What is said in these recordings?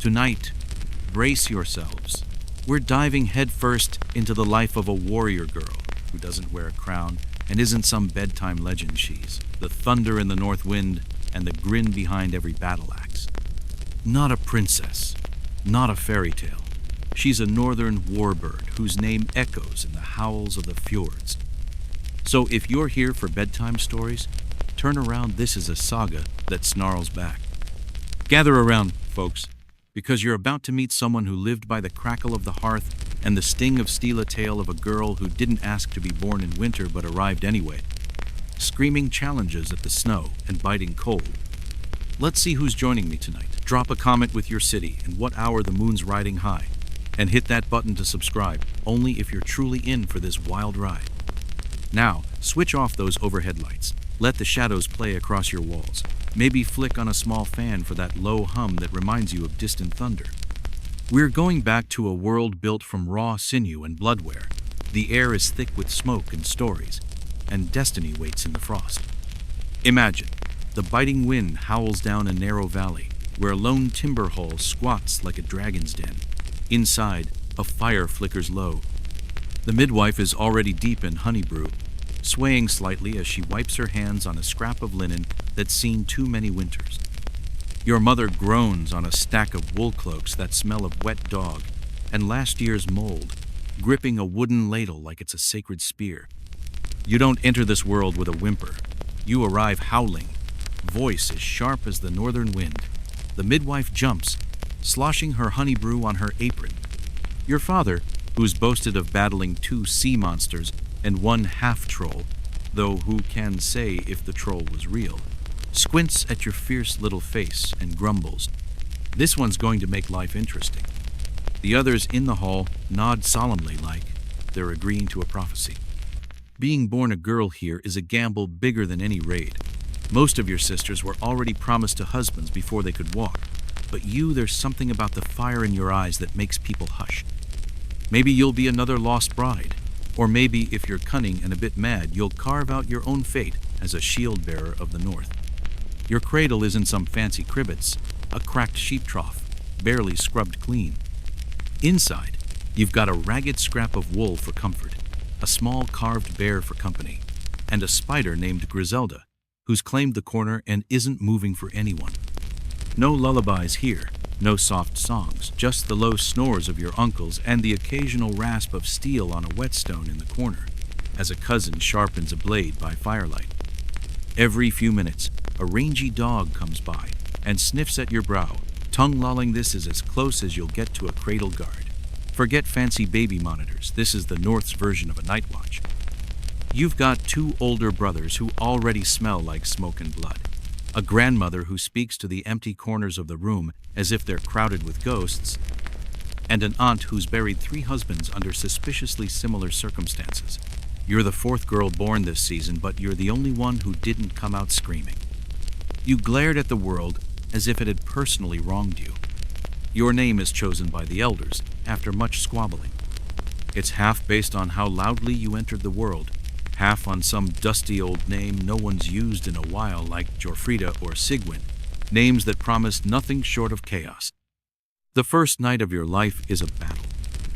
Tonight, brace yourselves. We're diving headfirst into the life of a warrior girl who doesn't wear a crown and isn't some bedtime legend. She's the thunder in the north wind and the grin behind every battle axe. Not a princess, not a fairy tale. She's a northern warbird whose name echoes in the howls of the fjords. So if you're here for bedtime stories, turn around. This is a saga that snarls back. Gather around, folks, because you're about to meet someone who lived by the crackle of the hearth and the sting of steel, a tale of a girl who didn't ask to be born in winter but arrived anyway, screaming challenges at the snow and biting cold. Let's see who's joining me tonight. Drop a comment with your city and what hour the moon's riding high, and hit that button to subscribe, only if you're truly in for this wild ride. Now, switch off those overhead lights. Let the shadows play across your walls. Maybe flick on a small fan for that low hum that reminds you of distant thunder. We're going back to a world built from raw sinew and bloodware. The air is thick with smoke and stories, and destiny waits in the frost. Imagine, the biting wind howls down a narrow valley, where a lone timber hull squats like a dragon's den. Inside, a fire flickers low. The midwife is already deep in honey brew, swaying slightly as she wipes her hands on a scrap of linen that's seen too many winters. Your mother groans on a stack of wool cloaks that smell of wet dog and last year's mold, gripping a wooden ladle like it's a sacred spear. You don't enter this world with a whimper. You arrive howling, voice as sharp as the northern wind. The midwife jumps, sloshing her honey brew on her apron. Your father, who's boasted of battling 2 sea monsters and 1 half-troll, though who can say if the troll was real, squints at your fierce little face and grumbles. This one's going to make life interesting. The others in the hall nod solemnly like they're agreeing to a prophecy. Being born a girl here is a gamble bigger than any raid. Most of your sisters were already promised to husbands before they could walk, but you, there's something about the fire in your eyes that makes people hush. Maybe you'll be another lost bride, or maybe, if you're cunning and a bit mad, you'll carve out your own fate as a shield bearer of the north. Your cradle isn't some fancy crib, it's a cracked sheep trough, barely scrubbed clean. Inside, you've got a ragged scrap of wool for comfort, a small carved bear for company, and a spider named Griselda, who's claimed the corner and isn't moving for anyone. No lullabies here, no soft songs, just the low snores of your uncles and the occasional rasp of steel on a whetstone in the corner, as a cousin sharpens a blade by firelight. Every few minutes, a rangy dog comes by and sniffs at your brow, tongue-lolling. This is as close as you'll get to a cradle guard. Forget fancy baby monitors, this is the North's version of a night watch. You've got 2 older brothers who already smell like smoke and blood, a grandmother who speaks to the empty corners of the room as if they're crowded with ghosts, and an aunt who's buried 3 husbands under suspiciously similar circumstances. You're the 4th girl born this season, but you're the only one who didn't come out screaming. You glared at the world as if it had personally wronged you. Your name is chosen by the elders after much squabbling. It's half based on how loudly you entered the world, half on some dusty old name no one's used in a while like Jorfrida or Sigwin, names that promise nothing short of chaos. The first night of your life is a battle,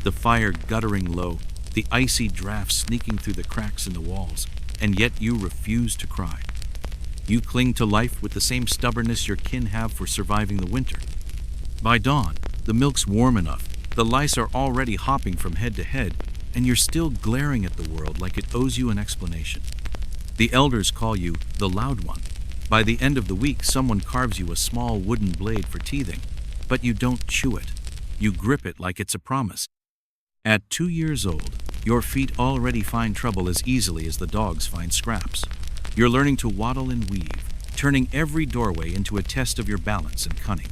the fire guttering low, the icy draft sneaking through the cracks in the walls, and yet you refuse to cry. You cling to life with the same stubbornness your kin have for surviving the winter. By dawn, the milk's warm enough, the lice are already hopping from head to head, and you're still glaring at the world like it owes you an explanation. The elders call you the loud one. By the end of the week, someone carves you a small wooden blade for teething, but you don't chew it. You grip it like it's a promise. At 2 years old, your feet already find trouble as easily as the dogs find scraps. You're learning to waddle and weave, turning every doorway into a test of your balance and cunning.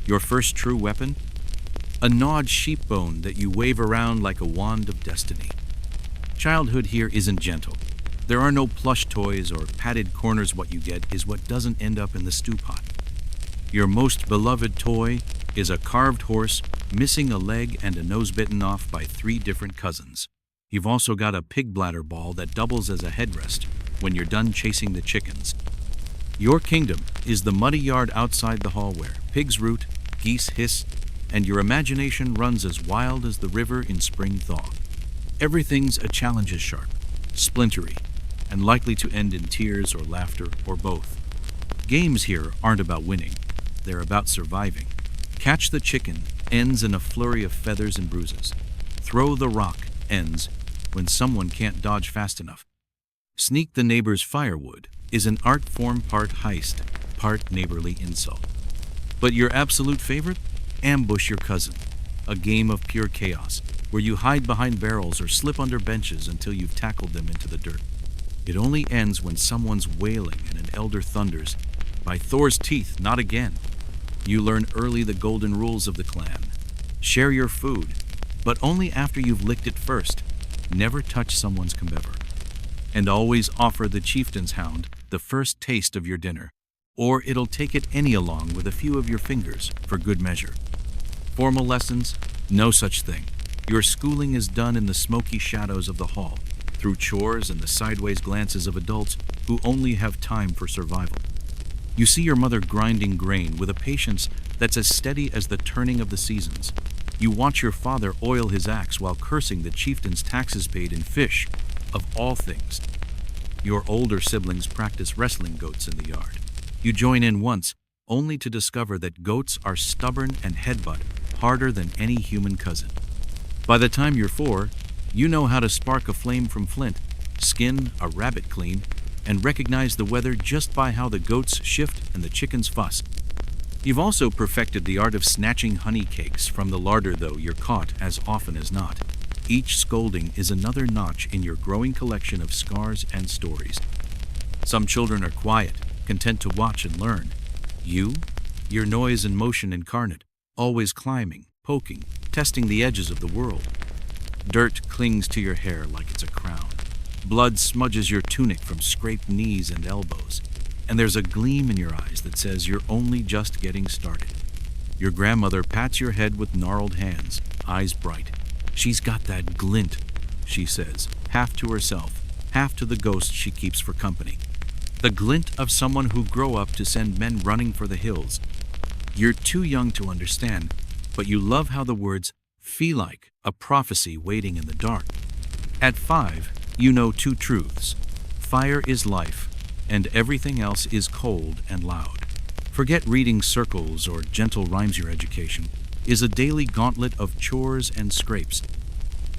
Your first true weapon? A gnawed sheep bone that you wave around like a wand of destiny. Childhood here isn't gentle. There are no plush toys or padded corners. What you get is what doesn't end up in the stew pot. Your most beloved toy is a carved horse missing a leg and a nose bitten off by 3 different cousins. You've also got a pig bladder ball that doubles as a headrest when you're done chasing the chickens. Your kingdom is the muddy yard outside the hall where pigs root, geese hiss, and your imagination runs as wild as the river in spring thaw. Everything's a challenge is sharp, splintery, and likely to end in tears or laughter or both. Games here aren't about winning, they're about surviving. Catch the chicken ends in a flurry of feathers and bruises. Throw the rock ends when someone can't dodge fast enough. Sneak the neighbor's firewood is an art form part heist, part neighborly insult. But your absolute favorite? Ambush your cousin, a game of pure chaos, where you hide behind barrels or slip under benches until you've tackled them into the dirt. It only ends when someone's wailing and an elder thunders, "By Thor's teeth, not again!" You learn early the golden rules of the clan. Share your food, but only after you've licked it first. Never touch someone's cumbever. And always offer the chieftain's hound the first taste of your dinner, or it'll take it any along with a few of your fingers for good measure. Formal lessons? No such thing. Your schooling is done in the smoky shadows of the hall, through chores and the sideways glances of adults who only have time for survival. You see your mother grinding grain with a patience that's as steady as the turning of the seasons. You watch your father oil his axe while cursing the chieftain's taxes paid in fish, of all things. Your older siblings practice wrestling goats in the yard. You join in once, only to discover that goats are stubborn and headbutt harder than any human cousin. By the time you're 4, you know how to spark a flame from flint, skin a rabbit clean, and recognize the weather just by how the goats shift and the chickens fuss. You've also perfected the art of snatching honey cakes from the larder, though you're caught as often as not. Each scolding is another notch in your growing collection of scars and stories. Some children are quiet, content to watch and learn. You're noise and motion incarnate, always climbing, poking, testing the edges of the world. Dirt clings to your hair like it's a crown. Blood smudges your tunic from scraped knees and elbows, and there's a gleam in your eyes that says you're only just getting started. Your grandmother pats your head with gnarled hands, eyes bright. "She's got that glint," she says, half to herself, half to the ghost she keeps for company. The glint of someone who grew up to send men running for the hills. You're too young to understand, but you love how the words feel like a prophecy waiting in the dark. At 5, you know 2 truths. Fire is life, and everything else is cold and loud. Forget reading circles or gentle rhymes. Your education is a daily gauntlet of chores and scrapes.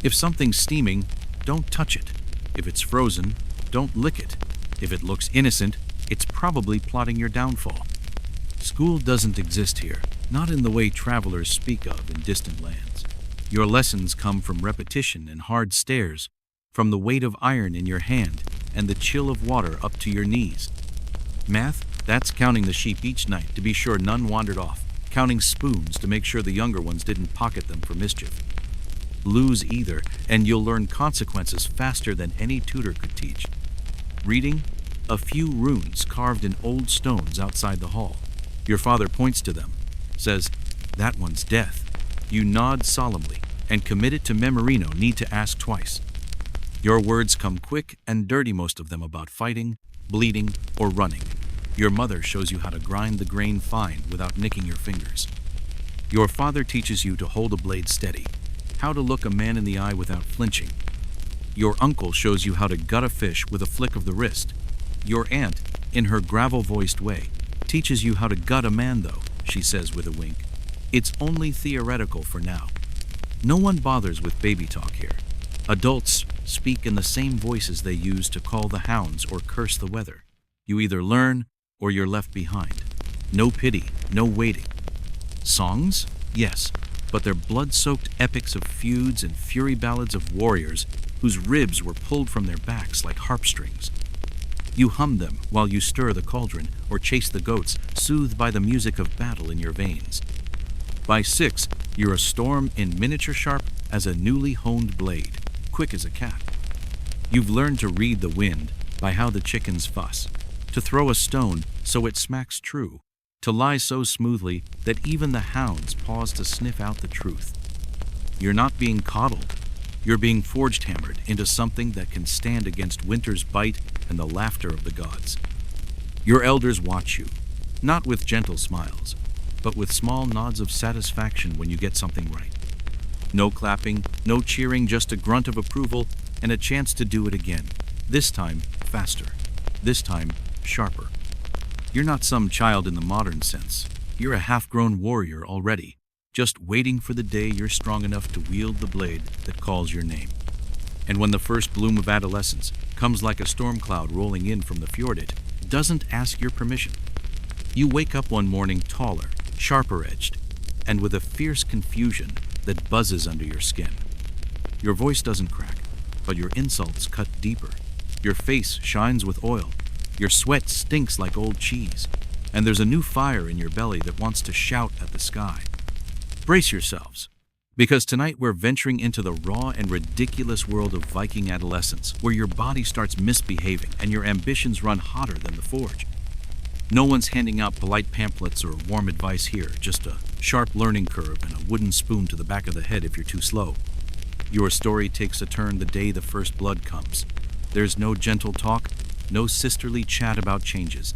If something's steaming, don't touch it. If it's frozen, don't lick it. If it looks innocent, it's probably plotting your downfall. School doesn't exist here, not in the way travelers speak of in distant lands. Your lessons come from repetition and hard stares, from the weight of iron in your hand and the chill of water up to your knees. Math, that's counting the sheep each night to be sure none wandered off, counting spoons to make sure the younger ones didn't pocket them for mischief. Lose either, and you'll learn consequences faster than any tutor could teach. Reading? A few runes carved in old stones outside the hall. Your father points to them, says, "That one's death." You nod solemnly, and committed to memory, no need to ask twice. Your words come quick and dirty, most of them about fighting, bleeding, or running. Your mother shows you how to grind the grain fine without nicking your fingers. Your father teaches you to hold a blade steady, how to look a man in the eye without flinching. Your uncle shows you how to gut a fish with a flick of the wrist. Your aunt, in her gravel-voiced way, teaches you how to gut a man, though, she says with a wink. It's only theoretical for now. No one bothers with baby talk here. Adults speak in the same voices they use to call the hounds or curse the weather. You either learn or you're left behind. No pity, no waiting. Songs? Yes, but they're blood-soaked epics of feuds and fury ballads of warriors whose ribs were pulled from their backs like harp strings. You hum them while you stir the cauldron or chase the goats, soothed by the music of battle in your veins. By 6, you're a storm in miniature, sharp as a newly honed blade, quick as a cat. You've learned to read the wind by how the chickens fuss, to throw a stone so it smacks true, to lie so smoothly that even the hounds pause to sniff out the truth. You're not being coddled. You're being forged-hammered into something that can stand against winter's bite and the laughter of the gods. Your elders watch you, not with gentle smiles, but with small nods of satisfaction when you get something right. No clapping, no cheering, just a grunt of approval and a chance to do it again. This time, faster. This time, sharper. You're not some child in the modern sense. You're a half-grown warrior already, just waiting for the day you're strong enough to wield the blade that calls your name. And when the first bloom of adolescence comes like a storm cloud rolling in from the fjord, it doesn't ask your permission. You wake up one morning taller, sharper-edged, and with a fierce confusion that buzzes under your skin. Your voice doesn't crack, but your insults cut deeper. Your face shines with oil. Your sweat stinks like old cheese. And there's a new fire in your belly that wants to shout at the sky. Brace yourselves, because tonight we're venturing into the raw and ridiculous world of Viking adolescence, where your body starts misbehaving and your ambitions run hotter than the forge. No one's handing out polite pamphlets or warm advice here, just a sharp learning curve and a wooden spoon to the back of the head if you're too slow. Your story takes a turn the day the first blood comes. There's no gentle talk, no sisterly chat about changes.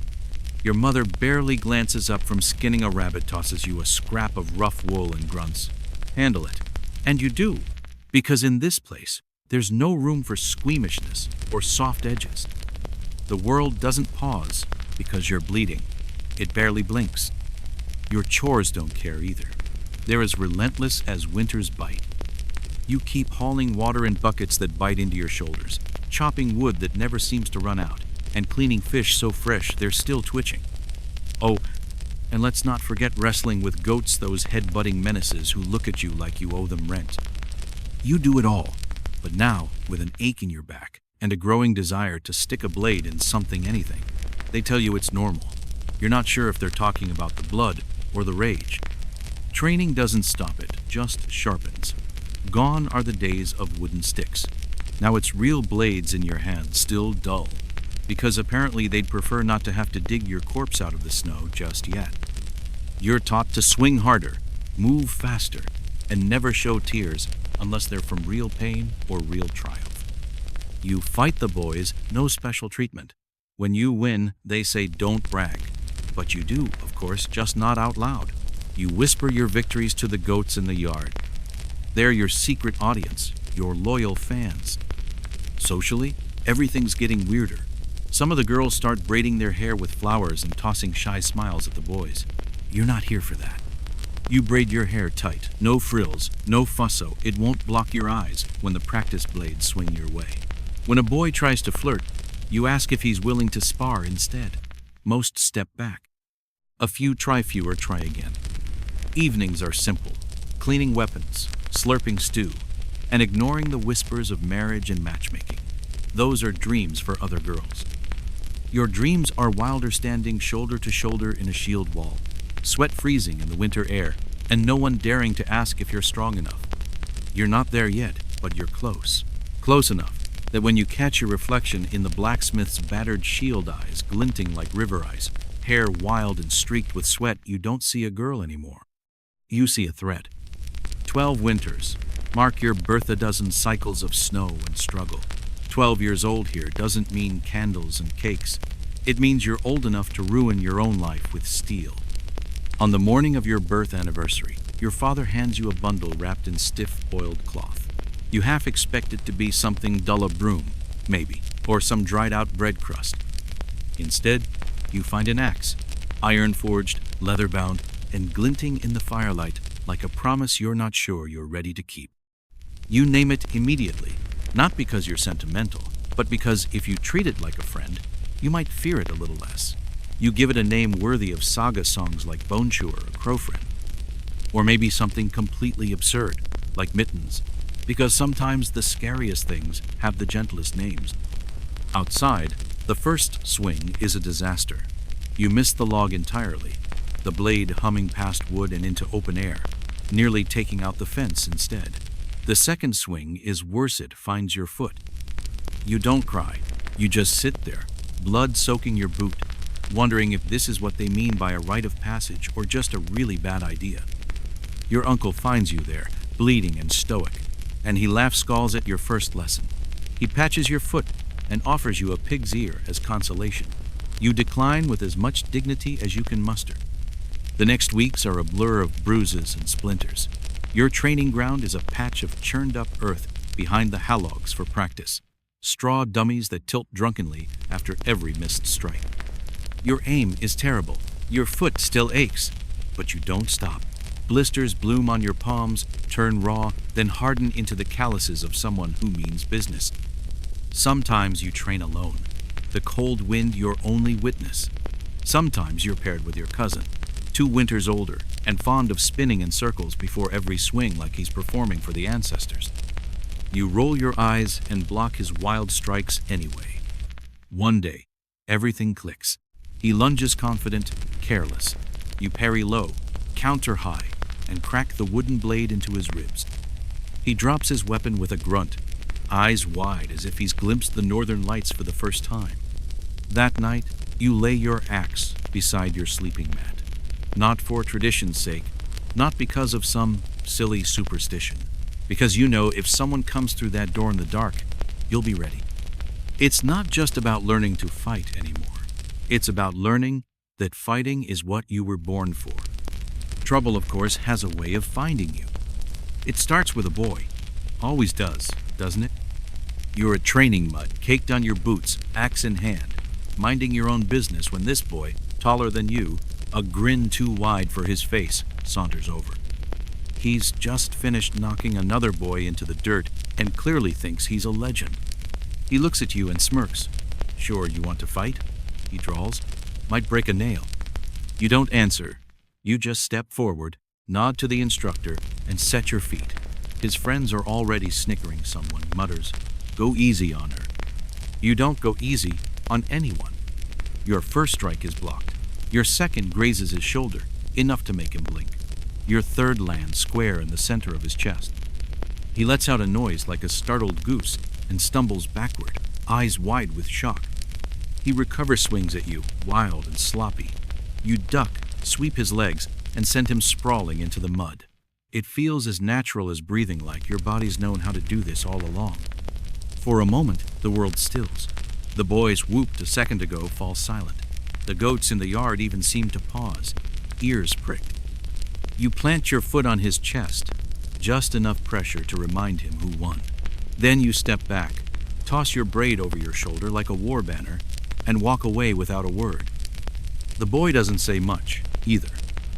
Your mother barely glances up from skinning a rabbit, tosses you a scrap of rough wool and grunts, "Handle it." And you do, because in this place, there's no room for squeamishness or soft edges. The world doesn't pause because you're bleeding. It barely blinks. Your chores don't care either. They're as relentless as winter's bite. You keep hauling water in buckets that bite into your shoulders, chopping wood that never seems to run out, and cleaning fish so fresh they're still twitching. Oh, and let's not forget wrestling with goats, those head-butting menaces who look at you like you owe them rent. You do it all, but now with an ache in your back and a growing desire to stick a blade in something, anything. They tell you it's normal. You're not sure if they're talking about the blood or the rage. Training doesn't stop it, just sharpens. Gone are the days of wooden sticks. Now it's real blades in your hands, still dull, because apparently they'd prefer not to have to dig your corpse out of the snow just yet. You're taught to swing harder, move faster, and never show tears unless they're from real pain or real triumph. You fight the boys, no special treatment. When you win, they say don't brag. But you do, of course, just not out loud. You whisper your victories to the goats in the yard. They're your secret audience, your loyal fans. Socially, everything's getting weirder. Some of the girls start braiding their hair with flowers and tossing shy smiles at the boys. You're not here for that. You braid your hair tight, no frills, no fusso. It won't block your eyes when the practice blades swing your way. When a boy tries to flirt, you ask if he's willing to spar instead. Most step back. A few try fewer, try again. Evenings are simple: cleaning weapons, slurping stew, and ignoring the whispers of marriage and matchmaking. Those are dreams for other girls. Your dreams are wilder standing shoulder to shoulder in a shield wall, sweat freezing in the winter air, and no one daring to ask if you're strong enough. You're not there yet, but you're close. Close enough that when you catch your reflection in the blacksmith's battered shield eyes glinting like river ice, hair wild and streaked with sweat, you don't see a girl anymore. You see a threat. 12 winters mark your birth, a dozen cycles of snow and struggle. 12 years old here doesn't mean candles and cakes. It means you're old enough to ruin your own life with steel. On the morning of your birth anniversary, your father hands you a bundle wrapped in stiff, oiled cloth. You half expect it to be something dull, a broom, maybe, or some dried-out bread crust. Instead, you find an axe, iron-forged, leather-bound, and glinting in the firelight like a promise you're not sure you're ready to keep. You name it immediately, not because you're sentimental, but because if you treat it like a friend, you might fear it a little less. You give it a name worthy of saga songs like Bone Chewer or Crowfriend. Or maybe something completely absurd, like Mittens, because sometimes the scariest things have the gentlest names. Outside, the first swing is a disaster. You miss the log entirely, the blade humming past wood and into open air, nearly taking out the fence instead. The second swing is worse. It finds your foot. You don't cry. You just sit there, blood soaking your boot, wondering if this is what they mean by a rite of passage or just a really bad idea. Your uncle finds you there, bleeding and stoic, and he laugh-scolds at your first lesson. He patches your foot and offers you a pig's ear as consolation. You decline with as much dignity as you can muster. The next weeks are a blur of bruises and splinters. Your training ground is a patch of churned-up earth behind the halogs for practice, straw dummies that tilt drunkenly after every missed strike. Your aim is terrible. Your foot still aches, but you don't stop. Blisters bloom on your palms, turn raw, then harden into the calluses of someone who means business. Sometimes you train alone, the cold wind your only witness. Sometimes you're paired with your cousin, 2 winters older, and fond of spinning in circles before every swing like he's performing for the ancestors. You roll your eyes and block his wild strikes anyway. One day, everything clicks. He lunges confident, careless. You parry low, counter high, and crack the wooden blade into his ribs. He drops his weapon with a grunt, eyes wide as if he's glimpsed the northern lights for the first time. That night, you lay your axe beside your sleeping mat. Not for tradition's sake, not because of some silly superstition, because you know if someone comes through that door in the dark, you'll be ready. It's not just about learning to fight anymore. It's about learning that fighting is what you were born for. Trouble, of course, has a way of finding you. It starts with a boy. Always does, doesn't it? You're a training mud, caked on your boots, axe in hand, minding your own business when this boy, taller than you, a grin too wide for his face, saunters over. He's just finished knocking another boy into the dirt and clearly thinks he's a legend. He looks at you and smirks. "Sure you want to fight?" he drawls. "Might break a nail." You don't answer. You just step forward, nod to the instructor, and set your feet. His friends are already snickering. Someone mutters, "Go easy on her." You don't go easy on anyone. Your first strike is blocked. Your second grazes his shoulder, enough to make him blink. Your third lands square in the center of his chest. He lets out a noise like a startled goose and stumbles backward, eyes wide with shock. He recover swings at you, wild and sloppy. You duck, sweep his legs, and send him sprawling into the mud. It feels as natural as breathing, like your body's known how to do this all along. For a moment, the world stills. The boys whooped a second ago fall silent. The goats in the yard even seem to pause, ears pricked. You plant your foot on his chest, just enough pressure to remind him who won. Then you step back, toss your braid over your shoulder like a war banner, and walk away without a word. The boy doesn't say much, either.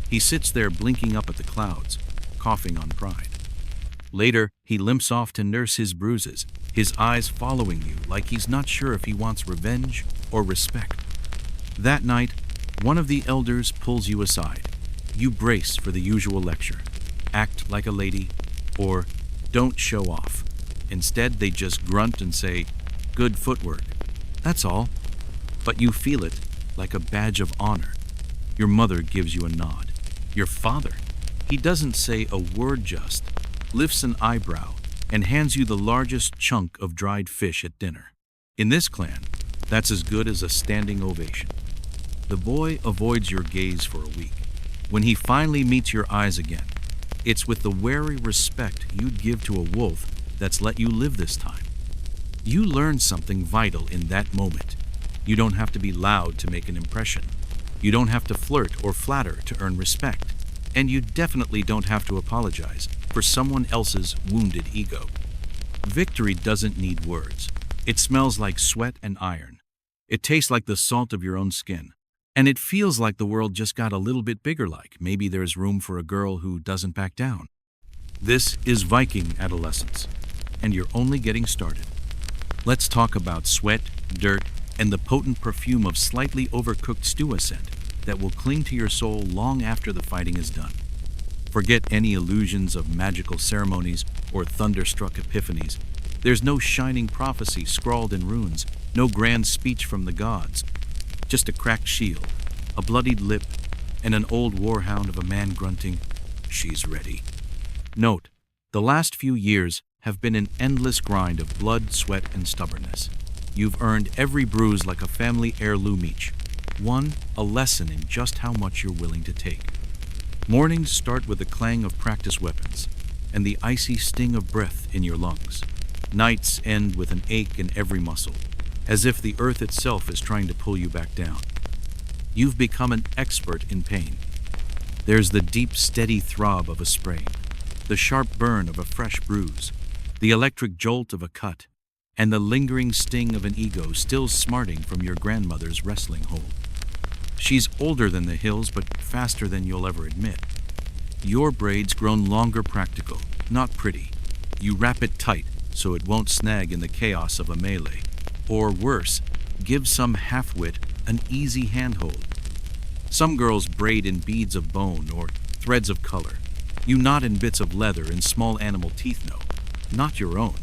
He sits there blinking up at the clouds, coughing on pride. Later, he limps off to nurse his bruises, his eyes following you like he's not sure if he wants revenge or respect. That night, one of the elders pulls you aside. You brace for the usual lecture. Act like a lady, or don't show off. Instead, they just grunt and say, "Good footwork." That's all. But you feel it like a badge of honor. Your mother gives you a nod. Your father, he doesn't say a word, just lifts an eyebrow and hands you the largest chunk of dried fish at dinner. In this clan, that's as good as a standing ovation. The boy avoids your gaze for a week. When he finally meets your eyes again, it's with the wary respect you'd give to a wolf that's let you live this time. You learn something vital in that moment. You don't have to be loud to make an impression. You don't have to flirt or flatter to earn respect. And you definitely don't have to apologize for someone else's wounded ego. Victory doesn't need words. It smells like sweat and iron. It tastes like the salt of your own skin. And it feels like the world just got a little bit bigger, like maybe there's room for a girl who doesn't back down. This is Viking adolescence, and you're only getting started. Let's talk about sweat, dirt, and the potent perfume of slightly overcooked stew scent that will cling to your soul long after the fighting is done. Forget any illusions of magical ceremonies or thunderstruck epiphanies. There's no shining prophecy scrawled in runes, no grand speech from the gods. Just a cracked shield, a bloodied lip, and an old warhound of a man grunting, "She's ready." Note, the last few years have been an endless grind of blood, sweat, and stubbornness. You've earned every bruise like a family heirloom each. One, a lesson in just how much you're willing to take. Mornings start with the clang of practice weapons and the icy sting of breath in your lungs. Nights end with an ache in every muscle, as if the earth itself is trying to pull you back down. You've become an expert in pain. There's the deep, steady throb of a sprain, the sharp burn of a fresh bruise, the electric jolt of a cut, and the lingering sting of an ego still smarting from your grandmother's wrestling hold. She's older than the hills, but faster than you'll ever admit. Your braid's grown longer, practical, not pretty. You wrap it tight so it won't snag in the chaos of a melee. Or worse, give some half-wit an easy handhold. Some girls braid in beads of bone or threads of color. You knot in bits of leather and small animal teeth. No, not your own,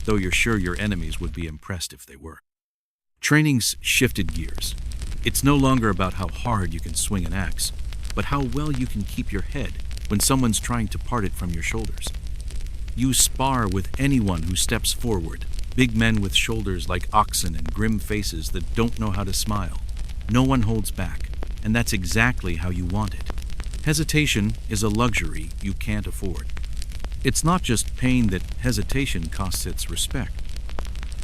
though you're sure your enemies would be impressed if they were. Training's shifted gears. It's no longer about how hard you can swing an axe, but how well you can keep your head when someone's trying to part it from your shoulders. You spar with anyone who steps forward, big men with shoulders like oxen and grim faces that don't know how to smile. No one holds back, and that's exactly how you want it. Hesitation is a luxury you can't afford. It's not just pain that hesitation costs its respect.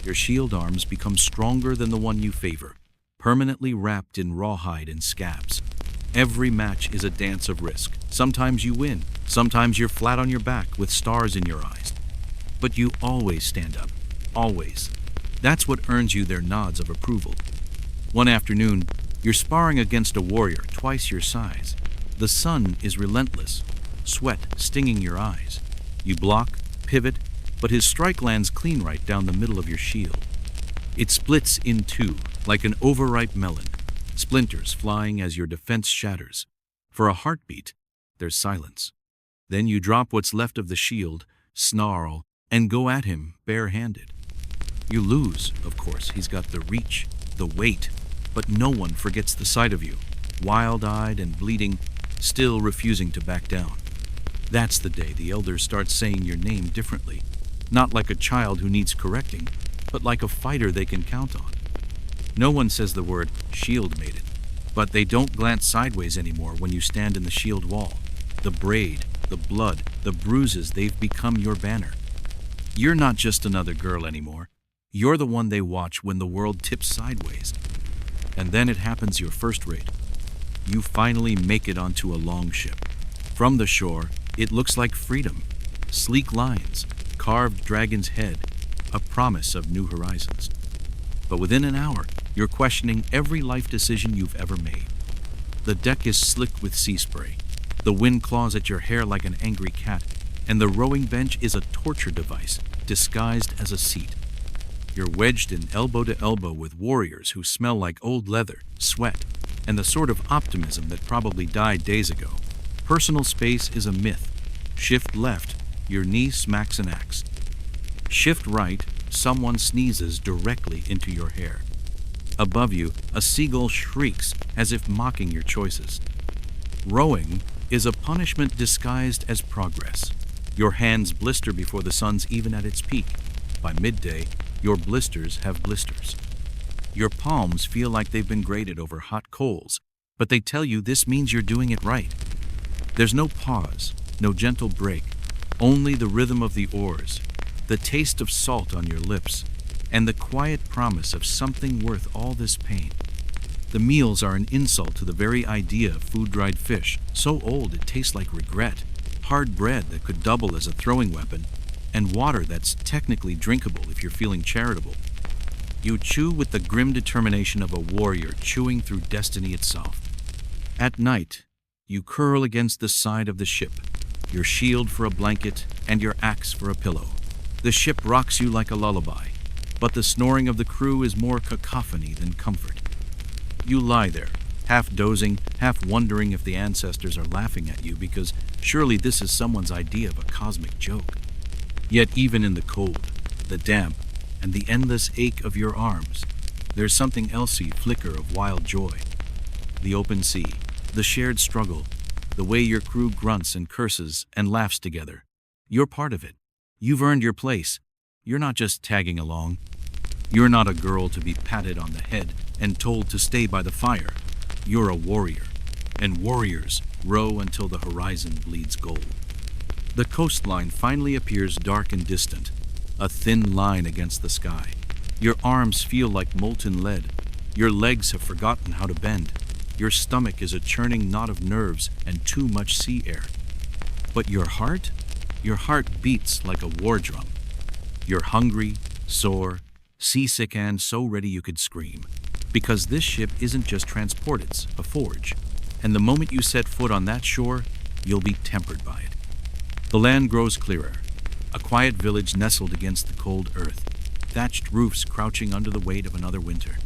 Your shield arms become stronger than the one you favor, permanently wrapped in rawhide and scabs. Every match is a dance of risk. Sometimes you win, sometimes you're flat on your back with stars in your eyes. But you always stand up, always. That's what earns you their nods of approval. One afternoon, you're sparring against a warrior twice your size. The sun is relentless, sweat stinging your eyes. You block, pivot, but his strike lands clean right down the middle of your shield. It splits in two, like an overripe melon, splinters flying as your defense shatters. For a heartbeat, there's silence. Then you drop what's left of the shield, snarl, and go at him bare-handed. You lose, of course. He's got the reach, the weight, but no one forgets the sight of you, wild-eyed and bleeding, still refusing to back down. That's the day the elders start saying your name differently, not like a child who needs correcting, but like a fighter they can count on. No one says the word Shieldmaiden, but they don't glance sideways anymore when you stand in the shield wall. The braid, the blood, the bruises, they've become your banner. You're not just another girl anymore. You're the one they watch when the world tips sideways. And then it happens your first raid. You finally make it onto a longship. From the shore, it looks like freedom. Sleek lines, carved dragon's head, a promise of new horizons. But within an hour, you're questioning every life decision you've ever made. The deck is slick with sea spray. The wind claws at your hair like an angry cat, and the rowing bench is a torture device disguised as a seat. You're wedged in elbow to elbow with warriors who smell like old leather, sweat, and the sort of optimism that probably died days ago. Personal space is a myth. Shift left, your knee smacks an axe. Shift right, someone sneezes directly into your hair. Above you, a seagull shrieks as if mocking your choices. Rowing is a punishment disguised as progress. Your hands blister before the sun's even at its peak. By midday, your blisters have blisters. Your palms feel like they've been grated over hot coals, but they tell you this means you're doing it right. There's no pause, no gentle break, only the rhythm of the oars, the taste of salt on your lips, and the quiet promise of something worth all this pain. The meals are an insult to the very idea of food-dried fish, so old it tastes like regret, hard bread that could double as a throwing weapon, and water that's technically drinkable if you're feeling charitable. You chew with the grim determination of a warrior chewing through destiny itself. At night, you curl against the side of the ship, your shield for a blanket and your axe for a pillow. The ship rocks you like a lullaby, but the snoring of the crew is more cacophony than comfort. You lie there, half dozing, half wondering if the ancestors are laughing at you because surely this is someone's idea of a cosmic joke. Yet even in the cold, the damp, and the endless ache of your arms, there's something elsey flicker of wild joy. The open sea, the shared struggle, the way your crew grunts and curses and laughs together. You're part of it. You've earned your place. You're not just tagging along. You're not a girl to be patted on the head and told to stay by the fire. You're a warrior, and warriors row until the horizon bleeds gold. The coastline finally appears dark and distant, a thin line against the sky. Your arms feel like molten lead. Your legs have forgotten how to bend. Your stomach is a churning knot of nerves and too much sea air. But your heart? Your heart beats like a war drum. You're hungry, sore, seasick, and so ready you could scream. Because this ship isn't just transport, it's a forge. And the moment you set foot on that shore, you'll be tempered by it. The land grows clearer. A quiet village nestled against the cold earth. Thatched roofs crouching under the weight of another winter.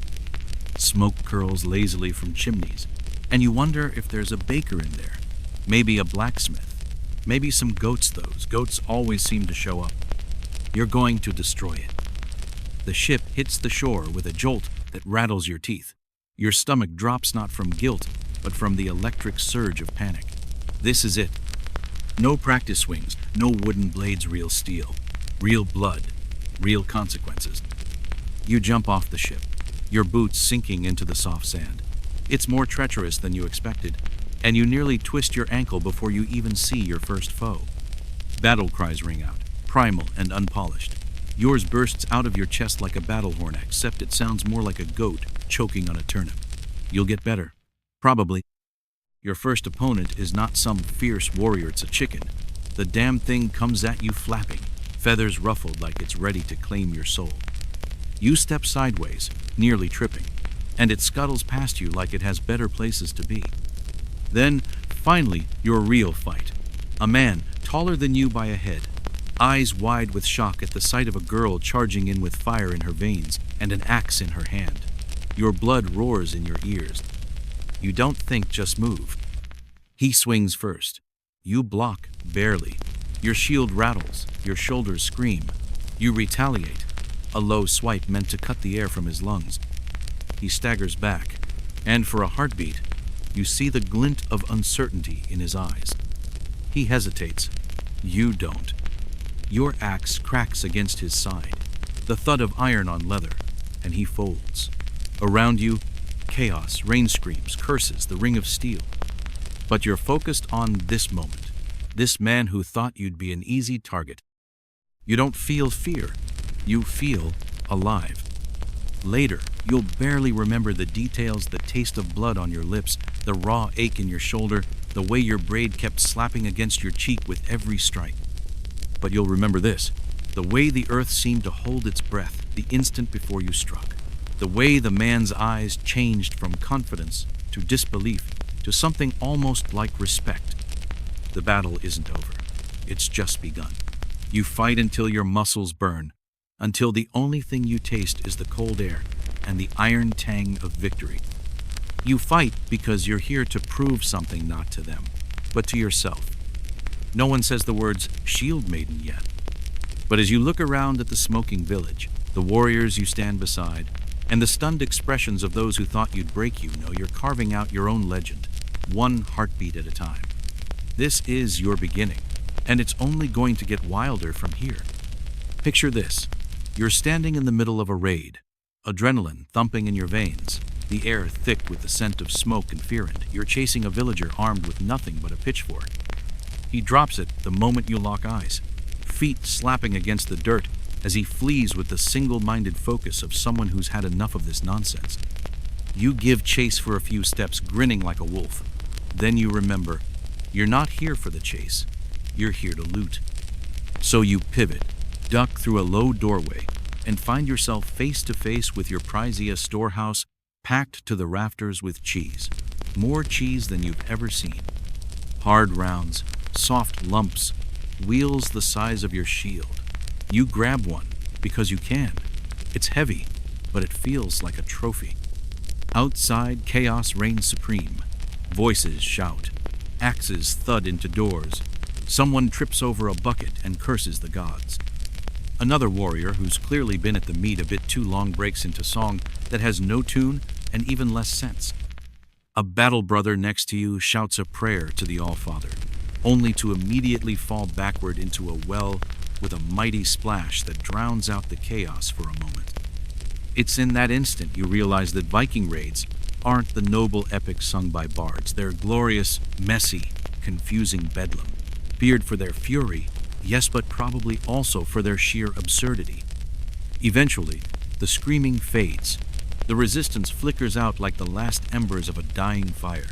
Smoke curls lazily from chimneys, and you wonder if there's a baker in there. Maybe a blacksmith. Maybe some goats. Those goats always seem to show up. You're going to destroy it. The ship hits the shore with a jolt that rattles your teeth. Your stomach drops not from guilt, but from the electric surge of panic. This is it. No practice swings, no wooden blades, real steel, real blood, real consequences. You jump off the ship, your boots sinking into the soft sand. It's more treacherous than you expected, and you nearly twist your ankle before you even see your first foe. Battle cries ring out, primal and unpolished. Yours bursts out of your chest like a battle horn, except it sounds more like a goat choking on a turnip. You'll get better. Probably. Your first opponent is not some fierce warrior, it's a chicken. The damn thing comes at you flapping, feathers ruffled like it's ready to claim your soul. You step sideways, nearly tripping, and it scuttles past you like it has better places to be. Then, finally, your real fight. A man, taller than you by a head, eyes wide with shock at the sight of a girl charging in with fire in her veins and an axe in her hand. Your blood roars in your ears. You don't think, just move. He swings first. You block, barely. Your shield rattles, your shoulders scream. You retaliate, a low swipe meant to cut the air from his lungs. He staggers back, and for a heartbeat, you see the glint of uncertainty in his eyes. He hesitates. You don't. Your axe cracks against his side, the thud of iron on leather, and he folds. Around you, chaos, rain screams, curses, the ring of steel. But you're focused on this moment, this man who thought you'd be an easy target. You don't feel fear, you feel alive. Later, you'll barely remember the details, the taste of blood on your lips, the raw ache in your shoulder, the way your braid kept slapping against your cheek with every strike. But you'll remember this, the way the earth seemed to hold its breath the instant before you struck. The way the man's eyes changed from confidence to disbelief to something almost like respect. The battle isn't over. It's just begun. You fight until your muscles burn, until the only thing you taste is the cold air and the iron tang of victory. You fight because you're here to prove something not to them, but to yourself. No one says the words Shieldmaiden yet. But as you look around at the smoking village, the warriors you stand beside, and the stunned expressions of those who thought you'd break, you know you're carving out your own legend, one heartbeat at a time. This is your beginning, and it's only going to get wilder from here. Picture this. You're standing in the middle of a raid, adrenaline thumping in your veins, the air thick with the scent of smoke and fear, and you're chasing a villager armed with nothing but a pitchfork. He drops it the moment you lock eyes, feet slapping against the dirt as he flees with the single-minded focus of someone who's had enough of this nonsense. You give chase for a few steps, grinning like a wolf. Then you remember, you're not here for the chase. You're here to loot. So you pivot, duck through a low doorway, and find yourself face to face with your Prizia storehouse packed to the rafters with cheese. More cheese than you've ever seen. Hard rounds, soft lumps, wheels the size of your shield. You grab one because you can. It's heavy, but it feels like a trophy. Outside, chaos reigns supreme. Voices shout. Axes thud into doors. Someone trips over a bucket and curses the gods. Another warrior who's clearly been at the meat a bit too long breaks into song that has no tune and even less sense. A battle brother next to you shouts a prayer to the All-Father, only to immediately fall backward into a well with a mighty splash that drowns out the chaos for a moment. It's in that instant you realize that Viking raids aren't the noble epics sung by bards. They're glorious, messy, confusing bedlam, feared for their fury, yes, but probably also for their sheer absurdity. Eventually, the screaming fades, The resistance flickers out like the last embers of a dying fire.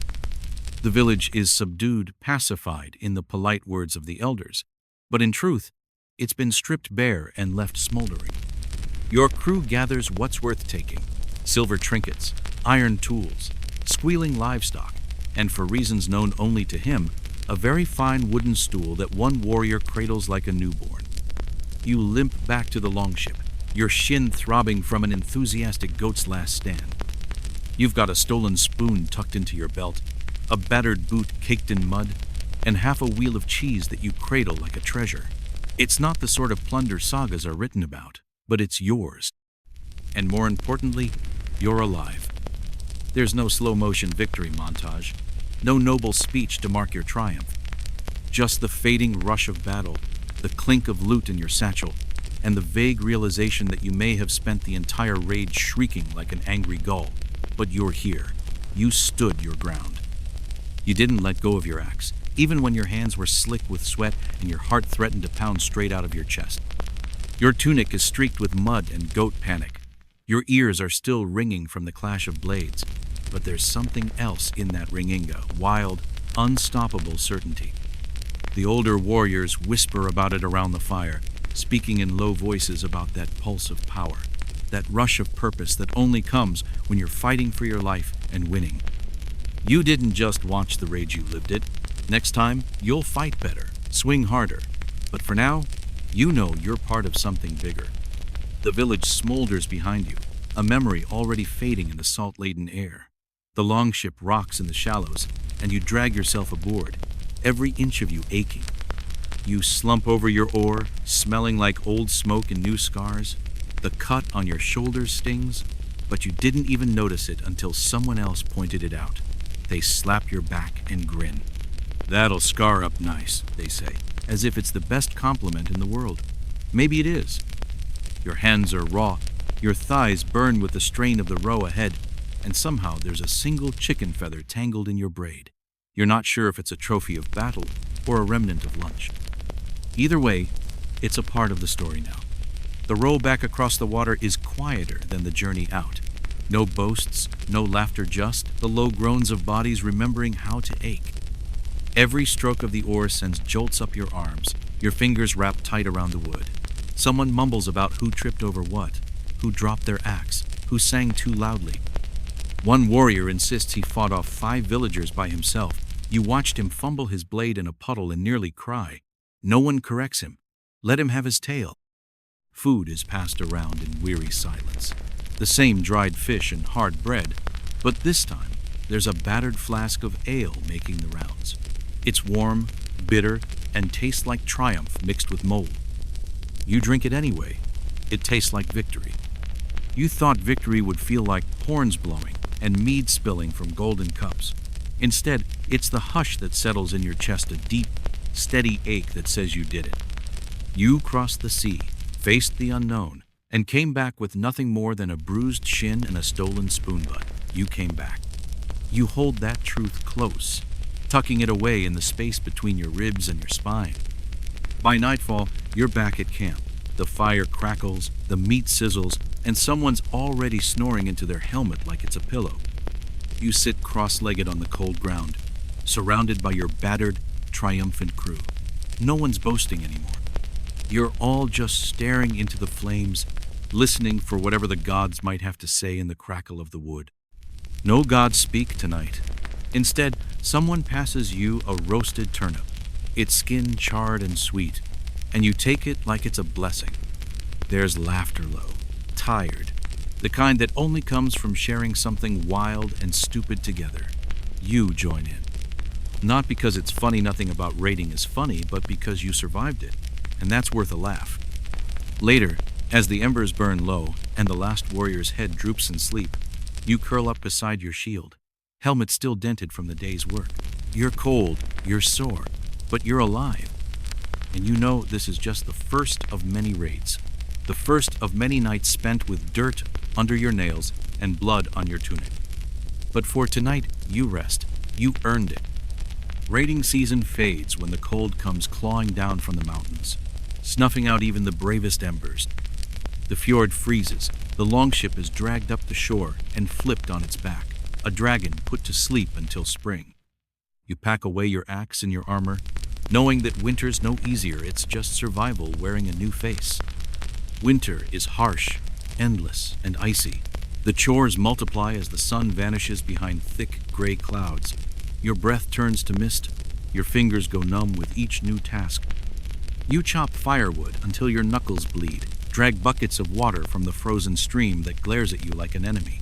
The village is subdued, pacified in the polite words of the elders, but in truth, it's been stripped bare and left smoldering. Your crew gathers what's worth taking: silver trinkets, iron tools, squealing livestock, and for reasons known only to him, a very fine wooden stool that one warrior cradles like a newborn. You limp back to the longship, your shin throbbing from an enthusiastic goat's last stand. You've got a stolen spoon tucked into your belt, a battered boot caked in mud, and half a wheel of cheese that you cradle like a treasure. It's not the sort of plunder sagas are written about, but it's yours. And more importantly, you're alive. There's no slow-motion victory montage, no noble speech to mark your triumph. Just the fading rush of battle, the clink of loot in your satchel, and the vague realization that you may have spent the entire raid shrieking like an angry gull. But you're here. You stood your ground. You didn't let go of your axe, even when your hands were slick with sweat and your heart threatened to pound straight out of your chest. Your tunic is streaked with mud and goat panic. Your ears are still ringing from the clash of blades, but there's something else in that ringinga, wild, unstoppable certainty. The older warriors whisper about it around the fire, speaking in low voices about that pulse of power, that rush of purpose that only comes when you're fighting for your life and winning. You didn't just watch the raid, you lived it. Next time, you'll fight better, swing harder. But for now, you know you're part of something bigger. The village smolders behind you, a memory already fading in the salt-laden air. The longship rocks in the shallows, and you drag yourself aboard, every inch of you aching. You slump over your oar, smelling like old smoke and new scars. The cut on your shoulders stings, but you didn't even notice it until someone else pointed it out. They slap your back and grin. "That'll scar up nice," they say, as if it's the best compliment in the world. Maybe it is. Your hands are raw, your thighs burn with the strain of the row ahead, and somehow there's a single chicken feather tangled in your braid. You're not sure if it's a trophy of battle or a remnant of lunch. Either way, it's a part of the story now. The row back across the water is quieter than the journey out. No boasts, no laughter, just the low groans of bodies remembering how to ache. Every stroke of the oar sends jolts up your arms, your fingers wrapped tight around the wood. Someone mumbles about who tripped over what, who dropped their axe, who sang too loudly. One warrior insists he fought off 5 villagers by himself. You watched him fumble his blade in a puddle and nearly cry. No one corrects him. Let him have his tale. Food is passed around in weary silence. The same dried fish and hard bread, but this time there's a battered flask of ale making the rounds. It's warm, bitter, and tastes like triumph mixed with mold. You drink it anyway. It tastes like victory. You thought victory would feel like horns blowing and mead spilling from golden cups. Instead, it's the hush that settles in your chest, a deep, steady ache that says you did it. You crossed the sea, faced the unknown, and came back with nothing more than a bruised shin and a stolen spoon butt. You came back. You hold that truth close, tucking it away in the space between your ribs and your spine. By nightfall, you're back at camp. The fire crackles, the meat sizzles, and someone's already snoring into their helmet like it's a pillow. You sit cross-legged on the cold ground, surrounded by your battered, triumphant crew. No one's boasting anymore. You're all just staring into the flames, listening for whatever the gods might have to say in the crackle of the wood. No gods speak tonight. Instead, someone passes you a roasted turnip, its skin charred and sweet, and you take it like it's a blessing. There's laughter low, tired, the kind that only comes from sharing something wild and stupid together. You join in. Not because it's funny, nothing about raiding is funny, but because you survived it, and that's worth a laugh. Later, as the embers burn low and the last warrior's head droops in sleep, you curl up beside your shield, helmet still dented from the day's work. You're cold, you're sore, but you're alive. And you know this is just the first of many raids, the first of many nights spent with dirt under your nails and blood on your tunic. But for tonight, you rest. You earned it. Raiding season fades when the cold comes clawing down from the mountains, snuffing out even the bravest embers. The fjord freezes. The longship is dragged up the shore and flipped on its back, a dragon put to sleep until spring. You pack away your axe and your armor, knowing that winter's no easier, it's just survival wearing a new face. Winter is harsh, endless, and icy. The chores multiply as the sun vanishes behind thick gray clouds. Your breath turns to mist, your fingers go numb with each new task. You chop firewood until your knuckles bleed, drag buckets of water from the frozen stream that glares at you like an enemy.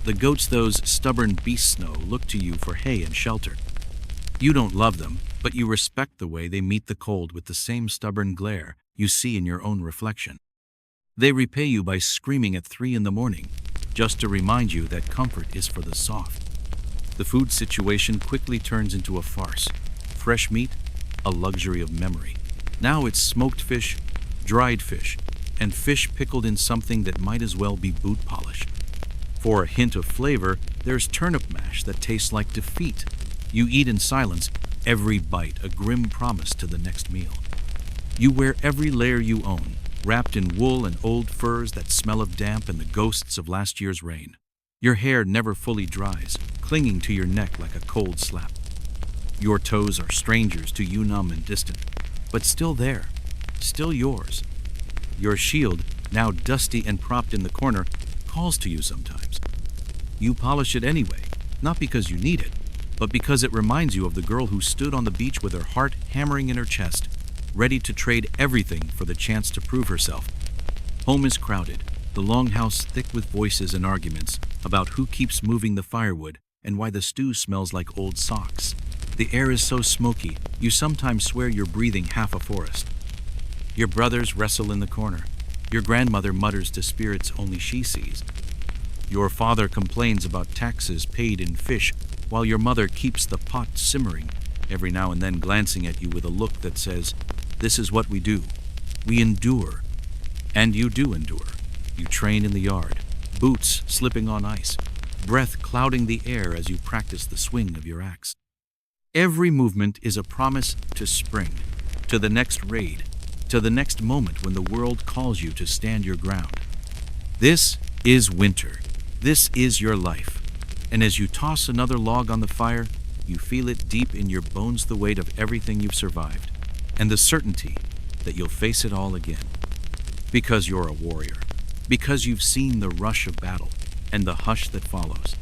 The goats those stubborn beasts know look to you for hay and shelter. You don't love them, but you respect the way they meet the cold with the same stubborn glare you see in your own reflection. They repay you by screaming at 3 a.m, just to remind you that comfort is for the soft. The food situation quickly turns into a farce. Fresh meat, a luxury of memory. Now it's smoked fish, dried fish, and fish pickled in something that might as well be boot polish. For a hint of flavor, there's turnip mash that tastes like defeat. You eat in silence, every bite a grim promise to the next meal. You wear every layer you own, wrapped in wool and old furs that smell of damp and the ghosts of last year's rain. Your hair never fully dries, clinging to your neck like a cold slap. Your toes are strangers to you, numb and distant, but still there, still yours. Your shield, now dusty and propped in the corner, calls to you sometimes. You polish it anyway, not because you need it, but because it reminds you of the girl who stood on the beach with her heart hammering in her chest, ready to trade everything for the chance to prove herself. Home is crowded, the longhouse thick with voices and arguments about who keeps moving the firewood and why the stew smells like old socks. The air is so smoky, you sometimes swear you're breathing half a forest. Your brothers wrestle in the corner. Your grandmother mutters to spirits only she sees. Your father complains about taxes paid in fish, while your mother keeps the pot simmering, every now and then glancing at you with a look that says, "This is what we do. We endure." And you do endure. You train in the yard, boots slipping on ice, breath clouding the air as you practice the swing of your axe. Every movement is a promise to spring, to the next raid, to the next moment when the world calls you to stand your ground. This is winter. This is your life. And as you toss another log on the fire, you feel it deep in your bones, the weight of everything you've survived, and the certainty that you'll face it all again. Because you're a warrior. Because you've seen the rush of battle and the hush that follows.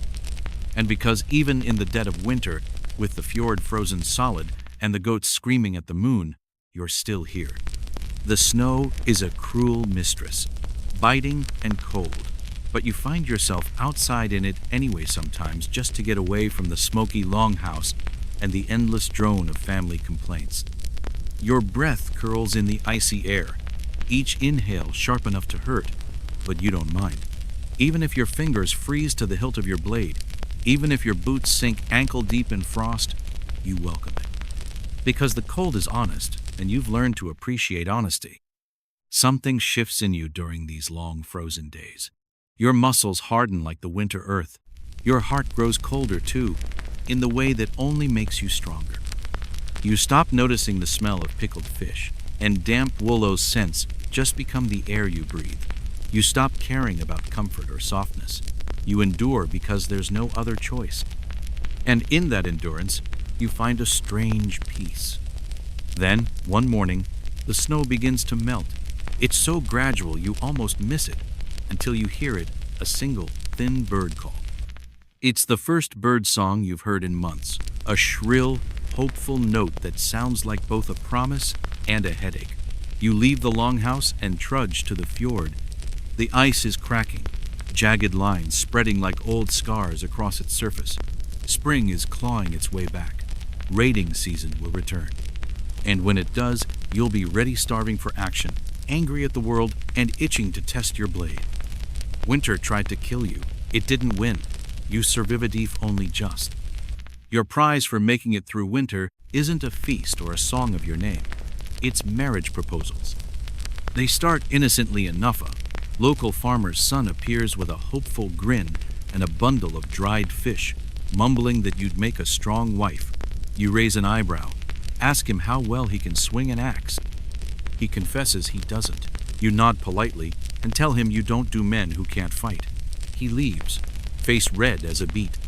And because even in the dead of winter, with the fjord frozen solid and the goats screaming at the moon, you're still here. The snow is a cruel mistress, biting and cold, but you find yourself outside in it anyway sometimes, just to get away from the smoky longhouse and the endless drone of family complaints. Your breath curls in the icy air, each inhale sharp enough to hurt, but you don't mind. Even if your fingers freeze to the hilt of your blade, even if your boots sink ankle deep in frost, you welcome it. Because the cold is honest, and you've learned to appreciate honesty. Something shifts in you during these long frozen days. Your muscles harden like the winter earth. Your heart grows colder too, in the way that only makes you stronger. You stop noticing the smell of pickled fish, and damp willow scents just become the air you breathe. You stop caring about comfort or softness. You endure because there's no other choice. And in that endurance, you find a strange peace. Then, one morning, the snow begins to melt. It's so gradual you almost miss it, until you hear it, a single, thin bird call. It's the first bird song you've heard in months, a shrill, hopeful note that sounds like both a promise and a headache. You leave the longhouse and trudge to the fjord. The ice is cracking, jagged lines spreading like old scars across its surface. Spring is clawing its way back. Raiding season will return. And when it does, you'll be ready, starving for action, angry at the world, and itching to test your blade. Winter tried to kill you. It didn't win. You survived only just. Your prize for making it through winter isn't a feast or a song of your name. It's marriage proposals. They start innocently enough. Local farmer's son appears with a hopeful grin and a bundle of dried fish, mumbling that you'd make a strong wife. You raise an eyebrow, ask him how well he can swing an axe. He confesses he doesn't. You nod politely, and tell him you don't do men who can't fight. He leaves, face red as a beet.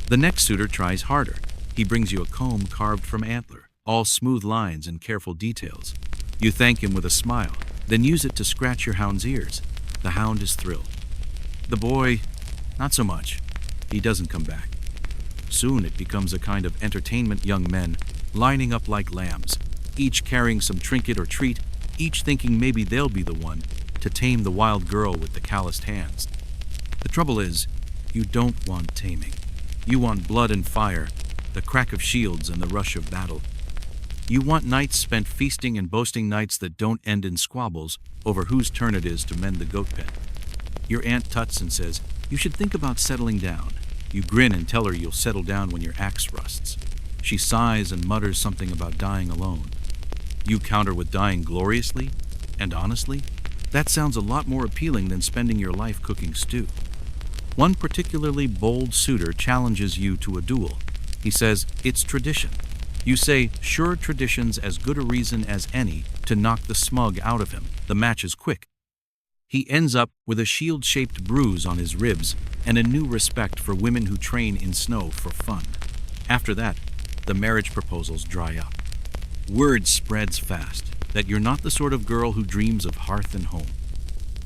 The next suitor tries harder. He brings you a comb carved from antler, all smooth lines and careful details. You thank him with a smile, then use it to scratch your hound's ears. The hound is thrilled. The boy, not so much. He doesn't come back. Soon it becomes a kind of entertainment, young men lining up like lambs, each carrying some trinket or treat, each thinking maybe they'll be the one to tame the wild girl with the calloused hands. The trouble is, you don't want taming. You want blood and fire, the crack of shields and the rush of battle. You want nights spent feasting and boasting, nights that don't end in squabbles over whose turn it is to mend the goat pen. Your aunt tuts and says, you should think about settling down. You grin and tell her you'll settle down when your axe rusts. She sighs and mutters something about dying alone. You counter with dying gloriously and honestly. That sounds a lot more appealing than spending your life cooking stew. One particularly bold suitor challenges you to a duel. He says, it's tradition. You say, sure, tradition's as good a reason as any to knock the smug out of him. The match is quick. He ends up with a shield-shaped bruise on his ribs and a new respect for women who train in snow for fun. After that, the marriage proposals dry up. Word spreads fast that you're not the sort of girl who dreams of hearth and home.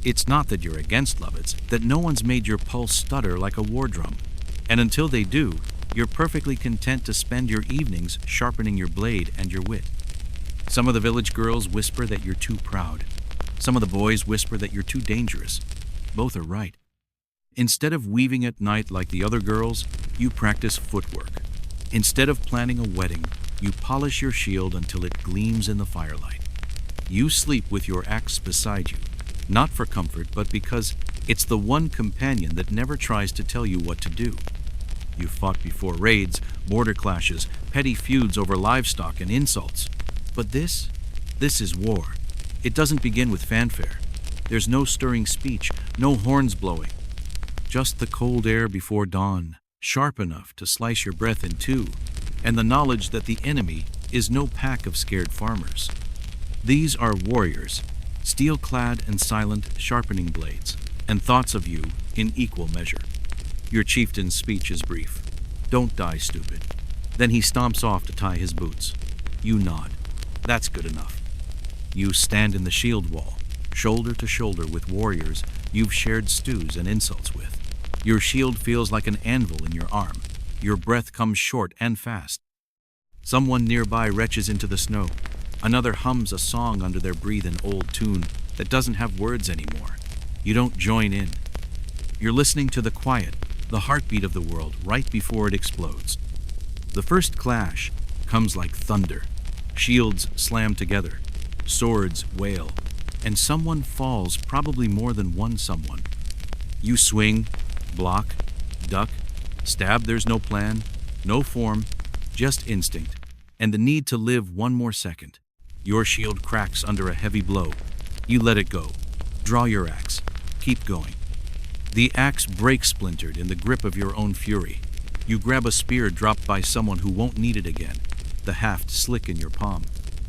It's not that you're against love, it's that no one's made your pulse stutter like a war drum. And until they do, you're perfectly content to spend your evenings sharpening your blade and your wit. Some of the village girls whisper that you're too proud. Some of the boys whisper that you're too dangerous. Both are right. Instead of weaving at night like the other girls, you practice footwork. Instead of planning a wedding, you polish your shield until it gleams in the firelight. You sleep with your axe beside you, not for comfort, but because it's the one companion that never tries to tell you what to do. You've fought before raids, border clashes, petty feuds over livestock and insults. But this is war. It doesn't begin with fanfare. There's no stirring speech, no horns blowing. Just the cold air before dawn, sharp enough to slice your breath in two, and the knowledge that the enemy is no pack of scared farmers. These are warriors, steel-clad and silent, sharpening blades, and thoughts of you in equal measure. Your chieftain's speech is brief. Don't die, stupid. Then he stomps off to tie his boots. You nod. That's good enough. You stand in the shield wall, shoulder to shoulder with warriors you've shared stews and insults with. Your shield feels like an anvil in your arm. Your breath comes short and fast. Someone nearby retches into the snow. Another hums a song under their breath, an old tune that doesn't have words anymore. You don't join in. You're listening to the quiet, the heartbeat of the world right before it explodes. The first clash comes like thunder. Shields slam together. Swords wail. And someone falls, probably more than one someone. You swing, block, duck, stab. There's no plan, no form, just instinct, and the need to live one more second. Your shield cracks under a heavy blow. You let it go. Draw your axe. Keep going. The axe breaks splintered in the grip of your own fury. You grab a spear dropped by someone who won't need it again, the haft slick in your palm.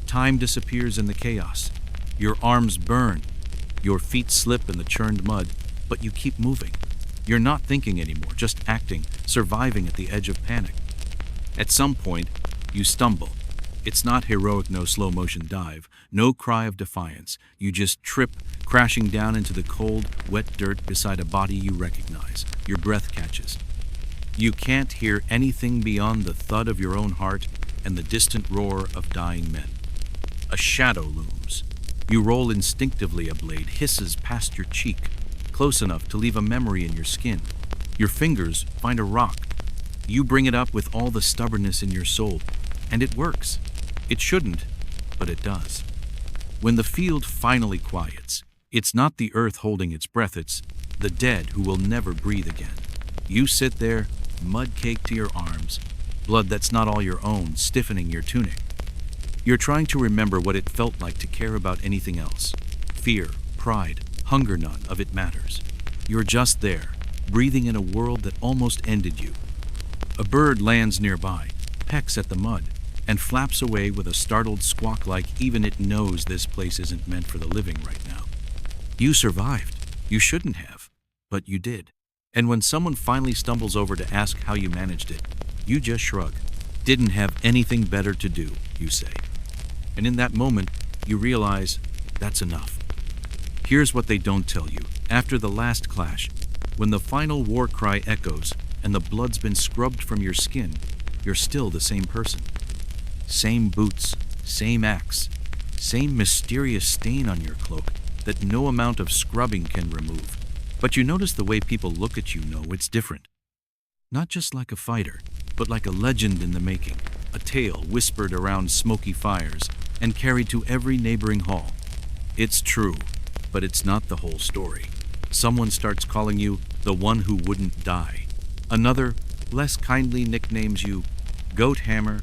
Time disappears in the chaos. Your arms burn. Your feet slip in the churned mud, but you keep moving. You're not thinking anymore, just acting, surviving at the edge of panic. At some point, you stumble. It's not heroic, no slow-motion dive, no cry of defiance. You just trip, crashing down into the cold, wet dirt beside a body you recognize. Your breath catches. You can't hear anything beyond the thud of your own heart and the distant roar of dying men. A shadow looms. You roll instinctively. A blade hisses past your cheek, close enough to leave a memory in your skin. Your fingers find a rock. You bring it up with all the stubbornness in your soul, and it works. It shouldn't, but it does. When the field finally quiets, it's not the earth holding its breath, it's the dead who will never breathe again. You sit there, mud caked to your arms, blood that's not all your own stiffening your tunic. You're trying to remember what it felt like to care about anything else. Fear, pride, hunger, none of it matters. You're just there, breathing in a world that almost ended you. A bird lands nearby, pecks at the mud, and flaps away with a startled squawk like even it knows this place isn't meant for the living right now. You survived. You shouldn't have, but you did. And when someone finally stumbles over to ask how you managed it, you just shrug. Didn't have anything better to do, you say. And in that moment, you realize that's enough. Here's what they don't tell you. After the last clash, when the final war cry echoes and the blood's been scrubbed from your skin, you're still the same person. Same boots, same axe, same mysterious stain on your cloak that no amount of scrubbing can remove. But you notice the way people look at you know it's different. Not just like a fighter, but like a legend in the making, a tale whispered around smoky fires and carried to every neighboring hall. It's true, but it's not the whole story. Someone starts calling you the one who wouldn't die. Another, less kindly, nicknames you Goat Hammer,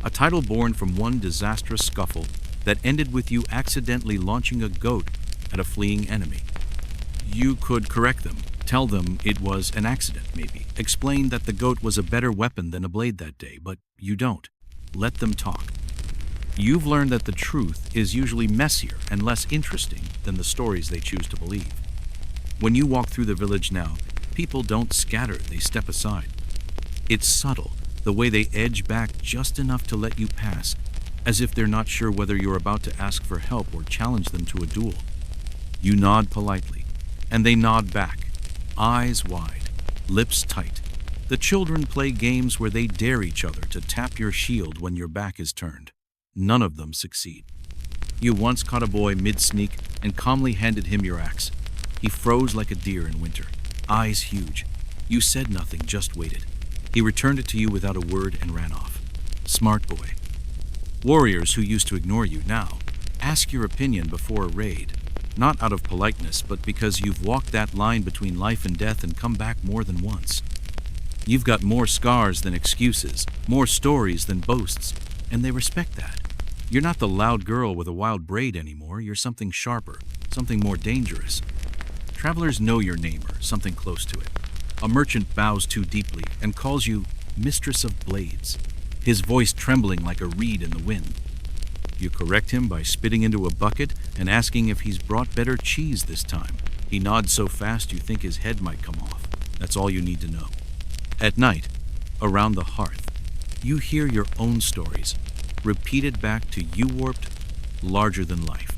a title born from one disastrous scuffle that ended with you accidentally launching a goat at a fleeing enemy. You could correct them, tell them it was an accident maybe, explain that the goat was a better weapon than a blade that day, but you don't. Let them talk. You've learned that the truth is usually messier and less interesting than the stories they choose to believe. When you walk through the village now, people don't scatter, they step aside. It's subtle, the way they edge back just enough to let you pass, as if they're not sure whether you're about to ask for help or challenge them to a duel. You nod politely, and they nod back, eyes wide, lips tight. The children play games where they dare each other to tap your shield when your back is turned. None of them succeed. You once caught a boy mid-sneak and calmly handed him your axe. He froze like a deer in winter, eyes huge. You said nothing, just waited. He returned it to you without a word and ran off. Smart boy. Warriors who used to ignore you now ask your opinion before a raid, not out of politeness, but because you've walked that line between life and death and come back more than once. You've got more scars than excuses, more stories than boasts, and they respect that. You're not the loud girl with a wild braid anymore, you're something sharper, something more dangerous. Travelers know your name or something close to it. A merchant bows too deeply and calls you Mistress of Blades, his voice trembling like a reed in the wind. You correct him by spitting into a bucket and asking if he's brought better cheese this time. He nods so fast you think his head might come off. That's all you need to know. At night, around the hearth, you hear your own stories, repeated back to you warped, larger than life.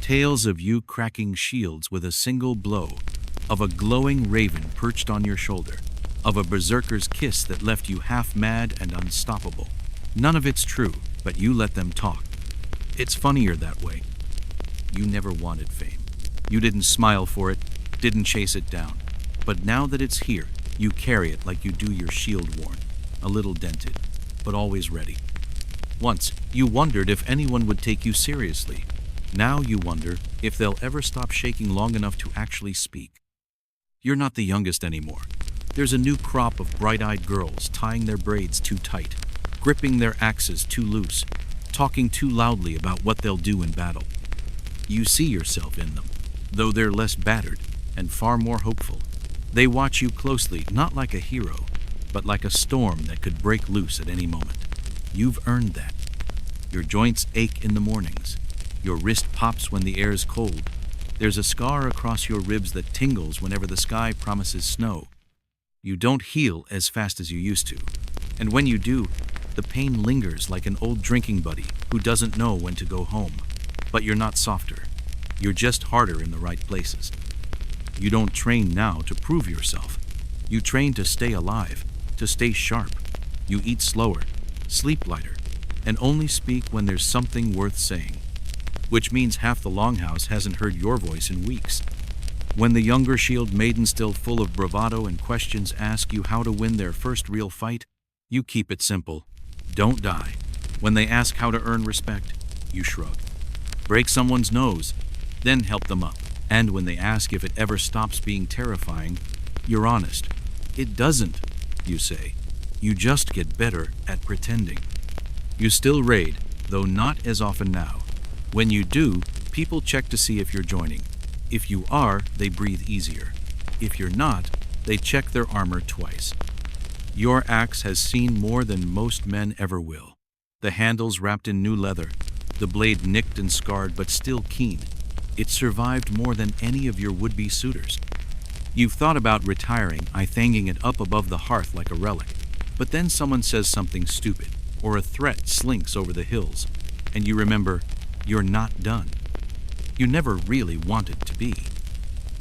Tales of you cracking shields with a single blow, of a glowing raven perched on your shoulder, of a berserker's kiss that left you half mad and unstoppable. None of it's true, but you let them talk. It's funnier that way. You never wanted fame. You didn't smile for it, didn't chase it down. But now that it's here, you carry it like you do your shield worn, a little dented, but always ready. Once, you wondered if anyone would take you seriously. Now you wonder if they'll ever stop shaking long enough to actually speak. You're not the youngest anymore. There's a new crop of bright-eyed girls tying their braids too tight, gripping their axes too loose, talking too loudly about what they'll do in battle. You see yourself in them, though they're less battered and far more hopeful. They watch you closely, not like a hero, but like a storm that could break loose at any moment. You've earned that. Your joints ache in the mornings. Your wrist pops when the air's cold. There's a scar across your ribs that tingles whenever the sky promises snow. You don't heal as fast as you used to. And when you do, the pain lingers like an old drinking buddy who doesn't know when to go home. But you're not softer. You're just harder in the right places. You don't train now to prove yourself. You train to stay alive, to stay sharp. You eat slower, sleep lighter, and only speak when there's something worth saying. Which means half the Longhouse hasn't heard your voice in weeks. When the younger Shieldmaiden, still full of bravado and questions, ask you how to win their first real fight, you keep it simple. Don't die. When they ask how to earn respect, you shrug. Break someone's nose, then help them up. And when they ask if it ever stops being terrifying, you're honest. It doesn't, you say. You just get better at pretending. You still raid, though not as often now. When you do, people check to see if you're joining. If you are, they breathe easier. If you're not, they check their armor twice. Your axe has seen more than most men ever will. The handle's wrapped in new leather, the blade nicked and scarred but still keen. It survived more than any of your would-be suitors. You've thought about retiring, hanging it up above the hearth like a relic, but then someone says something stupid, or a threat slinks over the hills, and you remember, you're not done. You never really wanted to be.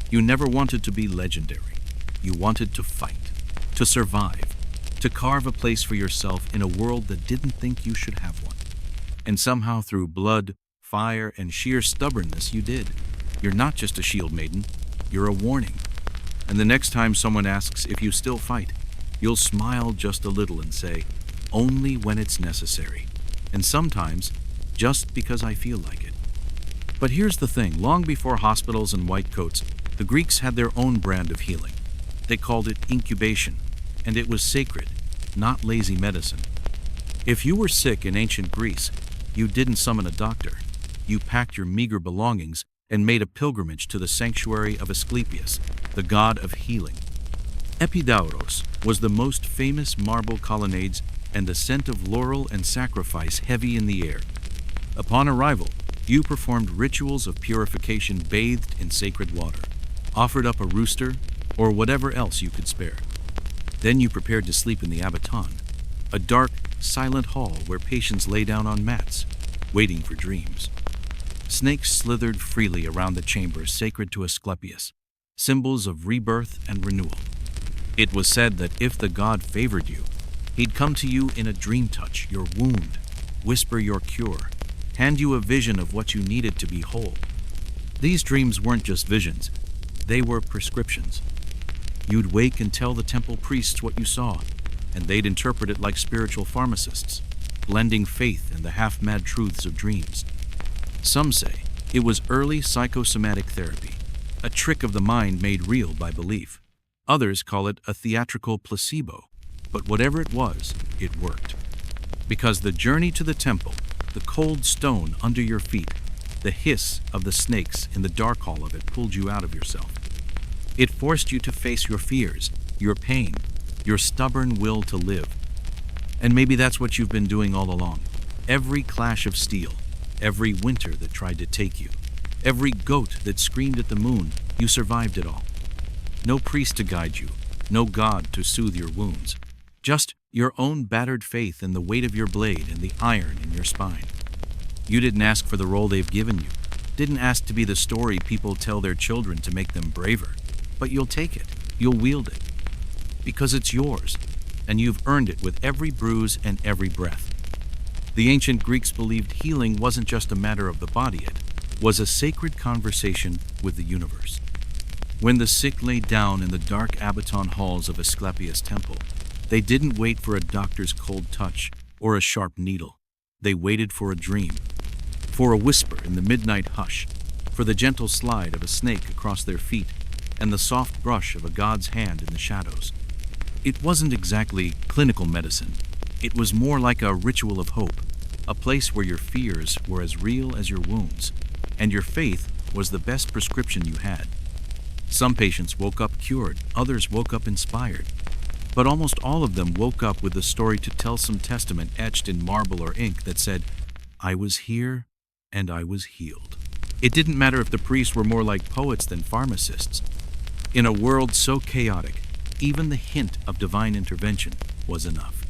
You never wanted to be legendary. You wanted to fight, to survive, to carve a place for yourself in a world that didn't think you should have one. And somehow through blood, fire, and sheer stubbornness you did. You're not just a shield maiden, you're a warning. And the next time someone asks if you still fight, you'll smile just a little and say, only when it's necessary. And sometimes, just because I feel like it. But here's the thing, long before hospitals and white coats, the Greeks had their own brand of healing. They called it incubation, and it was sacred, not lazy medicine. If you were sick in ancient Greece, you didn't summon a doctor. You packed your meager belongings and made a pilgrimage to the sanctuary of Asclepius, the god of healing. Epidauros was the most famous marble colonnades and the scent of laurel and sacrifice heavy in the air. Upon arrival, you performed rituals of purification bathed in sacred water, offered up a rooster, or whatever else you could spare. Then you prepared to sleep in the abaton, a dark, silent hall where patients lay down on mats, waiting for dreams. Snakes slithered freely around the chambers sacred to Asclepius, symbols of rebirth and renewal. It was said that if the god favored you, he'd come to you in a dream touch your wound, whisper your cure, hand you a vision of what you needed to be whole. These dreams weren't just visions, they were prescriptions. You'd wake and tell the temple priests what you saw, and they'd interpret it like spiritual pharmacists, blending faith and the half-mad truths of dreams. Some say it was early psychosomatic therapy, a trick of the mind made real by belief. Others call it a theatrical placebo, but whatever it was, it worked. Because the journey to the temple, the cold stone under your feet, the hiss of the snakes in the dark hall of it pulled you out of yourself. It forced you to face your fears, your pain, your stubborn will to live. And maybe that's what you've been doing all along. Every clash of steel, every winter that tried to take you, every goat that screamed at the moon, you survived it all. No priest to guide you, no god to soothe your wounds. Just your own battered faith in the weight of your blade and the iron in your spine. You didn't ask for the role they've given you, didn't ask to be the story people tell their children to make them braver, but you'll take it, you'll wield it, because it's yours, and you've earned it with every bruise and every breath. The ancient Greeks believed healing wasn't just a matter of the body, it was a sacred conversation with the universe. When the sick lay down in the dark abaton halls of Asclepius' temple, they didn't wait for a doctor's cold touch or a sharp needle. They waited for a dream, for a whisper in the midnight hush, for the gentle slide of a snake across their feet, and the soft brush of a god's hand in the shadows. It wasn't exactly clinical medicine. It was more like a ritual of hope, a place where your fears were as real as your wounds, and your faith was the best prescription you had. Some patients woke up cured, others woke up inspired, but almost all of them woke up with a story to tell, some testament etched in marble or ink that said, "I was here and I was healed." It didn't matter if the priests were more like poets than pharmacists. In a world so chaotic, even the hint of divine intervention was enough.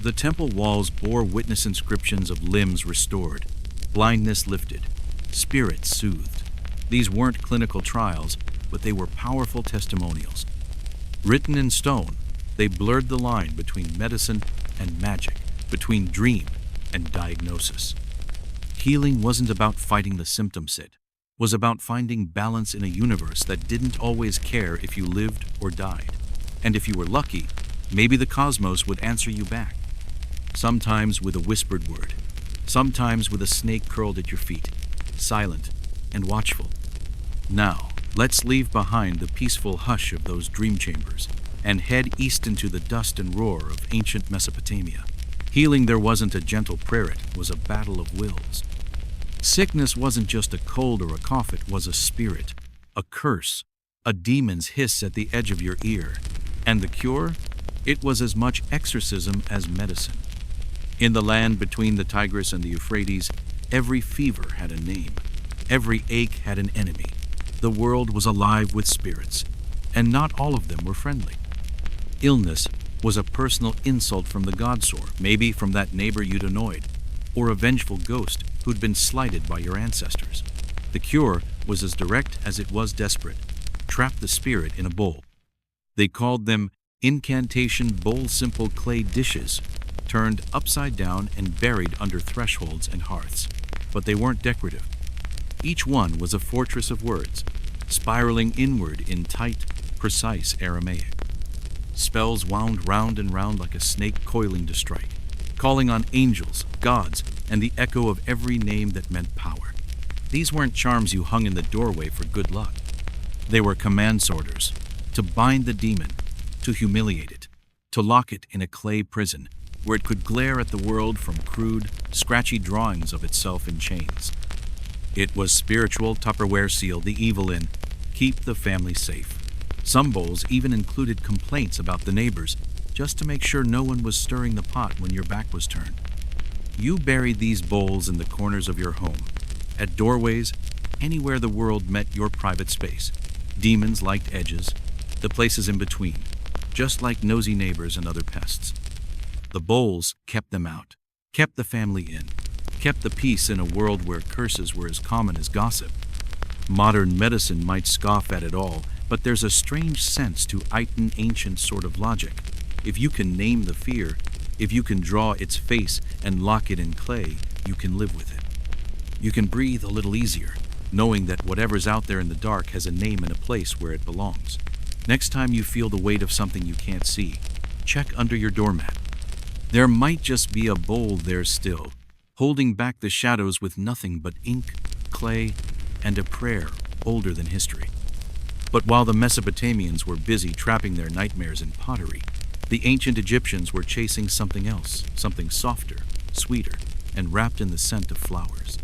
The temple walls bore witness inscriptions of limbs restored, blindness lifted, spirits soothed. These weren't clinical trials, but they were powerful testimonials. Written in stone, they blurred the line between medicine and magic, between dream and diagnosis. Healing wasn't about fighting the symptoms, it was about finding balance in a universe that didn't always care if you lived or died. And if you were lucky, maybe the cosmos would answer you back. Sometimes with a whispered word, sometimes with a snake curled at your feet, silent and watchful. Now, let's leave behind the peaceful hush of those dream chambers and head east into the dust and roar of ancient Mesopotamia. Healing there wasn't a gentle prayer, it was a battle of wills. Sickness wasn't just a cold or a cough, it was a spirit, a curse, a demon's hiss at the edge of your ear. And the cure? It was as much exorcism as medicine. In the land between the Tigris and the Euphrates, every fever had a name. Every ache had an enemy. The world was alive with spirits, and not all of them were friendly. Illness was a personal insult from the godsore, maybe from that neighbor you'd annoyed, or a vengeful ghost who'd been slighted by your ancestors. The cure was as direct as it was desperate. Trap the spirit in a bowl. They called them incantation bowl, simple clay dishes, turned upside down and buried under thresholds and hearths. But they weren't decorative. Each one was a fortress of words, spiraling inward in tight, precise Aramaic. Spells wound round and round like a snake coiling to strike, calling on angels, gods, and the echo of every name that meant power. These weren't charms you hung in the doorway for good luck. They were commands orders, to bind the demon, to humiliate it, to lock it in a clay prison where it could glare at the world from crude, scratchy drawings of itself in chains. It was spiritual Tupperware sealed the evil in, keep the family safe. Some bowls even included complaints about the neighbors, just to make sure no one was stirring the pot when your back was turned. You buried these bowls in the corners of your home, at doorways, anywhere the world met your private space. Demons liked edges, the places in between, just like nosy neighbors and other pests. The bowls kept them out, kept the family in, kept the peace in a world where curses were as common as gossip. Modern medicine might scoff at it all, but there's a strange sense to Itan ancient sort of logic. If you can name the fear, if you can draw its face and lock it in clay, you can live with it. You can breathe a little easier, knowing that whatever's out there in the dark has a name and a place where it belongs. Next time you feel the weight of something you can't see, check under your doormat. There might just be a bowl there still, holding back the shadows with nothing but ink, clay, and a prayer older than history. But while the Mesopotamians were busy trapping their nightmares in pottery, the ancient Egyptians were chasing something else, something softer, sweeter, and wrapped in the scent of flowers.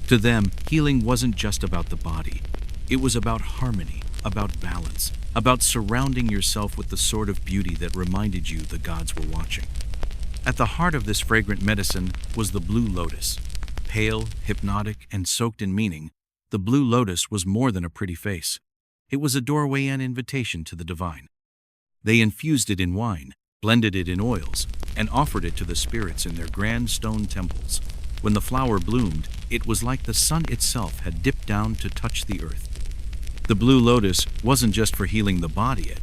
To them, healing wasn't just about the body. It was about harmony, about balance, about surrounding yourself with the sort of beauty that reminded you the gods were watching. At the heart of this fragrant medicine was the blue lotus. Pale, hypnotic, and soaked in meaning, the blue lotus was more than a pretty face. It was a doorway and invitation to the divine. They infused it in wine, blended it in oils, and offered it to the spirits in their grand stone temples. When the flower bloomed, it was like the sun itself had dipped down to touch the earth. The blue lotus wasn't just for healing the body, it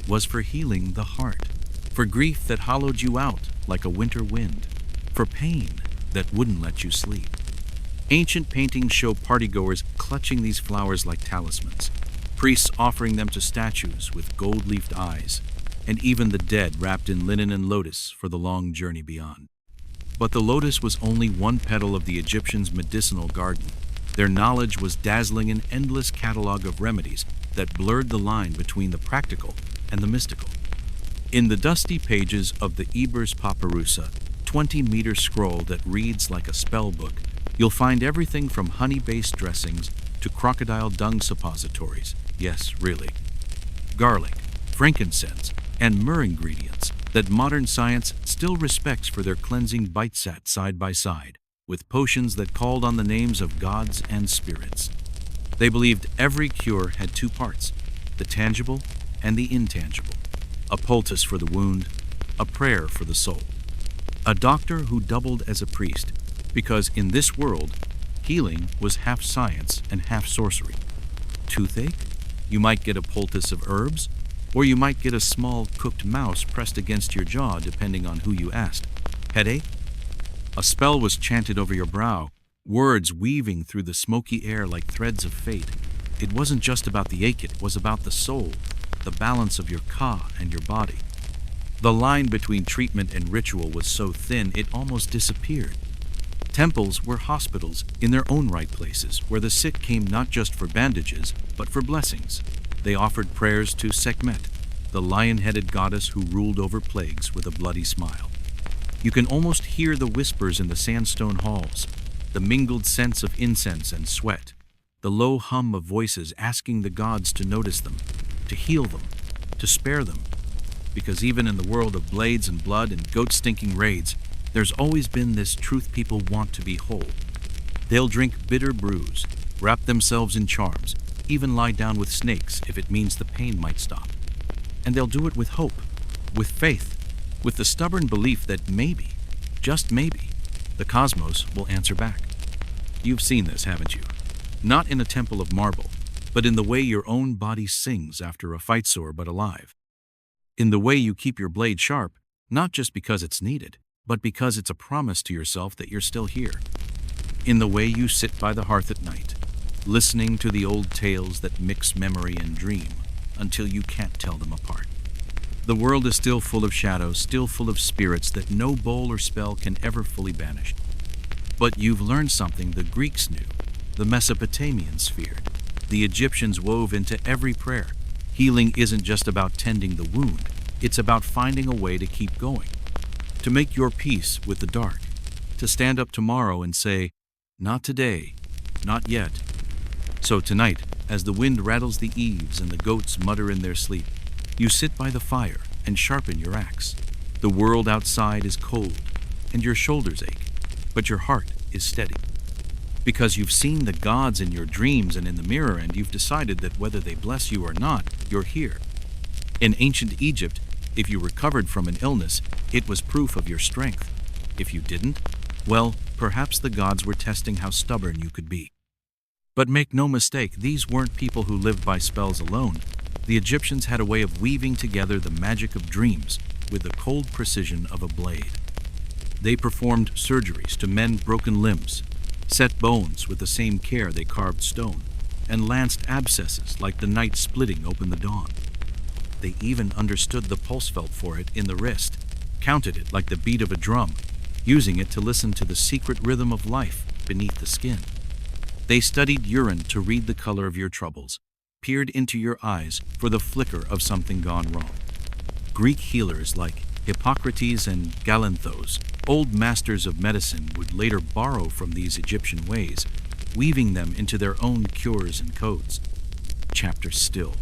was for healing the heart, for grief that hollowed you out like a winter wind, for pain that wouldn't let you sleep. Ancient paintings show partygoers clutching these flowers like talismans, priests offering them to statues with gold-leafed eyes, and even the dead wrapped in linen and lotus for the long journey beyond. But the lotus was only one petal of the Egyptians' medicinal garden. Their knowledge was dazzling, an endless catalog of remedies that blurred the line between the practical and the mystical. In the dusty pages of the Ebers Papyrusa, 20-meter scroll that reads like a spell book, you'll find everything from honey-based dressings to crocodile dung suppositories. Yes, really. Garlic, frankincense, and myrrh ingredients that modern science still respects for their cleansing bite sat side by side, with potions that called on the names of gods and spirits. They believed every cure had two parts, the tangible and the intangible, a poultice for the wound, a prayer for the soul. A doctor who doubled as a priest, because in this world, healing was half science and half sorcery. Toothache? You might get a poultice of herbs, or you might get a small cooked mouse pressed against your jaw depending on who you asked. Headache? A spell was chanted over your brow, words weaving through the smoky air like threads of fate. It wasn't just about the ache, it was about the soul, the balance of your ka and your body. The line between treatment and ritual was so thin it almost disappeared. Temples were hospitals in their own right places, where the sick came not just for bandages, but for blessings. They offered prayers to Sekhmet, the lion-headed goddess who ruled over plagues with a bloody smile. You can almost hear the whispers in the sandstone halls, the mingled scents of incense and sweat, the low hum of voices asking the gods to notice them, to heal them, to spare them. Because even in the world of blades and blood and goat-stinking raids, there's always been this truth: people want to be whole. They'll drink bitter brews, wrap themselves in charms, even lie down with snakes if it means the pain might stop. And they'll do it with hope, with faith, with the stubborn belief that maybe, just maybe, the cosmos will answer back. You've seen this, haven't you? Not in a temple of marble, but in the way your own body sings after a fight sore but alive. In the way you keep your blade sharp, not just because it's needed, but because it's a promise to yourself that you're still here. In the way you sit by the hearth at night, listening to the old tales that mix memory and dream until you can't tell them apart. The world is still full of shadows, still full of spirits that no bowl or spell can ever fully banish. But you've learned something the Greeks knew, the Mesopotamians feared, the Egyptians wove into every prayer. Healing isn't just about tending the wound, it's about finding a way to keep going, to make your peace with the dark, to stand up tomorrow and say, not today, not yet. So tonight, as the wind rattles the eaves and the goats mutter in their sleep, you sit by the fire and sharpen your axe. The world outside is cold, and your shoulders ache, but your heart is steady. Because you've seen the gods in your dreams and in the mirror, and you've decided that whether they bless you or not, you're here. In ancient Egypt, if you recovered from an illness, it was proof of your strength. If you didn't, well, perhaps the gods were testing how stubborn you could be. But make no mistake, these weren't people who lived by spells alone. The Egyptians had a way of weaving together the magic of dreams with the cold precision of a blade. They performed surgeries to mend broken limbs, set bones with the same care they carved stone, and lanced abscesses like the night splitting open the dawn. They even understood the pulse felt for it in the wrist, counted it like the beat of a drum, using it to listen to the secret rhythm of life beneath the skin. They studied urine to read the color of your troubles, peered into your eyes for the flicker of something gone wrong. Greek healers like Hippocrates and Galanthos, old masters of medicine, would later borrow from these Egyptian ways, weaving them into their own cures and codes. Chapter still.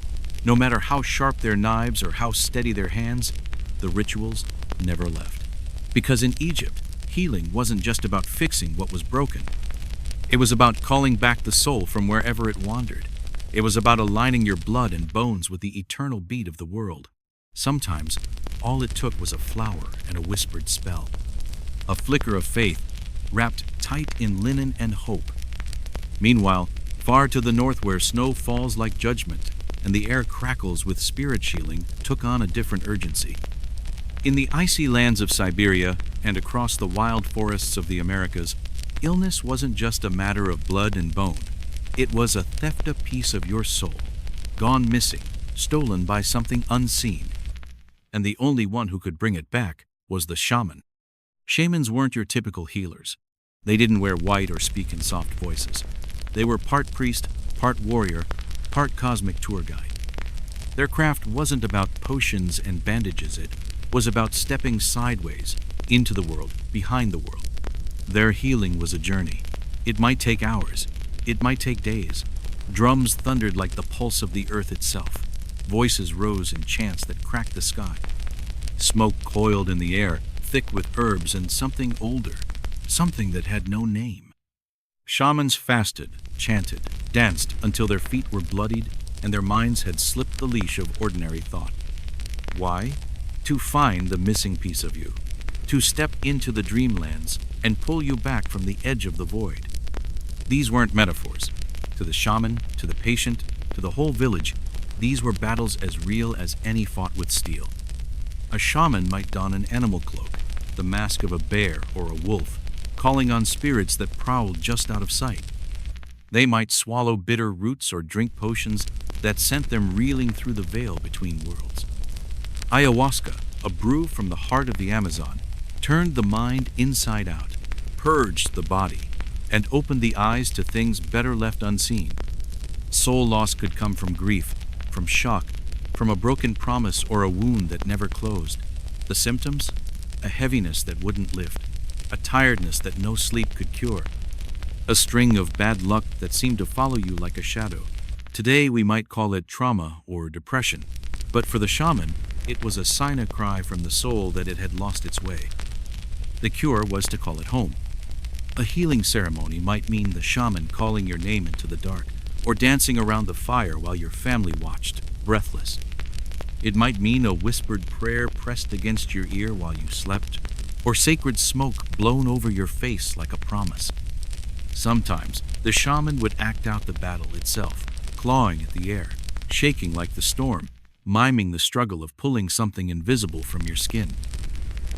No matter how sharp their knives or how steady their hands, the rituals never left. Because in Egypt, healing wasn't just about fixing what was broken. It was about calling back the soul from wherever it wandered. It was about aligning your blood and bones with the eternal beat of the world. Sometimes, all it took was a flower and a whispered spell. A flicker of faith, wrapped tight in linen and hope. Meanwhile, far to the north where snow falls like judgment and the air crackles with spirit shielding, took on a different urgency. In the icy lands of Siberia and across the wild forests of the Americas, illness wasn't just a matter of blood and bone. It was a theft, a piece of your soul, gone missing, stolen by something unseen. And the only one who could bring it back was the shaman. Shamans weren't your typical healers. They didn't wear white or speak in soft voices. They were part priest, part warrior, part cosmic tour guide. Their craft wasn't about potions and bandages, it was about stepping sideways into the world, behind the world. Their healing was a journey. It might take hours. It might take days. Drums thundered like the pulse of the earth itself. Voices rose in chants that cracked the sky. Smoke coiled in the air, thick with herbs and something older, something that had no name. Shamans fasted, chanted, danced until their feet were bloodied and their minds had slipped the leash of ordinary thought. Why? To find the missing piece of you, to step into the dreamlands and pull you back from the edge of the void. These weren't metaphors. To the shaman, to the patient, to the whole village, these were battles as real as any fought with steel. A shaman might don an animal cloak, the mask of a bear or a wolf, calling on spirits that prowled just out of sight. They might swallow bitter roots or drink potions that sent them reeling through the veil between worlds. Ayahuasca, a brew from the heart of the Amazon, turned the mind inside out, purged the body, and opened the eyes to things better left unseen. Soul loss could come from grief, from shock, from a broken promise or a wound that never closed. The symptoms? A heaviness that wouldn't lift, a tiredness that no sleep could cure, a string of bad luck that seemed to follow you like a shadow. Today we might call it trauma or depression, but for the shaman, it was a sign cry from the soul that it had lost its way. The cure was to call it home. A healing ceremony might mean the shaman calling your name into the dark, or dancing around the fire while your family watched, breathless. It might mean a whispered prayer pressed against your ear while you slept, or sacred smoke blown over your face like a promise. Sometimes, the shaman would act out the battle itself, clawing at the air, shaking like the storm, miming the struggle of pulling something invisible from your skin.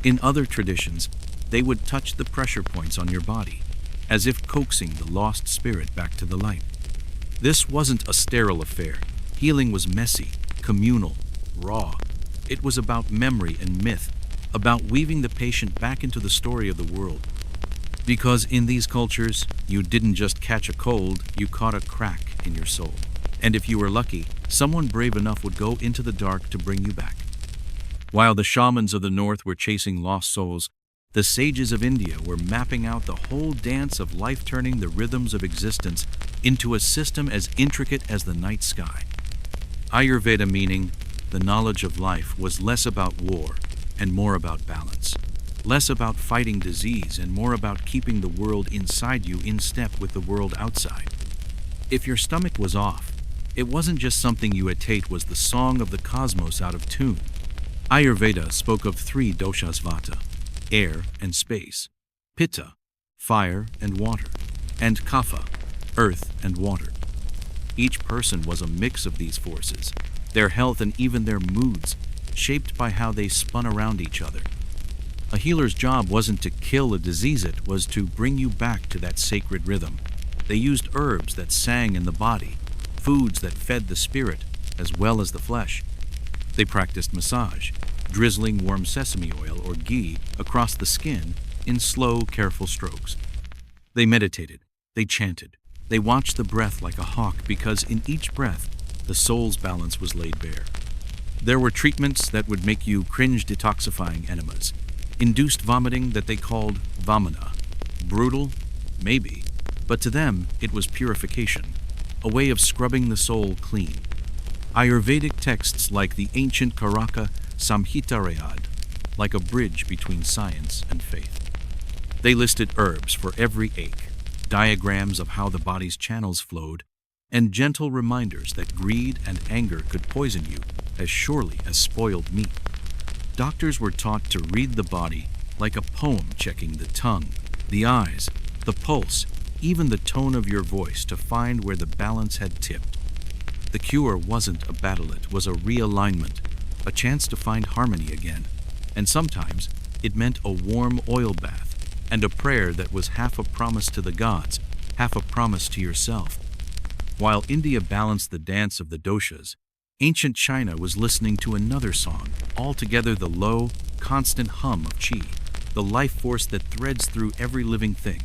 In other traditions, they would touch the pressure points on your body, as if coaxing the lost spirit back to the light. This wasn't a sterile affair. Healing was messy, communal, raw. It was about memory and myth, about weaving the patient back into the story of the world. Because in these cultures, you didn't just catch a cold, you caught a crack in your soul. And if you were lucky, someone brave enough would go into the dark to bring you back. While the shamans of the north were chasing lost souls, the sages of India were mapping out the whole dance of life, turning the rhythms of existence into a system as intricate as the night sky. Ayurveda, meaning the knowledge of life, was less about war and more about balance. Less about fighting disease and more about keeping the world inside you in step with the world outside. If your stomach was off, it wasn't just something you ate, it was the song of the cosmos out of tune. Ayurveda spoke of three doshas: vata, air and space; pitta, fire and water; and kapha, earth and water. Each person was a mix of these forces, their health and even their moods, shaped by how they spun around each other. A healer's job wasn't to kill a disease, it was to bring you back to that sacred rhythm. They used herbs that sang in the body, foods that fed the spirit as well as the flesh. They practiced massage, drizzling warm sesame oil or ghee across the skin in slow, careful strokes. They meditated, they chanted, they watched the breath like a hawk, because in each breath, the soul's balance was laid bare. There were treatments that would make you cringe, detoxifying enemas, induced vomiting that they called vamana. Brutal? Maybe. But to them, it was purification, a way of scrubbing the soul clean. Ayurvedic texts like the ancient Karaka Samhita read like a bridge between science and faith. They listed herbs for every ache, diagrams of how the body's channels flowed, and gentle reminders that greed and anger could poison you as surely as spoiled meat. Doctors were taught to read the body like a poem, checking the tongue, the eyes, the pulse, even the tone of your voice to find where the balance had tipped. The cure wasn't a battle, it was a realignment, a chance to find harmony again. And sometimes it meant a warm oil bath and a prayer that was half a promise to the gods, half a promise to yourself. While India balanced the dance of the doshas, ancient China was listening to another song, altogether the low, constant hum of qi, the life force that threads through every living thing.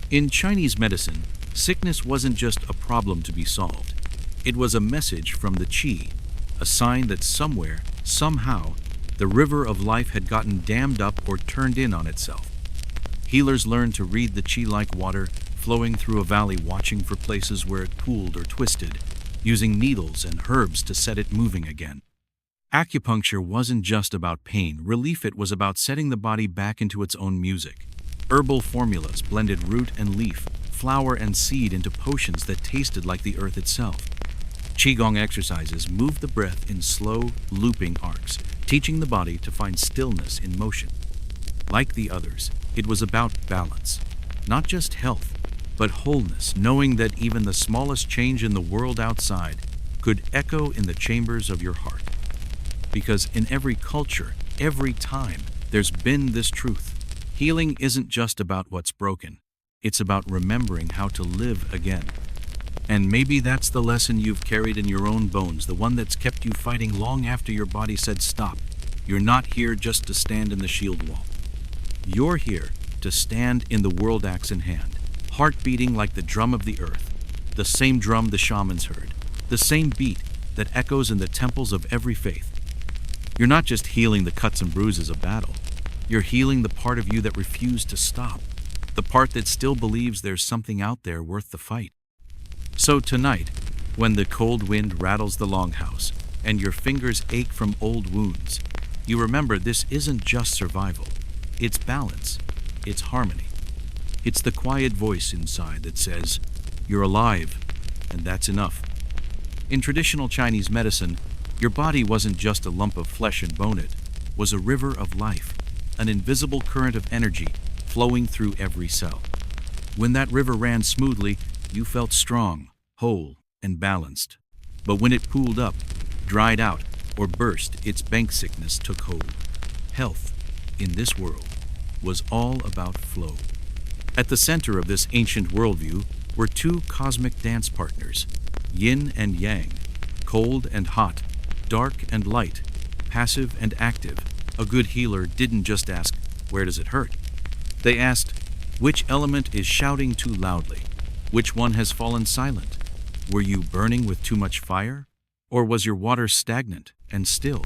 In Chinese medicine, sickness wasn't just a problem to be solved. It was a message from the qi, a sign that somewhere, somehow, the river of life had gotten dammed up or turned in on itself. Healers learned to read the qi like water, flowing through a valley, watching for places where it pooled or twisted, using needles and herbs to set it moving again. Acupuncture wasn't just about pain relief, it was about setting the body back into its own music. Herbal formulas blended root and leaf, flower and seed into potions that tasted like the earth itself. Qigong exercises moved the breath in slow, looping arcs, teaching the body to find stillness in motion. Like the others, it was about balance, not just health, but wholeness, knowing that even the smallest change in the world outside could echo in the chambers of your heart. Because in every culture, every time, there's been this truth. Healing isn't just about what's broken. It's about remembering how to live again. And maybe that's the lesson you've carried in your own bones, the one that's kept you fighting long after your body said stop. You're not here just to stand in the shield wall. You're here to stand in the world, axe in hand, heart beating like the drum of the earth, the same drum the shamans heard, the same beat that echoes in the temples of every faith. You're not just healing the cuts and bruises of battle. You're healing the part of you that refused to stop, the part that still believes there's something out there worth the fight. So tonight, when the cold wind rattles the longhouse and your fingers ache from old wounds, you remember this isn't just survival. It's balance. It's harmony. It's the quiet voice inside that says, "You're alive," and that's enough. In traditional Chinese medicine, your body wasn't just a lump of flesh and bone, it was a river of life, an invisible current of energy flowing through every cell. When that river ran smoothly, you felt strong, whole, and balanced. But when it pooled up, dried out, or burst, its bank sickness took hold. Health, in this world, was all about flow. At the center of this ancient worldview were two cosmic dance partners, yin and yang, cold and hot, dark and light, passive and active. A good healer didn't just ask, "Where does it hurt?" They asked, "Which element is shouting too loudly? Which one has fallen silent? Were you burning with too much fire? Or was your water stagnant and still?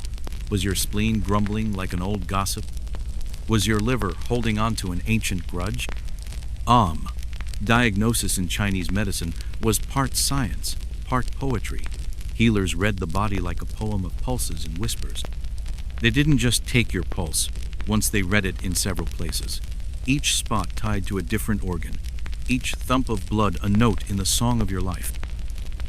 Was your spleen grumbling like an old gossip? Was your liver holding on to an ancient grudge?" Diagnosis in Chinese medicine was part science, part poetry. Healers read the body like a poem of pulses and whispers. They didn't just take your pulse. Once they read it in several places, each spot tied to a different organ, each thump of blood a note in the song of your life.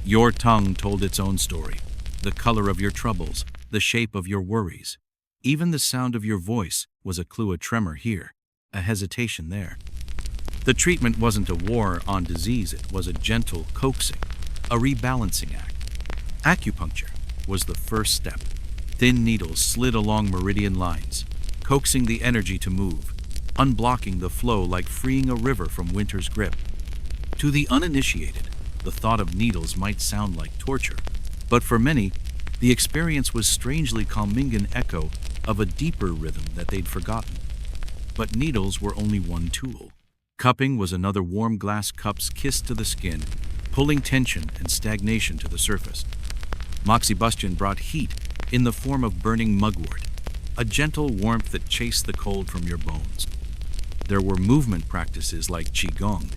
Your tongue told its own story, the color of your troubles, the shape of your worries. Even the sound of your voice was a clue, a tremor here, a hesitation there. The treatment wasn't a war on disease, it was a gentle coaxing, a rebalancing act. Acupuncture was the first step. Thin needles slid along meridian lines, coaxing the energy to move, unblocking the flow like freeing a river from winter's grip. To the uninitiated, the thought of needles might sound like torture, but for many, the experience was strangely calming, an echo of a deeper rhythm that they'd forgotten. But needles were only one tool. Cupping was another, warm glass cups kissed to the skin, pulling tension and stagnation to the surface. Moxibustion brought heat in the form of burning mugwort, a gentle warmth that chased the cold from your bones. There were movement practices like qigong,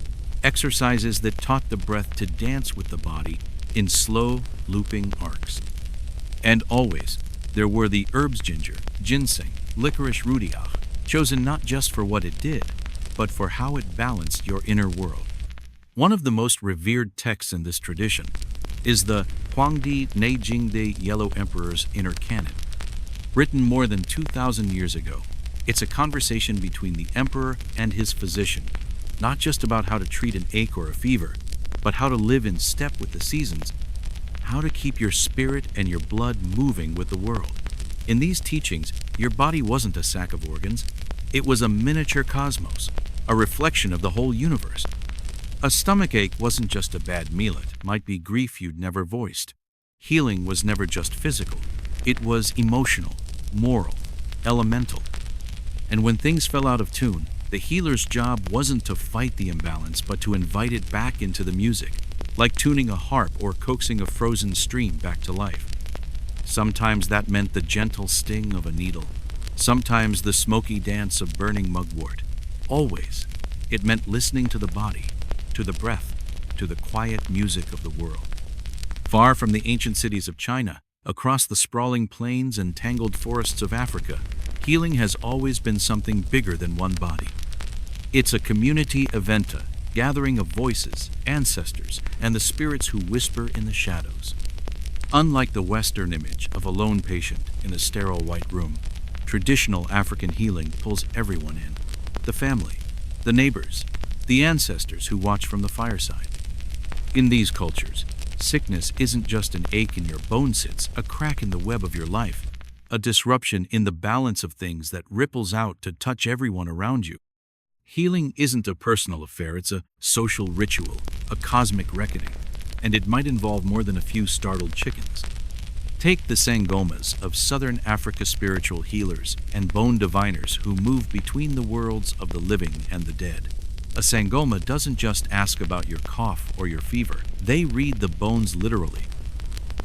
exercises that taught the breath to dance with the body in slow, looping arcs. And always, there were the herbs ginger, ginseng, licorice rudiach, chosen not just for what it did, but for how it balanced your inner world. One of the most revered texts in this tradition is the Huangdi Neijingde Yellow Emperor's Inner Canon. Written more than 2,000 years ago, it's a conversation between the emperor and his physician, not just about how to treat an ache or a fever, but how to live in step with the seasons, how to keep your spirit and your blood moving with the world. In these teachings, your body wasn't a sack of organs, it was a miniature cosmos, a reflection of the whole universe. A stomachache wasn't just a bad meal, it might be grief you'd never voiced. Healing was never just physical, it was emotional, moral, elemental. And when things fell out of tune, the healer's job wasn't to fight the imbalance, but to invite it back into the music, like tuning a harp or coaxing a frozen stream back to life. Sometimes that meant the gentle sting of a needle, sometimes the smoky dance of burning mugwort. Always, it meant listening to the body, to the breath, to the quiet music of the world. Far from the ancient cities of China, across the sprawling plains and tangled forests of Africa, healing has always been something bigger than one body. It's a community eventa, gathering of voices, ancestors, and the spirits who whisper in the shadows. Unlike the Western image of a lone patient in a sterile white room, traditional African healing pulls everyone in. The family, the neighbors, the ancestors who watch from the fireside. In these cultures, sickness isn't just an ache in your bones, it's a crack in the web of your life, a disruption in the balance of things that ripples out to touch everyone around you. Healing isn't a personal affair, it's a social ritual, a cosmic reckoning, and it might involve more than a few startled chickens. Take the Sangomas of Southern Africa, spiritual healers and bone diviners who move between the worlds of the living and the dead. A Sangoma doesn't just ask about your cough or your fever, they read the bones literally.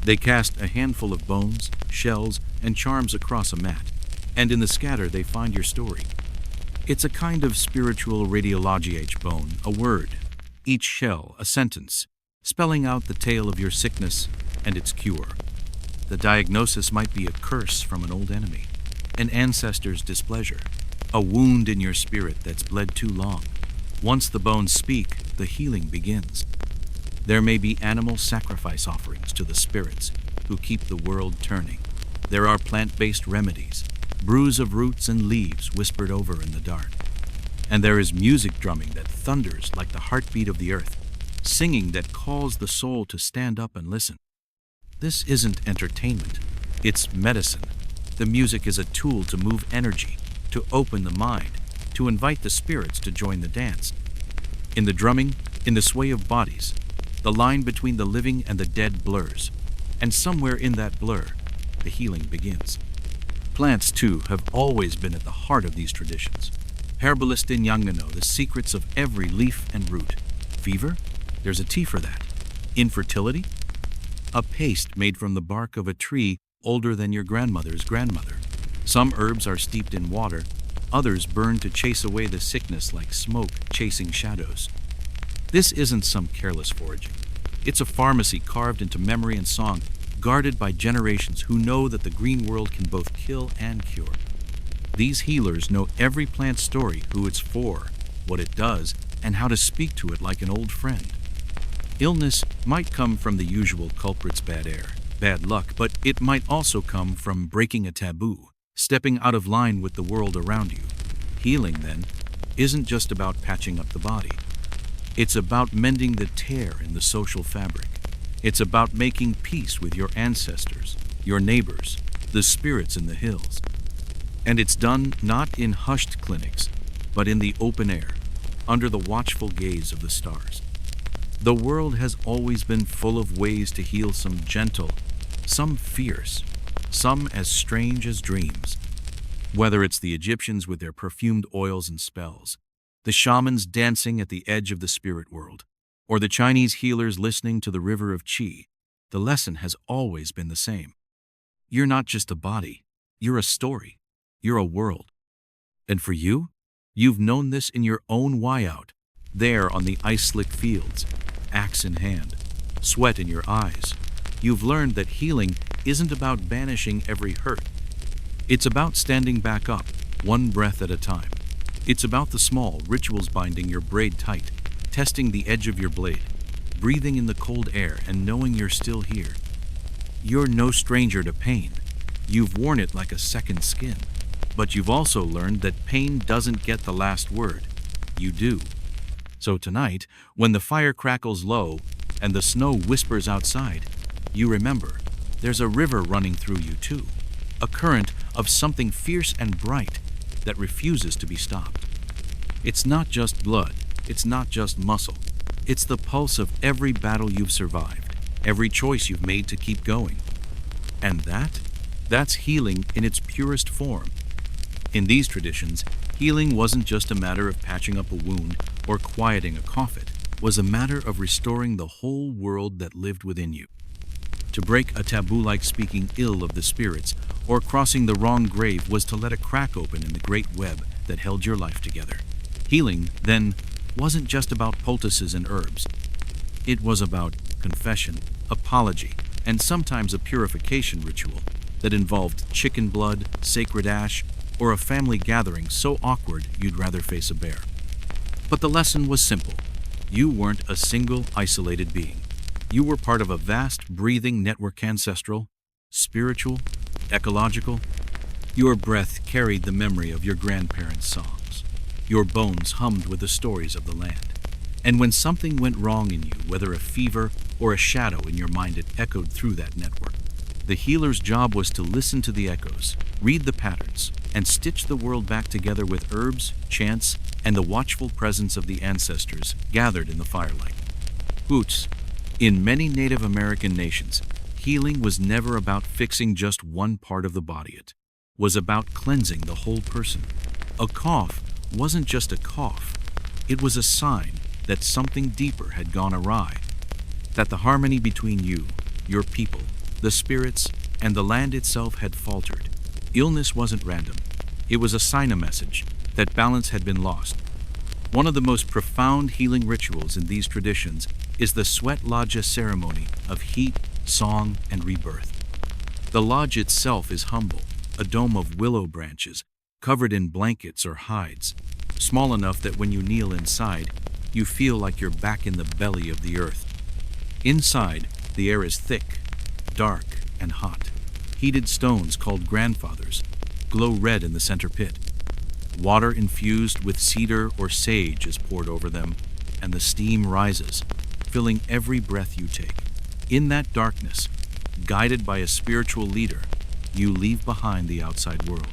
They cast a handful of bones, shells, and charms across a mat, and in the scatter they find your story. It's a kind of spiritual radiology, each bone, a word, each shell, a sentence, spelling out the tale of your sickness and its cure. The diagnosis might be a curse from an old enemy, an ancestor's displeasure, a wound in your spirit that's bled too long, Once the bones speak, the healing begins. There may be animal sacrifice offerings to the spirits who keep the world turning. There are plant-based remedies, brews of roots and leaves whispered over in the dark. And there is music drumming that thunders like the heartbeat of the earth, singing that calls the soul to stand up and listen. This isn't entertainment, it's medicine. The music is a tool to move energy, to open the mind, to invite the spirits to join the dance. In the drumming, in the sway of bodies, the line between the living and the dead blurs, and somewhere in that blur, the healing begins. Plants, too, have always been at the heart of these traditions. Herbalist in know the secrets of every leaf and root. Fever? There's a tea for that. Infertility? A paste made from the bark of a tree older than your grandmother's grandmother. Some herbs are steeped in water, others burned to chase away the sickness like smoke chasing shadows. This isn't some careless foraging. It's a pharmacy carved into memory and song, guarded by generations who know that the green world can both kill and cure. These healers know every plant story, who it's for, what it does, and how to speak to it like an old friend. Illness might come from the usual culprits: bad air, bad luck, but it might also come from breaking a taboo, stepping out of line with the world around you. Healing, then, isn't just about patching up the body. It's about mending the tear in the social fabric. It's about making peace with your ancestors, your neighbors, the spirits in the hills. And it's done not in hushed clinics, but in the open air, under the watchful gaze of the stars. The world has always been full of ways to heal, some gentle, some fierce, some as strange as dreams. Whether it's the Egyptians with their perfumed oils and spells, the shamans dancing at the edge of the spirit world, or the Chinese healers listening to the river of qi, the lesson has always been the same. You're not just a body, you're a story, you're a world. And for you, you've known this in your own Y-out, there on the ice-slick fields, axe in hand, sweat in your eyes. You've learned that healing isn't about banishing every hurt. It's about standing back up, one breath at a time. It's about the small rituals: binding your braid tight, testing the edge of your blade, breathing in the cold air and knowing you're still here. You're no stranger to pain. You've worn it like a second skin. But you've also learned that pain doesn't get the last word. You do. So tonight, when the fire crackles low and the snow whispers outside, you remember there's a river running through you too, a current of something fierce and bright that refuses to be stopped. It's not just blood, it's not just muscle, it's the pulse of every battle you've survived, every choice you've made to keep going. And that's healing in its purest form. In these traditions, healing wasn't just a matter of patching up a wound or quieting a cough. It was a matter of restoring the whole world that lived within you. To break a taboo like speaking ill of the spirits or crossing the wrong grave was to let a crack open in the great web that held your life together. Healing, then, wasn't just about poultices and herbs. It was about confession, apology, and sometimes a purification ritual that involved chicken blood, sacred ash, or a family gathering so awkward you'd rather face a bear. But the lesson was simple. You weren't a single, isolated being. You were part of a vast, breathing network, ancestral, spiritual, ecological. Your breath carried the memory of your grandparents' songs. Your bones hummed with the stories of the land. And when something went wrong in you, whether a fever or a shadow in your mind, it echoed through that network. The healer's job was to listen to the echoes, read the patterns, and stitch the world back together with herbs, chants, and the watchful presence of the ancestors gathered in the firelight. Boots. In many Native American nations, healing was never about fixing just one part of the body. It was about cleansing the whole person. A cough wasn't just a cough. It was a sign that something deeper had gone awry, that the harmony between you, your people, the spirits, and the land itself had faltered. Illness wasn't random. It was a sign, a message, that balance had been lost. One of the most profound healing rituals in these traditions is the sweat lodge ceremony of heat, song, and rebirth. The lodge itself is humble, a dome of willow branches, covered in blankets or hides. small enough that when you kneel inside, you feel like you're back in the belly of the earth. Inside, the air is thick, dark, and hot. Heated stones called grandfathers glow red in the center pit. Water infused with cedar or sage is poured over them, and the steam rises, filling every breath you take. In that darkness, guided by a spiritual leader, you leave behind the outside world.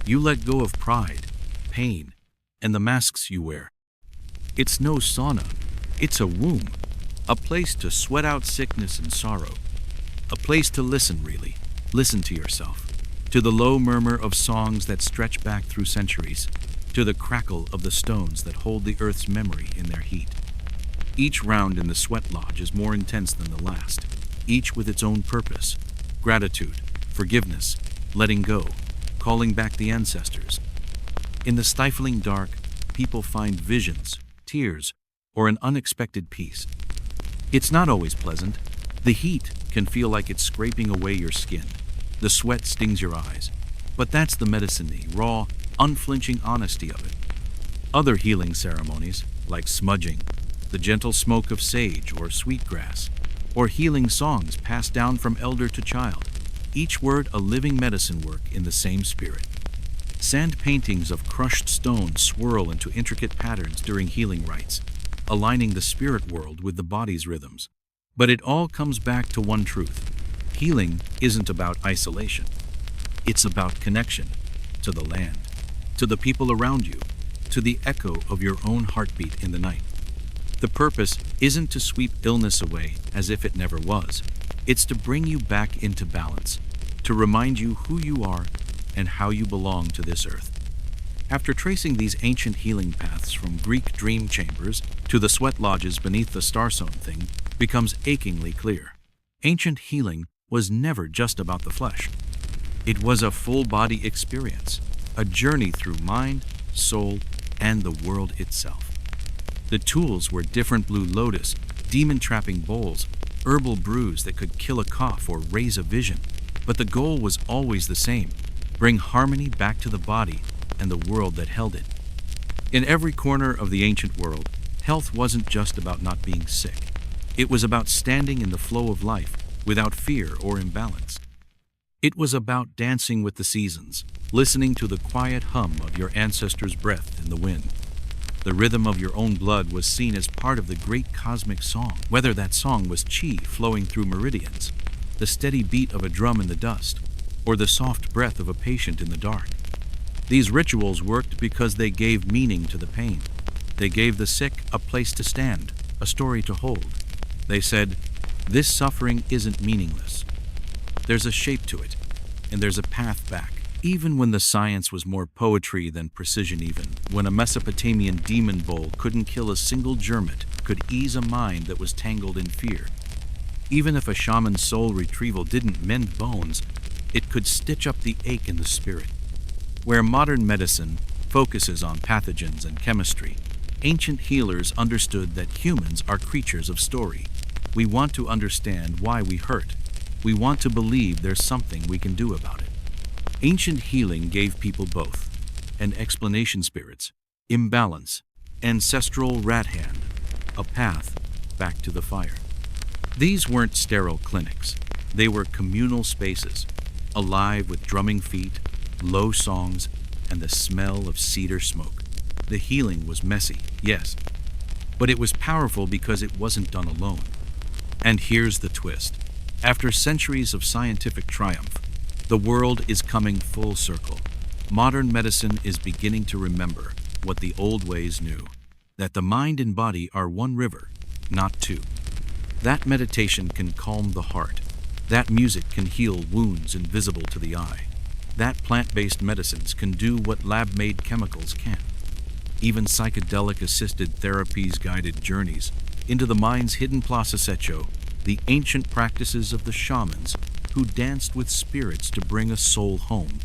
You let go of pride, pain, and the masks you wear. It's no sauna, it's a womb, a place to sweat out sickness and sorrow, a place to listen really, listen to yourself, to the low murmur of songs that stretch back through centuries, to the crackle of the stones that hold the earth's memory in their heat. Each round in the sweat lodge is more intense than the last, each with its own purpose: gratitude, forgiveness, letting go, calling back the ancestors. In the stifling dark, people find visions, tears, or an unexpected peace. It's not always pleasant. The heat can feel like it's scraping away your skin. The sweat stings your eyes. But that's the medicine-y, raw, unflinching honesty of it. Other healing ceremonies, like smudging, the gentle smoke of sage or sweetgrass, or healing songs passed down from elder to child, each word a living medicine work in the same spirit. Sand paintings of crushed stone swirl into intricate patterns during healing rites, aligning the spirit world with the body's rhythms. But it all comes back to one truth. Healing isn't about isolation. It's about connection to the land, to the people around you, to the echo of your own heartbeat in the night. The purpose isn't to sweep illness away as if it never was. It's to bring you back into balance, to remind you who you are and how you belong to this earth. After tracing these ancient healing paths from Greek dream chambers to the sweat lodges beneath the star-sown thing, becomes achingly clear. Ancient healing was never just about the flesh. It was a full-body experience, a journey through mind, soul, and the world itself. The tools were different blue lotus, demon-trapping bowls, herbal brews that could kill a cough or raise a vision. But the goal was always the same: bring harmony back to the body and the world that held it. In every corner of the ancient world, health wasn't just about not being sick. It was about standing in the flow of life without fear or imbalance. It was about dancing with the seasons, listening to the quiet hum of your ancestors' breath in the wind. The rhythm of your own blood was seen as part of the great cosmic song, whether that song was chi flowing through meridians, the steady beat of a drum in the dust, or the soft breath of a patient in the dark. These rituals worked because they gave meaning to the pain. They gave the sick a place to stand, a story to hold. They said, "This suffering isn't meaningless. There's a shape to it, and there's a path back." Even when the science was more poetry than precision, even when a Mesopotamian demon bowl couldn't kill a single germet, could ease a mind that was tangled in fear. Even if a shaman's soul retrieval didn't mend bones, it could stitch up the ache in the spirit. Where modern medicine focuses on pathogens and chemistry, ancient healers understood that humans are creatures of story. We want to understand why we hurt. We want to believe there's something we can do about it. Ancient healing gave people both: an explanation, spirits, imbalance, ancestral rat hand, a path back to the fire. These weren't sterile clinics. They were communal spaces, alive with drumming feet, low songs, and the smell of cedar smoke. The healing was messy, yes, but it was powerful because it wasn't done alone. And here's the twist. After centuries of scientific triumph, the world is coming full circle. Modern medicine is beginning to remember what the old ways knew, that the mind and body are one river, not two. That meditation can calm the heart. That music can heal wounds invisible to the eye. That plant-based medicines can do what lab-made chemicals can't. Even psychedelic-assisted therapies guided journeys into the mind's hidden plaza secho, the ancient practices of the shamans who danced with spirits to bring a soul home.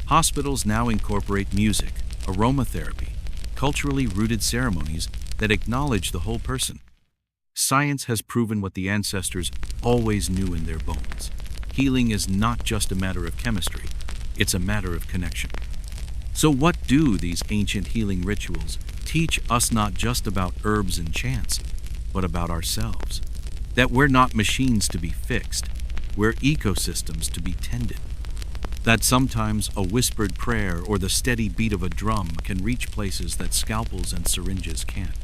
Hospitals now incorporate music, aromatherapy, culturally rooted ceremonies that acknowledge the whole person. Science has proven what the ancestors always knew in their bones. Healing is not just a matter of chemistry, it's a matter of connection. So what do these ancient healing rituals teach us not just about herbs and chants, but about ourselves? That we're not machines to be fixed, we're ecosystems to be tended. That sometimes a whispered prayer or the steady beat of a drum can reach places that scalpels and syringes can't.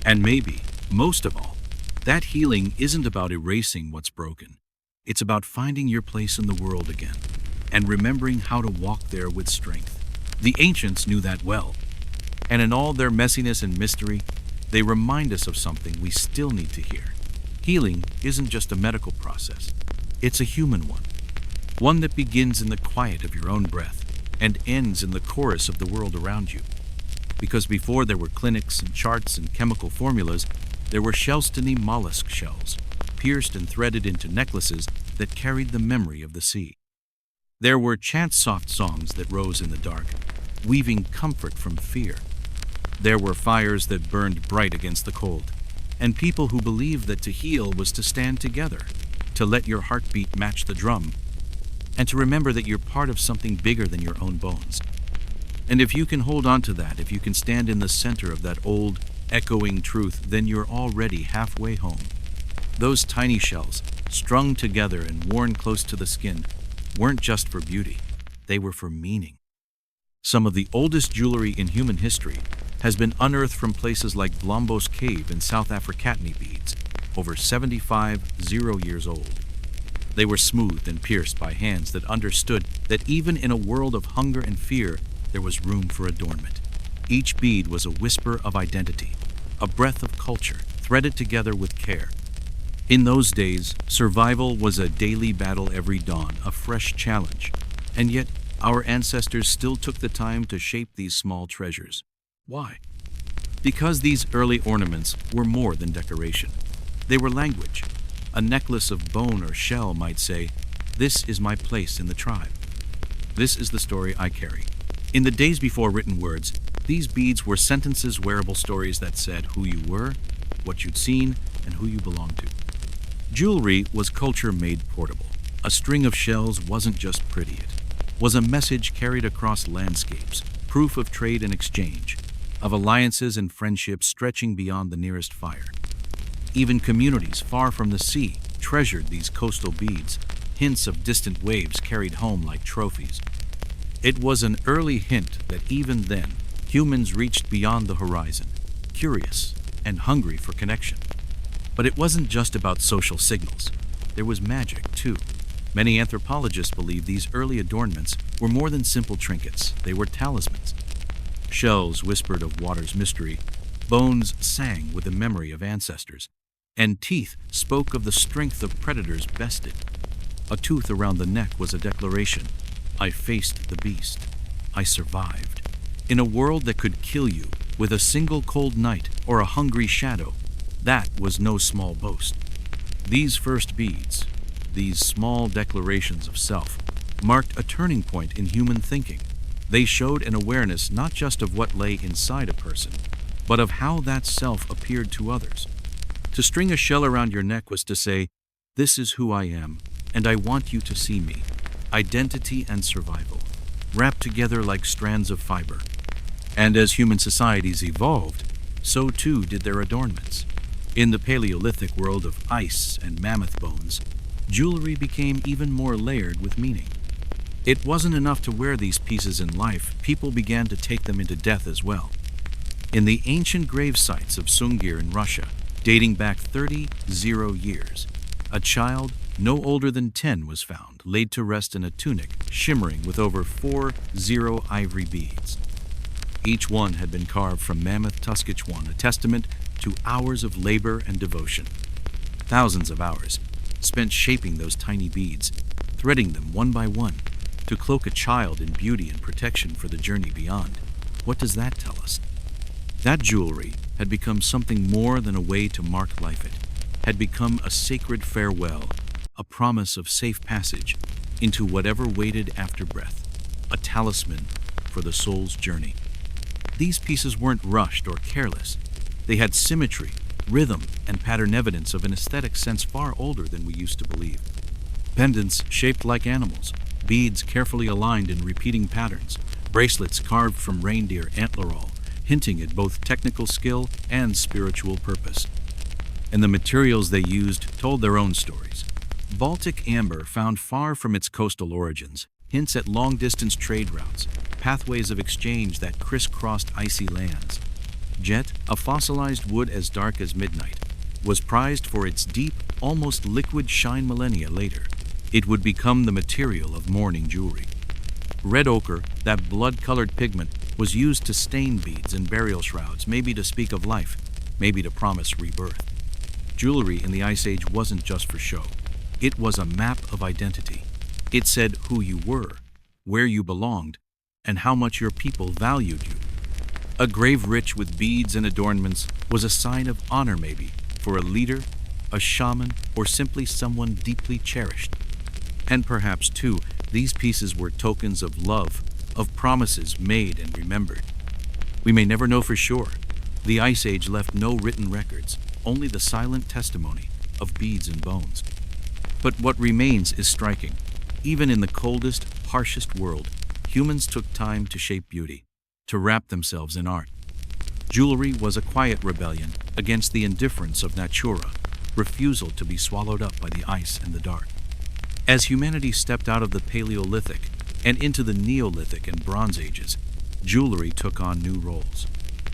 And maybe, most of all, that healing isn't about erasing what's broken. It's about finding your place in the world again and remembering how to walk there with strength. The ancients knew that well, and in all their messiness and mystery, they remind us of something we still need to hear. Healing isn't just a medical process, it's a human one. One that begins in the quiet of your own breath and ends in the chorus of the world around you. Because before there were clinics and charts and chemical formulas, there were shellstony mollusk shells, pierced and threaded into necklaces that carried the memory of the sea. There were chant-soft songs that rose in the dark, weaving comfort from fear. There were fires that burned bright against the cold, and people who believed that to heal was to stand together, to let your heartbeat match the drum, and to remember that you're part of something bigger than your own bones. And if you can hold on to that, if you can stand in the center of that old, echoing truth, then you're already halfway home. Those tiny shells, strung together and worn close to the skin, weren't just for beauty, they were for meaning. Some of the oldest jewelry in human history has been unearthed from places like Blombos Cave in South Africatney beads, over 75 years old. They were smoothed and pierced by hands that understood that even in a world of hunger and fear, there was room for adornment. Each bead was a whisper of identity, a breath of culture, threaded together with care. In those days, survival was a daily battle every dawn, a fresh challenge. And yet, our ancestors still took the time to shape these small treasures. Why? Because these early ornaments were more than decoration. They were language. A necklace of bone or shell might say, "This is my place in the tribe. This is the story I carry." In the days before written words, these beads were sentences, wearable stories that said who you were, what you'd seen, and who you belonged to. Jewelry was culture made portable. A string of shells wasn't just pretty, it was a message carried across landscapes, proof of trade and exchange, of alliances and friendships stretching beyond the nearest fire. Even communities far from the sea treasured these coastal beads, hints of distant waves carried home like trophies. It was an early hint that even then, humans reached beyond the horizon, curious and hungry for connection. But it wasn't just about social signals. There was magic, too. Many anthropologists believe these early adornments were more than simple trinkets. They were talismans. Shells whispered of water's mystery, bones sang with the memory of ancestors, and teeth spoke of the strength of predators bested. A tooth around the neck was a declaration. I faced the beast. I survived. In a world that could kill you with a single cold night or a hungry shadow, that was no small boast. These first beads, these small declarations of self, marked a turning point in human thinking. They showed an awareness not just of what lay inside a person, but of how that self appeared to others. To string a shell around your neck was to say, "This is who I am, and I want you to see me." Identity and survival, wrapped together like strands of fiber. And as human societies evolved, so too did their adornments. In the Paleolithic world of ice and mammoth bones, jewelry became even more layered with meaning. It wasn't enough to wear these pieces in life, people began to take them into death as well. In the ancient grave sites of Sungir in Russia, dating back 30 years, a child no older than 10 was found, laid to rest in a tunic shimmering with over 40 ivory beads. Each one had been carved from mammoth Tuskegee, a testament to hours of labor and devotion. Thousands of hours spent shaping those tiny beads, threading them one by one, to cloak a child in beauty and protection for the journey beyond. What does that tell us? That jewelry had become something more than a way to mark life. It had become a sacred farewell, a promise of safe passage into whatever waited after breath, a talisman for the soul's journey. These pieces weren't rushed or careless. They had symmetry, rhythm, and pattern, evidence of an aesthetic sense far older than we used to believe. Pendants shaped like animals, beads carefully aligned in repeating patterns, bracelets carved from reindeer antlerall, hinting at both technical skill and spiritual purpose. And the materials they used told their own stories. Baltic amber, found far from its coastal origins, hints at long-distance trade routes, pathways of exchange that crisscrossed icy lands. Jet, a fossilized wood as dark as midnight, was prized for its deep, almost liquid shine millennia later. It would become the material of mourning jewelry. Red ochre, that blood-colored pigment, was used to stain beads and burial shrouds, maybe to speak of life, maybe to promise rebirth. Jewelry in the Ice Age wasn't just for show. It was a map of identity. It said who you were, where you belonged, and how much your people valued you. A grave rich with beads and adornments was a sign of honor, maybe, for a leader, a shaman, or simply someone deeply cherished. And perhaps, too, these pieces were tokens of love, of promises made and remembered. We may never know for sure. The Ice Age left no written records, only the silent testimony of beads and bones. But what remains is striking. Even in the coldest, harshest world, humans took time to shape beauty, to wrap themselves in art. Jewelry was a quiet rebellion against the indifference of natura, refusal to be swallowed up by the ice and the dark. As humanity stepped out of the Paleolithic and into the Neolithic and Bronze Ages, jewelry took on new roles.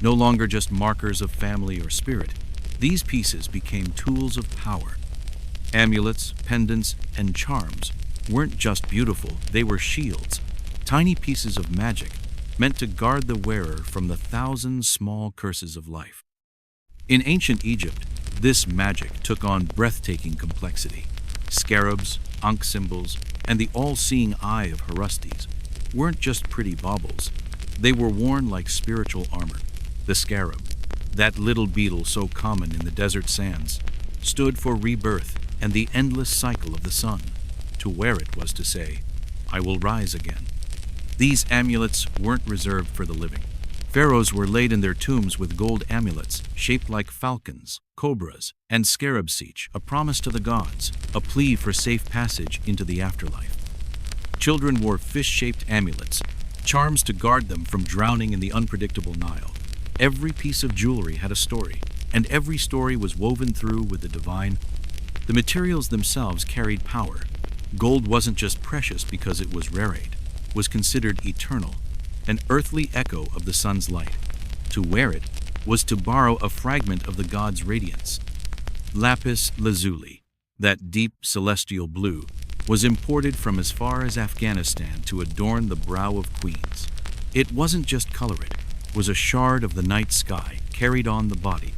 No longer just markers of family or spirit, these pieces became tools of power. Amulets, pendants, and charms weren't just beautiful, they were shields, tiny pieces of magic meant to guard the wearer from the thousand small curses of life. In ancient Egypt, this magic took on breathtaking complexity. Scarabs, Ankh symbols, and the all-seeing eye of Herustes weren't just pretty baubles. They were worn like spiritual armor. The scarab, that little beetle so common in the desert sands, stood for rebirth and the endless cycle of the sun. To wear it was to say, "I will rise again." These amulets weren't reserved for the living. Pharaohs were laid in their tombs with gold amulets shaped like falcons, cobras, and scarab seech, a promise to the gods, a plea for safe passage into the afterlife. Children wore fish-shaped amulets, charms to guard them from drowning in the unpredictable Nile. Every piece of jewelry had a story, and every story was woven through with the divine. The materials themselves carried power. Gold wasn't just precious because it was rarate, was considered eternal, an earthly echo of the sun's light. To wear it was to borrow a fragment of the god's radiance. Lapis lazuli, that deep celestial blue, was imported from as far as Afghanistan to adorn the brow of queens. It wasn't just color, it was a shard of the night sky carried on the body.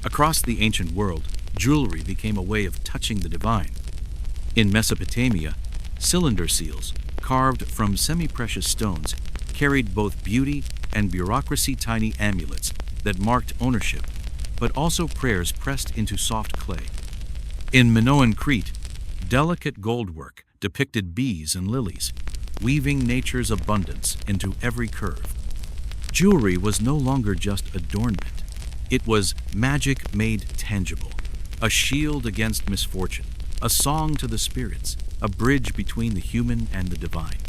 Across the ancient world, jewelry became a way of touching the divine. In Mesopotamia, cylinder seals, carved from semi-precious stones, carried both beauty and bureaucracy, tiny amulets that marked ownership, but also prayers pressed into soft clay. In Minoan Crete, delicate goldwork depicted bees and lilies, weaving nature's abundance into every curve. Jewelry was no longer just adornment. It was magic made tangible, a shield against misfortune, a song to the spirits, a bridge between the human and the divine.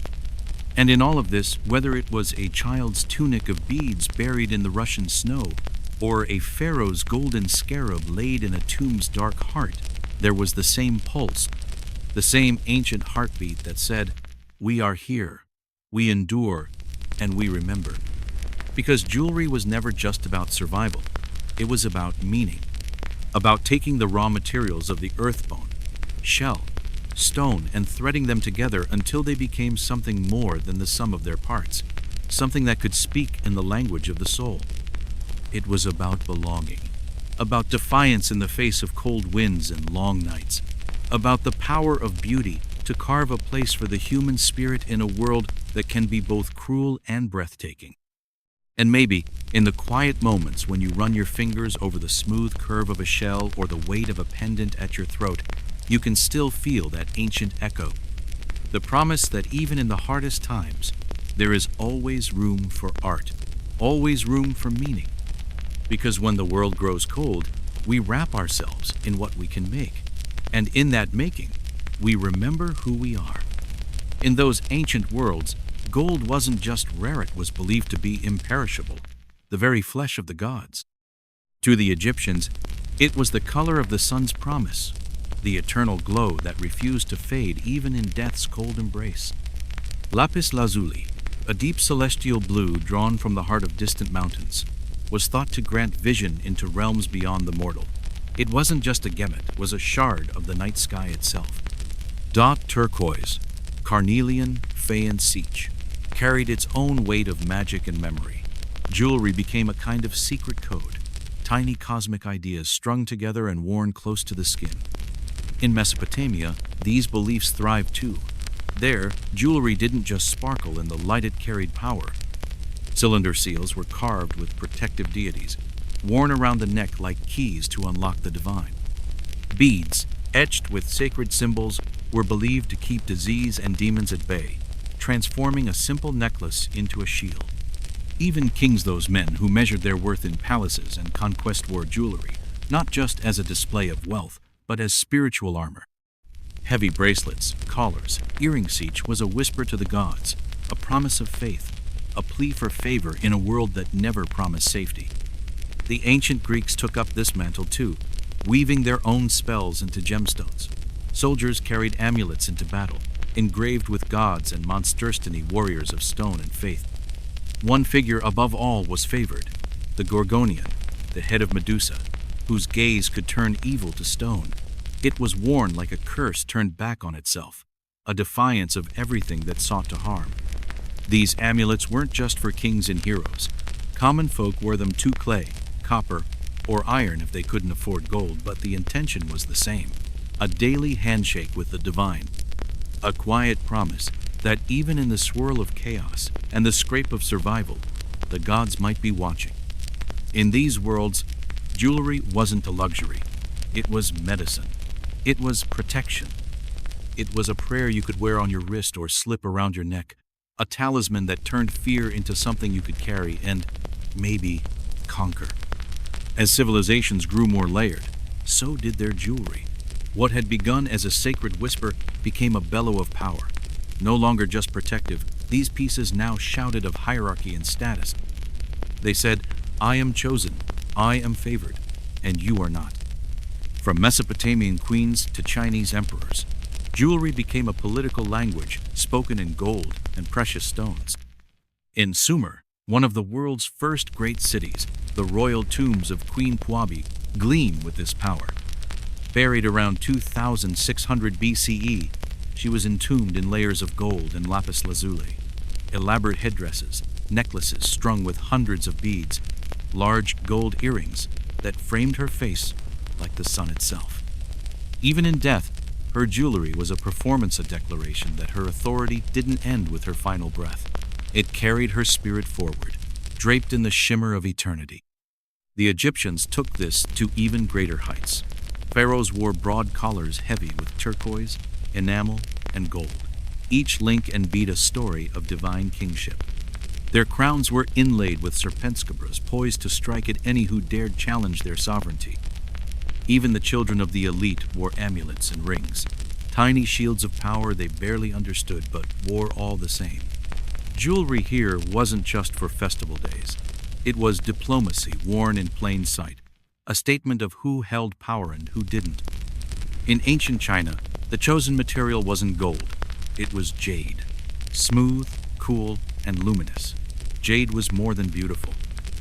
And in all of this, whether it was a child's tunic of beads buried in the Russian snow, or a pharaoh's golden scarab laid in a tomb's dark heart, there was the same pulse, the same ancient heartbeat that said, "We are here, we endure, and we remember." Because jewelry was never just about survival. It was about meaning, about taking the raw materials of the earthbone, shell, stone, and threading them together until they became something more than the sum of their parts, something that could speak in the language of the soul. It was about belonging, about defiance in the face of cold winds and long nights, about the power of beauty to carve a place for the human spirit in a world that can be both cruel and breathtaking. And maybe, in the quiet moments when you run your fingers over the smooth curve of a shell or the weight of a pendant at your throat, you can still feel that ancient echo, the promise that even in the hardest times, there is always room for art, always room for meaning. Because when the world grows cold, we wrap ourselves in what we can make. And in that making, we remember who we are. In those ancient worlds, gold wasn't just rare, it was believed to be imperishable, the very flesh of the gods. To the Egyptians, it was the color of the sun's promise, the eternal glow that refused to fade even in death's cold embrace. Lapis lazuli, a deep celestial blue drawn from the heart of distant mountains, was thought to grant vision into realms beyond the mortal. It wasn't just a gemmet, it was a shard of the night sky itself. Dot turquoise, carnelian, Phaean siege, carried its own weight of magic and memory. Jewelry became a kind of secret code, tiny cosmic ideas strung together and worn close to the skin. In Mesopotamia, these beliefs thrived too. There, jewelry didn't just sparkle in the light, it carried power. Cylinder seals were carved with protective deities, worn around the neck like keys to unlock the divine. Beads, etched with sacred symbols, were believed to keep disease and demons at bay, transforming a simple necklace into a shield. Even kings, those men who measured their worth in palaces and conquest, wore jewelry, not just as a display of wealth, but as spiritual armor. Heavy bracelets, collars, earrings, each was a whisper to the gods, a promise of faith, a plea for favor in a world that never promised safety. The ancient Greeks took up this mantle too, weaving their own spells into gemstones. Soldiers carried amulets into battle, engraved with gods and monstrosity, warriors of stone and faith. One figure above all was favored, the Gorgonian, the head of Medusa, whose gaze could turn evil to stone. It was worn like a curse turned back on itself, a defiance of everything that sought to harm. These amulets weren't just for kings and heroes. Common folk wore them to clay, copper, or iron if they couldn't afford gold, but the intention was the same: a daily handshake with the divine, a quiet promise that even in the swirl of chaos and the scrape of survival, the gods might be watching. In these worlds, jewelry wasn't a luxury. It was medicine. It was protection. It was a prayer you could wear on your wrist or slip around your neck, a talisman that turned fear into something you could carry and, maybe, conquer. As civilizations grew more layered, so did their jewelry. What had begun as a sacred whisper became a bellow of power. No longer just protective, these pieces now shouted of hierarchy and status. They said, "I am chosen, I am favored, and you are not." From Mesopotamian queens to Chinese emperors, jewelry became a political language spoken in gold and precious stones. In Sumer, one of the world's first great cities, the royal tombs of Queen Puabi gleam with this power. Buried around 2600 BCE, she was entombed in layers of gold and lapis lazuli, elaborate headdresses, necklaces strung with hundreds of beads, large gold earrings that framed her face like the sun itself. Even in death, her jewelry was a performance, a declaration that her authority didn't end with her final breath. It carried her spirit forward, draped in the shimmer of eternity. The Egyptians took this to even greater heights. Pharaohs wore broad collars heavy with turquoise, enamel, and gold. Each link and bead a story of divine kingship. Their crowns were inlaid with serpentscabras, poised to strike at any who dared challenge their sovereignty. Even the children of the elite wore amulets and rings, tiny shields of power they barely understood but wore all the same. Jewelry here wasn't just for festival days. It was diplomacy worn in plain sight, a statement of who held power and who didn't. In ancient China, the chosen material wasn't gold, it was jade. Smooth, cool, and luminous. Jade was more than beautiful.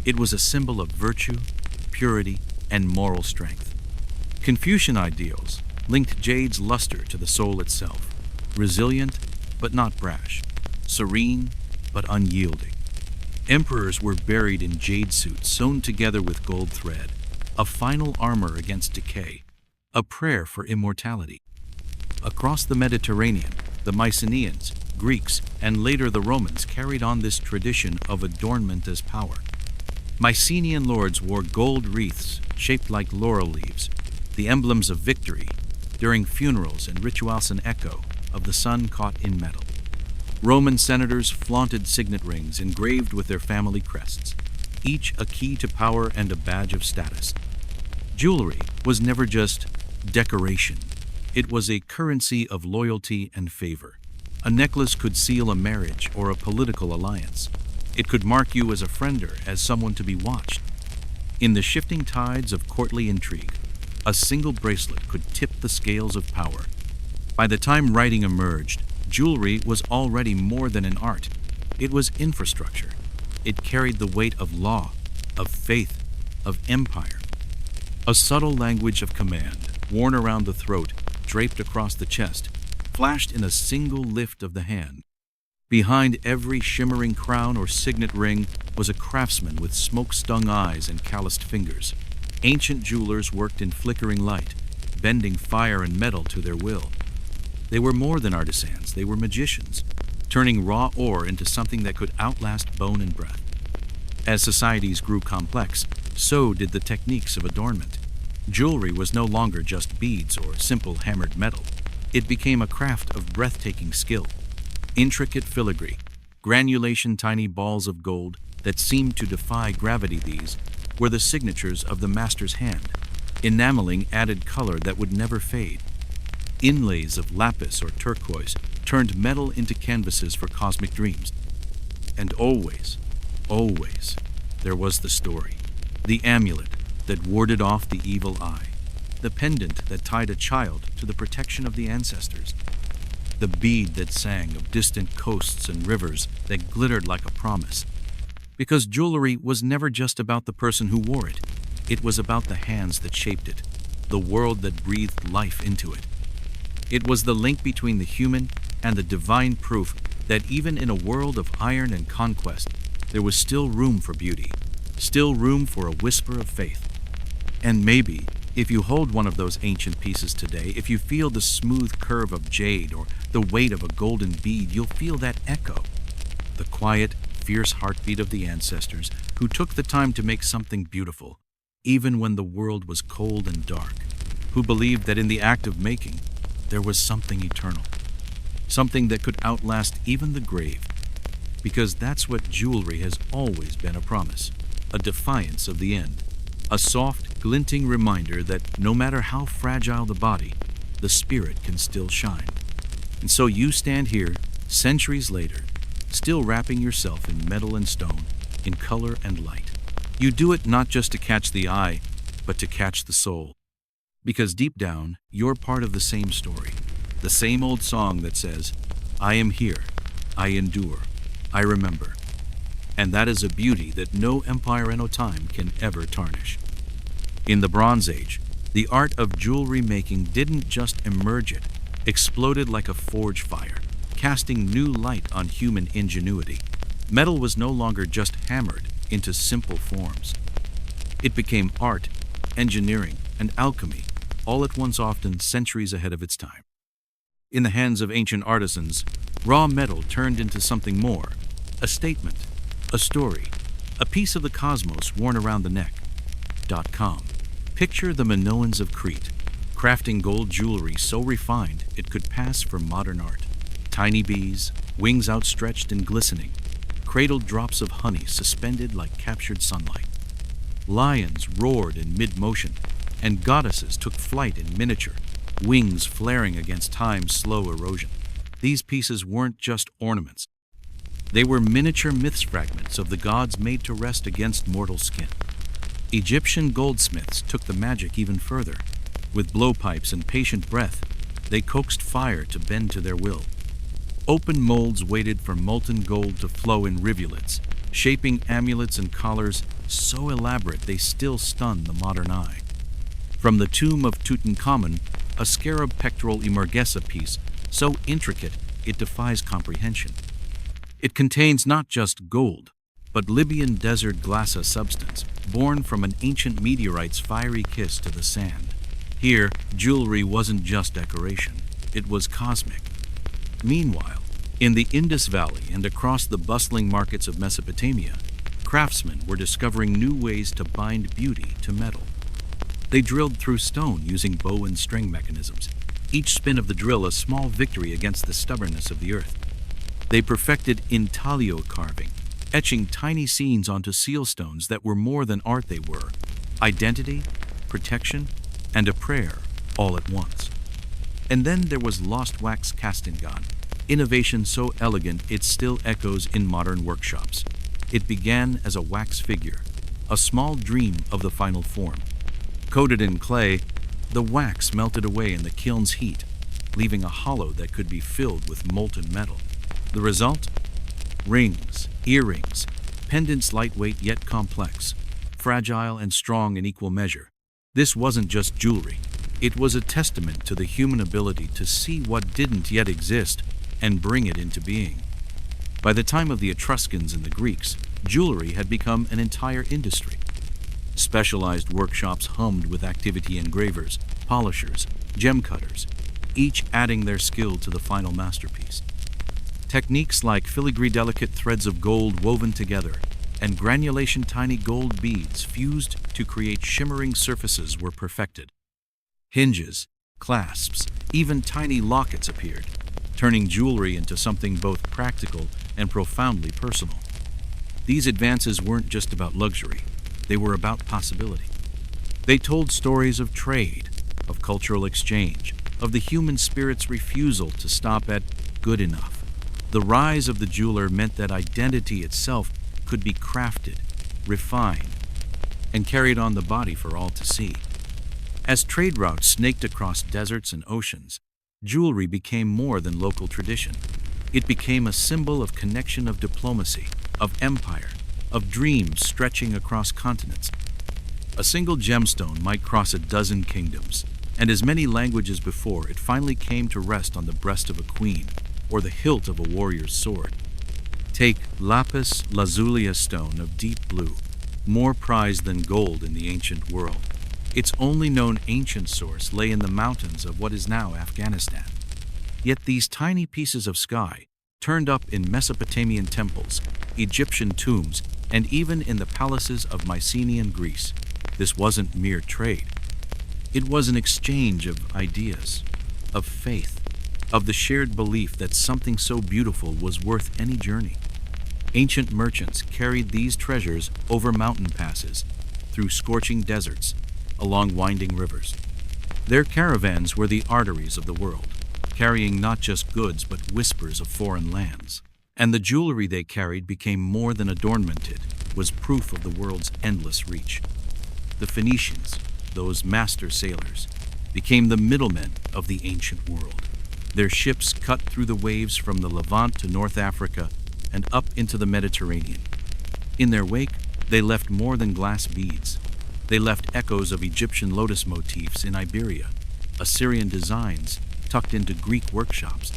It was a symbol of virtue, purity, and moral strength. Confucian ideals linked jade's luster to the soul itself, resilient but not brash, serene but unyielding. Emperors were buried in jade suits sewn together with gold thread, a final armor against decay, a prayer for immortality. Across the Mediterranean, the Mycenaeans, Greeks, and later the Romans carried on this tradition of adornment as power. Mycenaean lords wore gold wreaths shaped like laurel leaves, the emblems of victory, during funerals and rituals, an echo of the sun caught in metal. Roman senators flaunted signet rings engraved with their family crests, each a key to power and a badge of status. Jewelry was never just decoration. It was a currency of loyalty and favor, A necklace could seal a marriage or a political alliance. It could mark you as a friender, as someone to be watched. In the shifting tides of courtly intrigue, a single bracelet could tip the scales of power. By the time writing emerged, jewelry was already more than an art. It was infrastructure. It carried the weight of law, of faith, of empire. A subtle language of command, worn around the throat, draped across the chest, flashed in a single lift of the hand. Behind every shimmering crown or signet ring was a craftsman with smoke-stung eyes and calloused fingers. Ancient jewelers worked in flickering light, bending fire and metal to their will. They were more than artisans, they were magicians, turning raw ore into something that could outlast bone and breath. As societies grew complex, so did the techniques of adornment. Jewelry was no longer just beads or simple hammered metal. It became a craft of breathtaking skill. Intricate filigree, granulation tiny balls of gold that seemed to defy gravity. These were the signatures of the master's hand. Enameling added color that would never fade. Inlays of lapis or turquoise turned metal into canvases for cosmic dreams. And always, always, there was the story. The amulet that warded off the evil eye. The pendant that tied a child to the protection of the ancestors. The bead that sang of distant coasts and rivers that glittered like a promise. Because jewelry was never just about the person who wore it. It was about the hands that shaped it, the world that breathed life into it. It was the link between the human and the divine, proof that even in a world of iron and conquest, there was still room for beauty, still room for a whisper of faith. And maybe, if you hold one of those ancient pieces today, if you feel the smooth curve of jade or the weight of a golden bead, you'll feel that echo, the quiet, fierce heartbeat of the ancestors who took the time to make something beautiful, even when the world was cold and dark, who believed that in the act of making, there was something eternal, something that could outlast even the grave, because that's what jewelry has always been, a promise, a defiance of the end, a soft, glinting reminder that no matter how fragile the body, the spirit can still shine. And so you stand here, centuries later, still wrapping yourself in metal and stone, in color and light. You do it not just to catch the eye, but to catch the soul. Because deep down, you're part of the same story, the same old song that says, I am here, I endure, I remember. And that is a beauty that no empire and no time can ever tarnish. In the Bronze Age, the art of jewelry making didn't just emerge, it exploded like a forge fire, casting new light on human ingenuity. Metal was no longer just hammered into simple forms. It became art, engineering, and alchemy, all at once, often centuries ahead of its time. In the hands of ancient artisans, raw metal turned into something more, a statement, a story, a piece of the cosmos worn around the neck. .com. Picture the Minoans of Crete, crafting gold jewelry so refined it could pass for modern art. Tiny bees, wings outstretched and glistening, cradled drops of honey suspended like captured sunlight. Lions roared in mid-motion, and goddesses took flight in miniature, wings flaring against time's slow erosion. These pieces weren't just ornaments. They were miniature myths, fragments of the gods made to rest against mortal skin. Egyptian goldsmiths took the magic even further. With blowpipes and patient breath, they coaxed fire to bend to their will. Open molds waited for molten gold to flow in rivulets, shaping amulets and collars so elaborate they still stun the modern eye. From the tomb of Tutankhamun, a scarab pectoral emergessa piece so intricate it defies comprehension. It contains not just gold, but Libyan desert glassa substance, born from an ancient meteorite's fiery kiss to the sand. Here, jewelry wasn't just decoration, it was cosmic. Meanwhile, in the Indus Valley and across the bustling markets of Mesopotamia, craftsmen were discovering new ways to bind beauty to metal. They drilled through stone using bow and string mechanisms, each spin of the drill a small victory against the stubbornness of the earth. They perfected intaglio carving, etching tiny scenes onto seal stones that were more than art. They were identity, protection, and a prayer all at once. And then there was lost wax castingan, innovation so elegant it still echoes in modern workshops. It began as a wax figure, a small dream of the final form. Coated in clay, the wax melted away in the kiln's heat, leaving a hollow that could be filled with molten metal. The result? Rings, earrings, pendants lightweight yet complex, fragile and strong in equal measure. This wasn't just jewelry. It was a testament to the human ability to see what didn't yet exist and bring it into being. By the time of the Etruscans and the Greeks, jewelry had become an entire industry. Specialized workshops hummed with activity engravers, polishers, gem cutters, each adding their skill to the final masterpiece. Techniques like filigree delicate threads of gold woven together and granulation tiny gold beads fused to create shimmering surfaces were perfected. Hinges, clasps, even tiny lockets appeared, turning jewelry into something both practical and profoundly personal. These advances weren't just about luxury, they were about possibility. They told stories of trade, of cultural exchange, of the human spirit's refusal to stop at good enough. The rise of the jeweler meant that identity itself could be crafted, refined, and carried on the body for all to see. As trade routes snaked across deserts and oceans, jewelry became more than local tradition. It became a symbol of connection, of diplomacy, of empire, of dreams stretching across continents. A single gemstone might cross a dozen kingdoms, and as many languages before it finally came to rest on the breast of a queen or the hilt of a warrior's sword. Take lapis lazuli, stone of deep blue, more prized than gold in the ancient world. Its only known ancient source lay in the mountains of what is now Afghanistan. Yet these tiny pieces of sky turned up in Mesopotamian temples, Egyptian tombs, and even in the palaces of Mycenaean Greece. This wasn't mere trade. It was an exchange of ideas, of faith, of the shared belief that something so beautiful was worth any journey. Ancient merchants carried these treasures over mountain passes, through scorching deserts, along winding rivers. Their caravans were the arteries of the world, carrying not just goods but whispers of foreign lands. And the jewelry they carried became more than adornment, it was proof of the world's endless reach. The Phoenicians, those master sailors, became the middlemen of the ancient world. Their ships cut through the waves from the Levant to North Africa and up into the Mediterranean. In their wake, they left more than glass beads. They left echoes of Egyptian lotus motifs in Iberia, Assyrian designs tucked into Greek workshops.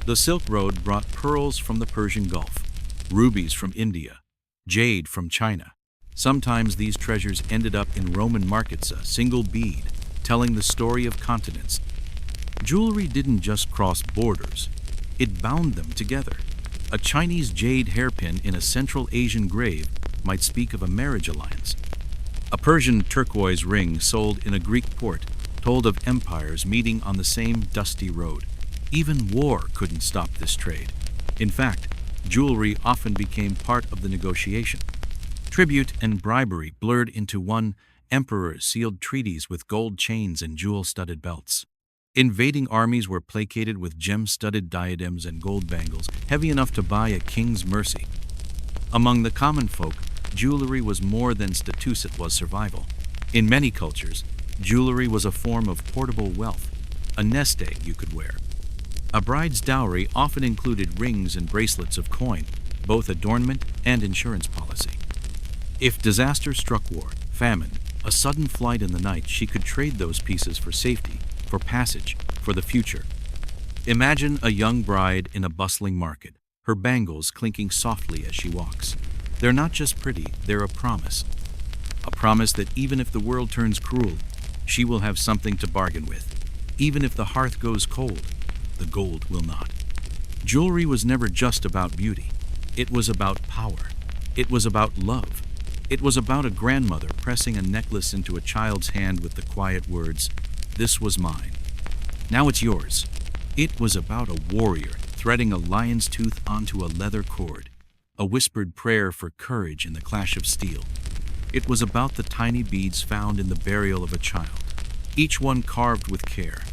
The Silk Road brought pearls from the Persian Gulf, rubies from India, jade from China. Sometimes these treasures ended up in Roman markets, a single bead, telling the story of continents. Jewelry didn't just cross borders, it bound them together. A Chinese jade hairpin in a Central Asian grave might speak of a marriage alliance. A Persian turquoise ring sold in a Greek port told of empires meeting on the same dusty road. Even war couldn't stop this trade. In fact, jewelry often became part of the negotiation. Tribute and bribery blurred into one. Emperors sealed treaties with gold chains and jewel-studded belts. Invading armies were placated with gem-studded diadems and gold bangles, heavy enough to buy a king's mercy. Among the common folk, jewelry was more than status, it was survival. In many cultures, jewelry was a form of portable wealth, a nest egg you could wear. A bride's dowry often included rings and bracelets of coin, both adornment and insurance policy. If disaster struck, war, famine, a sudden flight in the night, she could trade those pieces for safety, for passage, for the future. Imagine a young bride in a bustling market, her bangles clinking softly as she walks. They're not just pretty, they're a promise. A promise that even if the world turns cruel, she will have something to bargain with. Even if the hearth goes cold, the gold will not. Jewelry was never just about beauty. It was about power. It was about love. It was about a grandmother pressing a necklace into a child's hand with the quiet words, "This was mine. Now it's yours." It was about a warrior threading a lion's tooth onto a leather cord, a whispered prayer for courage in the clash of steel. It was about the tiny beads found in the burial of a child, each one carved with care,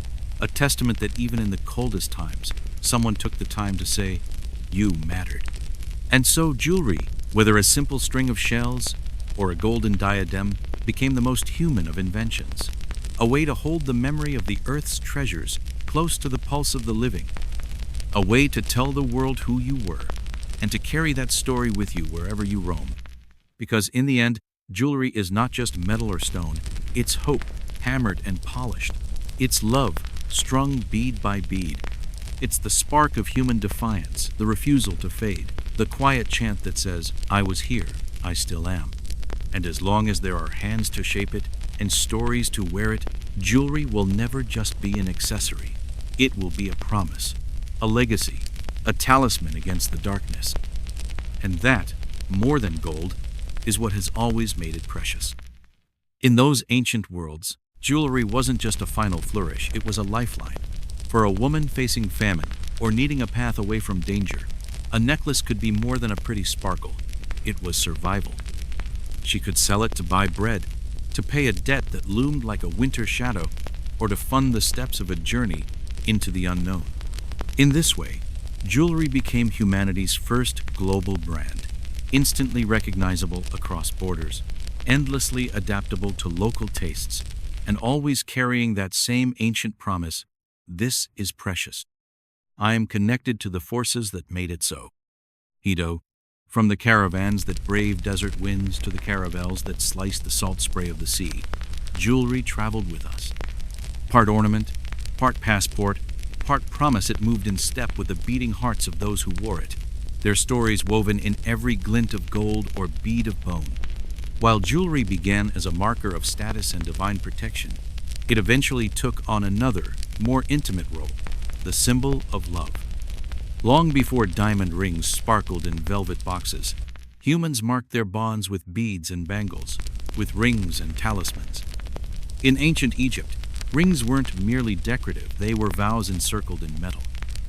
a testament that even in the coldest times, someone took the time to say, "You mattered." And so jewelry, whether a simple string of shells or a golden diadem, became the most human of inventions, a way to hold the memory of the earth's treasures close to the pulse of the living, a way to tell the world who you were, and to carry that story with you wherever you roam. Because in the end, jewelry is not just metal or stone, it's hope, hammered and polished. It's love, strung bead by bead. It's the spark of human defiance, the refusal to fade, the quiet chant that says, "I was here, I still am." And as long as there are hands to shape it and stories to wear it, jewelry will never just be an accessory. It will be a promise, a legacy, a talisman against the darkness. And that, more than gold, is what has always made it precious. In those ancient worlds, jewelry wasn't just a final flourish, it was a lifeline. For a woman facing famine or needing a path away from danger, a necklace could be more than a pretty sparkle. It was survival. She could sell it to buy bread, to pay a debt that loomed like a winter shadow, or to fund the steps of a journey into the unknown. In this way, jewelry became humanity's first global brand, instantly recognizable across borders, endlessly adaptable to local tastes, and always carrying that same ancient promise: this is precious. I am connected to the forces that made it so. Hido, from the caravans that braved desert winds to the caravels that sliced the salt spray of the sea, jewelry traveled with us. Part ornament, part passport, part promise, it moved in step with the beating hearts of those who wore it, their stories woven in every glint of gold or bead of bone. While jewelry began as a marker of status and divine protection, it eventually took on another, more intimate role, the symbol of love. Long before diamond rings sparkled in velvet boxes, humans marked their bonds with beads and bangles, with rings and talismans. In ancient Egypt, rings weren't merely decorative, they were vows encircled in metal.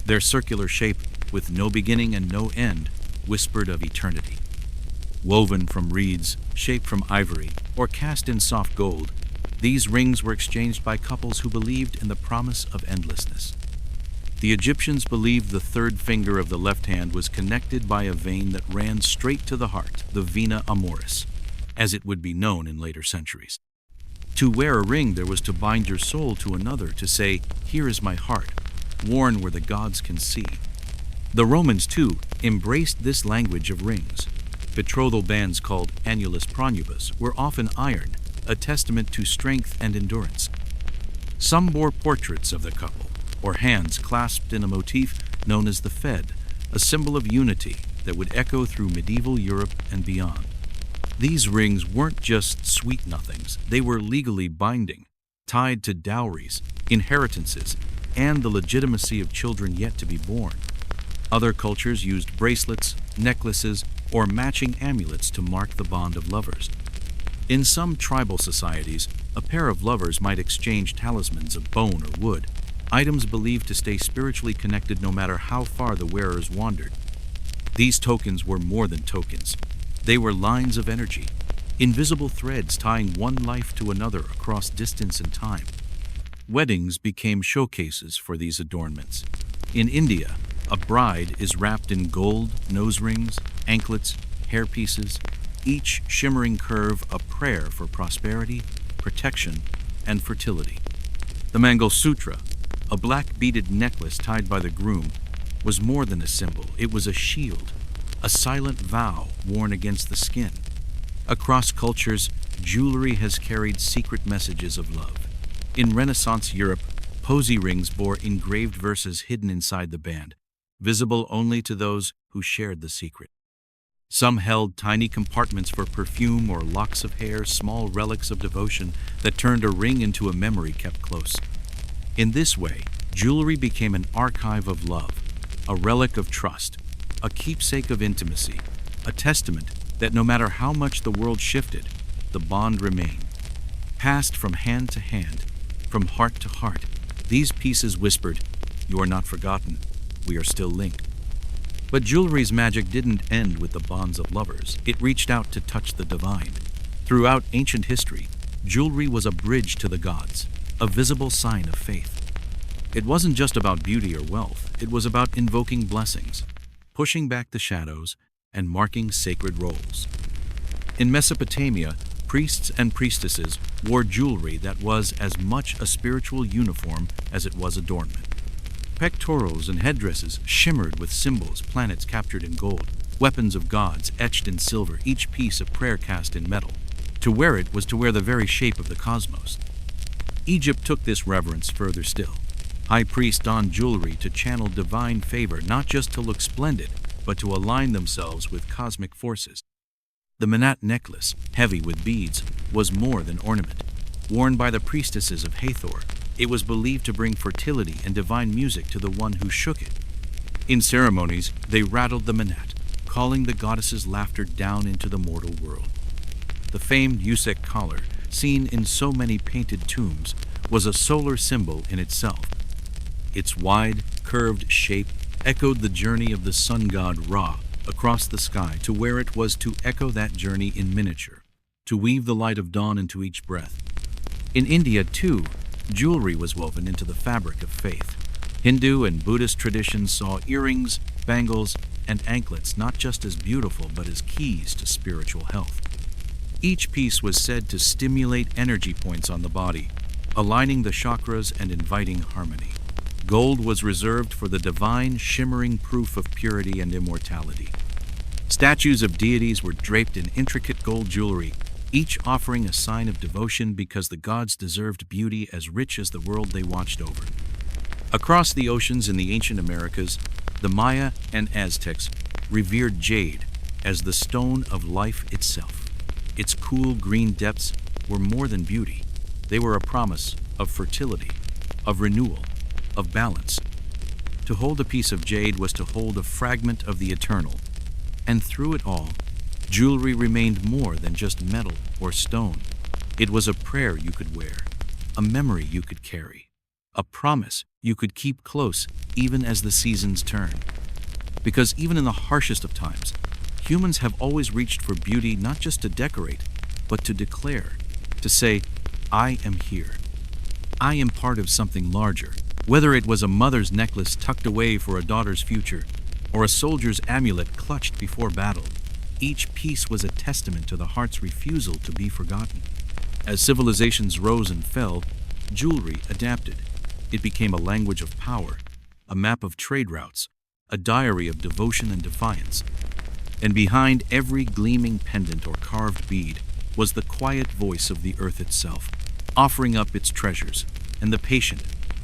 Their circular shape, with no beginning and no end, whispered of eternity. Woven from reeds, shaped from ivory, or cast in soft gold, these rings were exchanged by couples who believed in the promise of endlessness. The Egyptians believed the third finger of the left hand was connected by a vein that ran straight to the heart, the vena amoris, as it would be known in later centuries. To wear a ring, there was to bind your soul to another, to say, "Here is my heart, worn where the gods can see." The Romans, too, embraced this language of rings. Betrothal bands called annulus pronubus were often ironed, a testament to strength and endurance. Some bore portraits of the couple, or hands clasped in a motif known as the fed, a symbol of unity that would echo through medieval Europe and beyond. These rings weren't just sweet nothings, they were legally binding, tied to dowries, inheritances, and the legitimacy of children yet to be born. Other cultures used bracelets, necklaces, or matching amulets to mark the bond of lovers. In some tribal societies, a pair of lovers might exchange talismans of bone or wood, items believed to stay spiritually connected no matter how far the wearers wandered. These tokens were more than tokens. They were lines of energy, invisible threads tying one life to another across distance and time. Weddings became showcases for these adornments. In India, a bride is wrapped in gold, nose rings, anklets, hairpieces, each shimmering curve a prayer for prosperity, protection, and fertility. The Mangal Sutra, a black beaded necklace tied by the groom, was more than a symbol. It was a shield, a silent vow worn against the skin. Across cultures, jewelry has carried secret messages of love. In Renaissance Europe, posy rings bore engraved verses hidden inside the band, visible only to those who shared the secret. Some held tiny compartments for perfume or locks of hair, small relics of devotion that turned a ring into a memory kept close. In this way, jewelry became an archive of love, a relic of trust, a keepsake of intimacy, a testament that no matter how much the world shifted, the bond remained. Passed from hand to hand, from heart to heart, these pieces whispered, "You are not forgotten, we are still linked." But jewelry's magic didn't end with the bonds of lovers. It reached out to touch the divine. Throughout ancient history, jewelry was a bridge to the gods, a visible sign of faith. It wasn't just about beauty or wealth, it was about invoking blessings, pushing back the shadows, and marking sacred roles. In Mesopotamia, priests and priestesses wore jewelry that was as much a spiritual uniform as it was adornment. Pectorals and headdresses shimmered with symbols, planets captured in gold, weapons of gods etched in silver, each piece a prayer cast in metal. To wear it was to wear the very shape of the cosmos. Egypt took this reverence further still. High priests donned jewelry to channel divine favor, not just to look splendid, but to align themselves with cosmic forces. The Manat necklace, heavy with beads, was more than ornament. Worn by the priestesses of Hathor, it was believed to bring fertility and divine music to the one who shook it. In ceremonies, they rattled the Manat, calling the goddess's laughter down into the mortal world. The famed Usek collar, seen in so many painted tombs, was a solar symbol in itself. Its wide, curved shape echoed the journey of the sun god Ra across the sky. To wear it was to echo that journey in miniature, to weave the light of dawn into each breath. In India, too, jewelry was woven into the fabric of faith. Hindu and Buddhist traditions saw earrings, bangles, and anklets not just as beautiful but as keys to spiritual health. Each piece was said to stimulate energy points on the body, aligning the chakras and inviting harmony. Gold was reserved for the divine, shimmering proof of purity and immortality. Statues of deities were draped in intricate gold jewelry, each offering a sign of devotion because the gods deserved beauty as rich as the world they watched over. Across the oceans in the ancient Americas, the Maya and Aztecs revered jade as the stone of life itself. Its cool green depths were more than beauty. They were a promise of fertility, of renewal, of balance. To hold a piece of jade was to hold a fragment of the eternal, and through it all, jewelry remained more than just metal or stone. It was a prayer you could wear, a memory you could carry, a promise you could keep close even as the seasons turn. Because even in the harshest of times, humans have always reached for beauty not just to decorate, but to declare, to say, I am here. I am part of something larger. Whether it was a mother's necklace tucked away for a daughter's future, or a soldier's amulet clutched before battle, each piece was a testament to the heart's refusal to be forgotten. As civilizations rose and fell, jewelry adapted. It became a language of power, a map of trade routes, a diary of devotion and defiance. And behind every gleaming pendant or carved bead was the quiet voice of the earth itself, offering up its treasures, and the patient,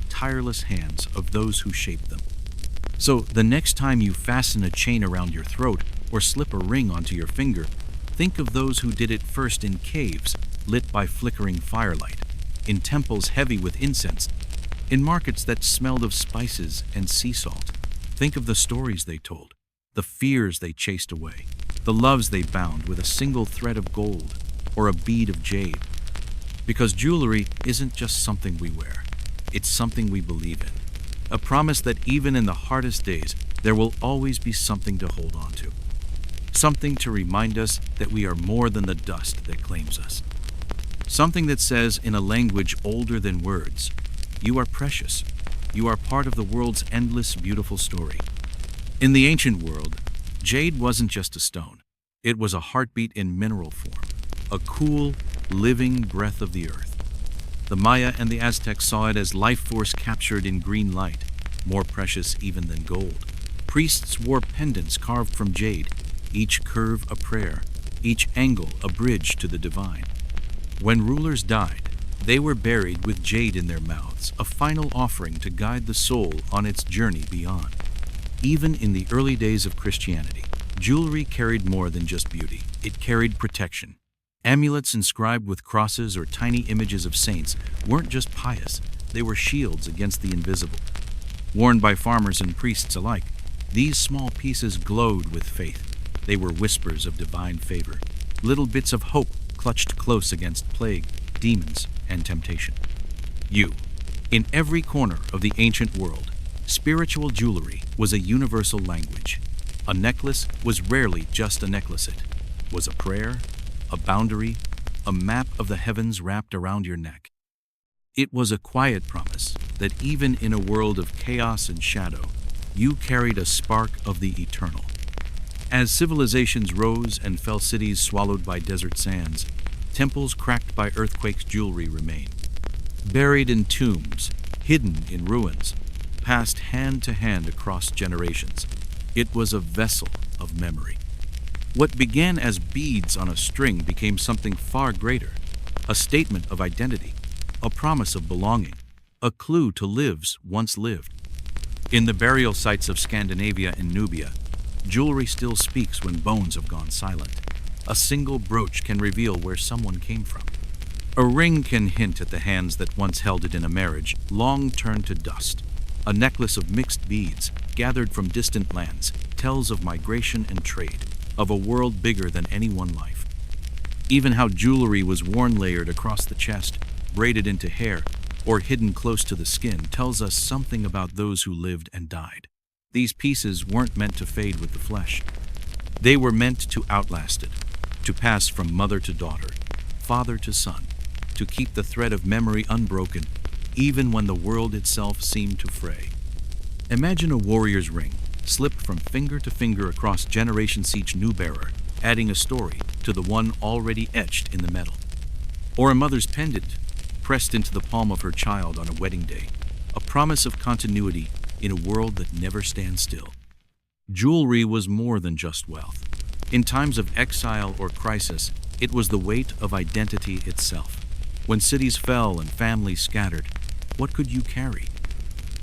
tireless hands of those who shaped them. So the next time you fasten a chain around your throat or slip a ring onto your finger, think of those who did it first in caves lit by flickering firelight, in temples heavy with incense, in markets that smelled of spices and sea salt. Think of the stories they told, the fears they chased away, the loves they bound with a single thread of gold or a bead of jade. Because jewelry isn't just something we wear, it's something we believe in. A promise that even in the hardest days, there will always be something to hold on to. Something to remind us that we are more than the dust that claims us. Something that says in a language older than words, you are precious. You are part of the world's endless, beautiful story. In the ancient world, jade wasn't just a stone. It was a heartbeat in mineral form, a cool, living breath of the earth. The Maya and the Aztecs saw it as life force captured in green light, more precious even than gold. Priests wore pendants carved from jade, each curve a prayer, each angle a bridge to the divine. When rulers died, they were buried with jade in their mouths, a final offering to guide the soul on its journey beyond. Even in the early days of Christianity, jewelry carried more than just beauty. It carried protection. Amulets inscribed with crosses or tiny images of saints weren't just pious, they were shields against the invisible. Worn by farmers and priests alike, these small pieces glowed with faith. They were whispers of divine favor, little bits of hope clutched close against plague, demons, and temptation. In every corner of the ancient world, spiritual jewelry was a universal language. A necklace was rarely just a necklace. It was a prayer, a boundary, a map of the heavens wrapped around your neck. It was a quiet promise that even in a world of chaos and shadow, you carried a spark of the eternal. As civilizations rose and fell, cities swallowed by desert sands, temples cracked by earthquakes, jewelry remained. Buried in tombs, hidden in ruins, passed hand to hand across generations. It was a vessel of memory. What began as beads on a string became something far greater, a statement of identity, a promise of belonging, a clue to lives once lived. In the burial sites of Scandinavia and Nubia, jewelry still speaks when bones have gone silent. A single brooch can reveal where someone came from. A ring can hint at the hands that once held it in a marriage, long turned to dust. A necklace of mixed beads, gathered from distant lands, tells of migration and trade, of a world bigger than any one life. Even how jewelry was worn layered across the chest, braided into hair, or hidden close to the skin tells us something about those who lived and died. These pieces weren't meant to fade with the flesh. They were meant to outlast it, to pass from mother to daughter, father to son, to keep the thread of memory unbroken, even when the world itself seemed to fray. Imagine a warrior's ring, slipped from finger to finger across generations, each new bearer, adding a story to the one already etched in the metal. Or a mother's pendant, pressed into the palm of her child on a wedding day, a promise of continuity in a world that never stands still. Jewelry was more than just wealth. In times of exile or crisis, it was the weight of identity itself. When cities fell and families scattered, what could you carry?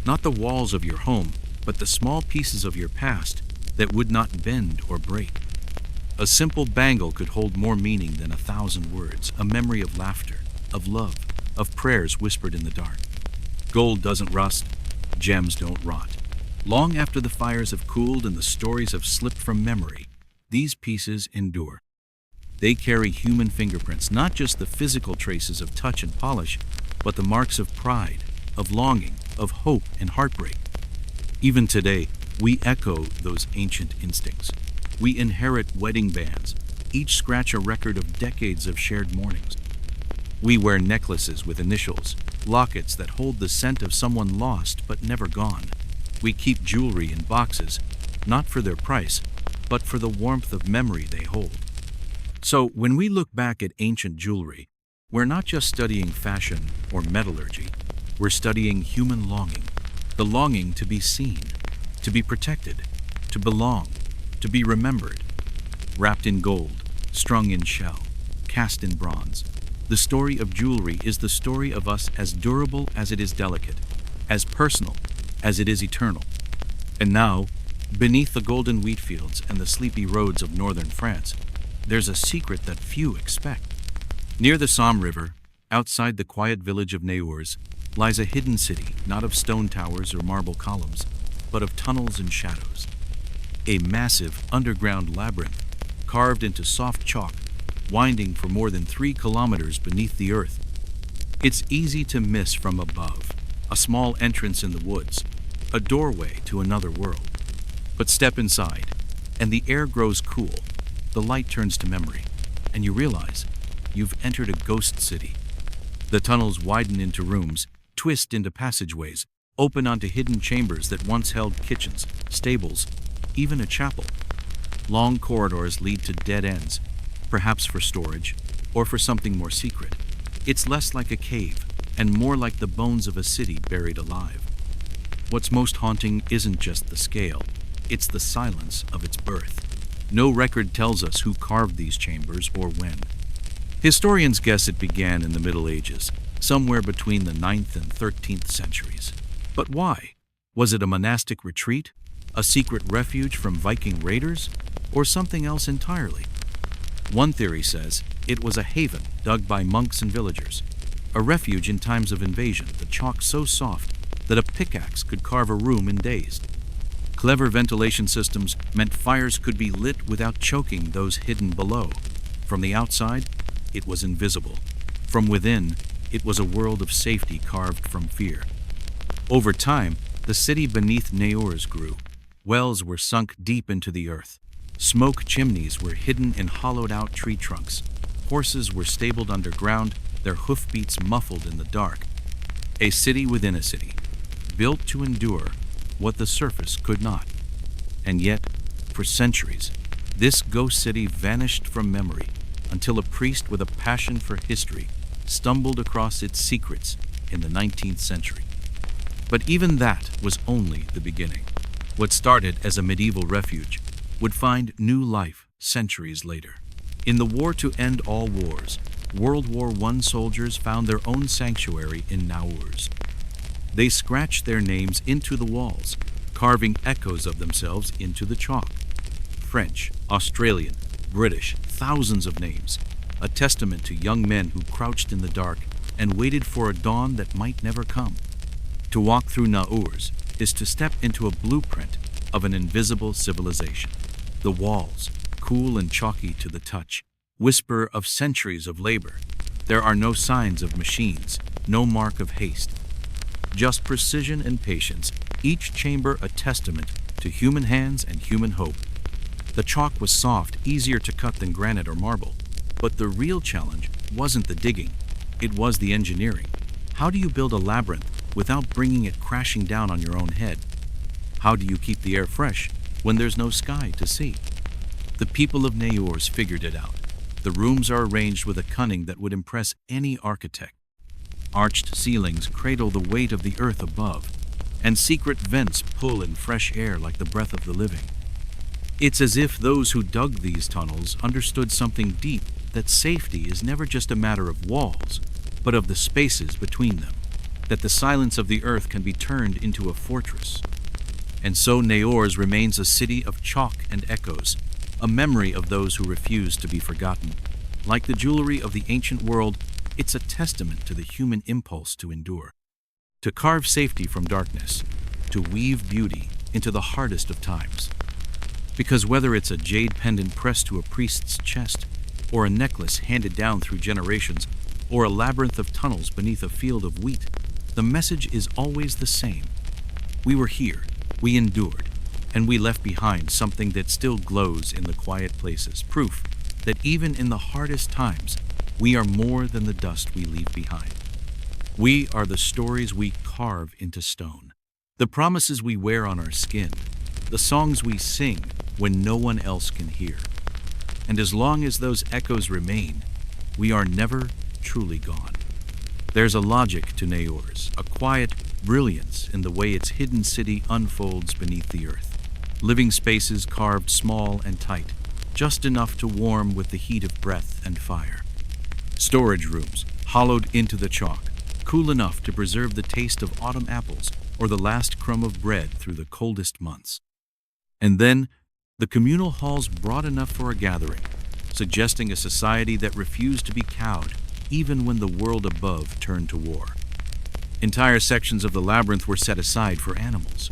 Not the walls of your home, but the small pieces of your past that would not bend or break. A simple bangle could hold more meaning than 1,000 words, a memory of laughter, of love, of prayers whispered in the dark. Gold doesn't rust, gems don't rot. Long after the fires have cooled and the stories have slipped from memory, these pieces endure. They carry human fingerprints, not just the physical traces of touch and polish, but the marks of pride, of longing, of hope and heartbreak. Even today, we echo those ancient instincts. We inherit wedding bands, each scratch a record of decades of shared mornings. We wear necklaces with initials, lockets that hold the scent of someone lost but never gone. We keep jewelry in boxes, not for their price, but for the warmth of memory they hold. So when we look back at ancient jewelry, we're not just studying fashion or metallurgy, we're studying human longing, the longing to be seen, to be protected, to belong, to be remembered. Wrapped in gold, strung in shell, cast in bronze, the story of jewelry is the story of us, as durable as it is delicate, as personal as it is eternal. And now, beneath the golden wheat fields and the sleepy roads of northern France, there's a secret that few expect. Near the Somme River, outside the quiet village of Neours, lies a hidden city, not of stone towers or marble columns, but of tunnels and shadows. A massive underground labyrinth, carved into soft chalk, winding for more than 3 kilometers beneath the earth. It's easy to miss from above, a small entrance in the woods, a doorway to another world. But step inside, and the air grows cool, the light turns to memory, and you realize you've entered a ghost city. The tunnels widen into rooms, twist into passageways, open onto hidden chambers that once held kitchens, stables, even a chapel. Long corridors lead to dead ends, perhaps for storage, or for something more secret. It's less like a cave, and more like the bones of a city buried alive. What's most haunting isn't just the scale, it's the silence of its birth. No record tells us who carved these chambers or when. Historians guess it began in the Middle Ages, somewhere between the 9th and 13th centuries. But why? Was it a monastic retreat, a secret refuge from Viking raiders, or something else entirely? One theory says it was a haven dug by monks and villagers, a refuge in times of invasion, the chalk so soft that a pickaxe could carve a room in days. Clever ventilation systems meant fires could be lit without choking those hidden below. From the outside, it was invisible. From within, it was a world of safety carved from fear. Over time, the city beneath Neours grew. Wells were sunk deep into the earth. Smoke chimneys were hidden in hollowed-out tree trunks. Horses were stabled underground, their hoofbeats muffled in the dark. A city within a city, built to endure what the surface could not. And yet, for centuries, this ghost city vanished from memory until a priest with a passion for history stumbled across its secrets in the 19th century. But even that was only the beginning. What started as a medieval refuge would find new life centuries later. In the war to end all wars, World War I soldiers found their own sanctuary in Naurs. They scratched their names into the walls, carving echoes of themselves into the chalk. French, Australian, British, thousands of names, a testament to young men who crouched in the dark and waited for a dawn that might never come. To walk through Naurs is to step into a blueprint of an invisible civilization. The walls, cool and chalky to the touch, whisper of centuries of labor. There are no signs of machines, no mark of haste. Just precision and patience, each chamber a testament to human hands and human hope. The chalk was soft, easier to cut than granite or marble. But the real challenge wasn't the digging, it was the engineering. How do you build a labyrinth without bringing it crashing down on your own head? How do you keep the air fresh when there's no sky to see? The people of Naurs figured it out. The rooms are arranged with a cunning that would impress any architect. Arched ceilings cradle the weight of the earth above, and secret vents pull in fresh air like the breath of the living. It's as if those who dug these tunnels understood something deep, that safety is never just a matter of walls, but of the spaces between them, that the silence of the earth can be turned into a fortress. And so Naurs remains a city of chalk and echoes, a memory of those who refuse to be forgotten. Like the jewelry of the ancient world, it's a testament to the human impulse to endure, to carve safety from darkness, to weave beauty into the hardest of times. Because whether it's a jade pendant pressed to a priest's chest, or a necklace handed down through generations, or a labyrinth of tunnels beneath a field of wheat, the message is always the same. We were here, we endured, and we left behind something that still glows in the quiet places, proof that even in the hardest times, we are more than the dust we leave behind. We are the stories we carve into stone, the promises we wear on our skin, the songs we sing when no one else can hear. And as long as those echoes remain, we are never truly gone. There's a logic to Naurs, a quiet brilliance in the way its hidden city unfolds beneath the earth. Living spaces carved small and tight, just enough to warm with the heat of breath and fire. Storage rooms, hollowed into the chalk, cool enough to preserve the taste of autumn apples or the last crumb of bread through the coldest months. And then, the communal halls broad enough for a gathering, suggesting a society that refused to be cowed even when the world above turned to war. Entire sections of the labyrinth were set aside for animals.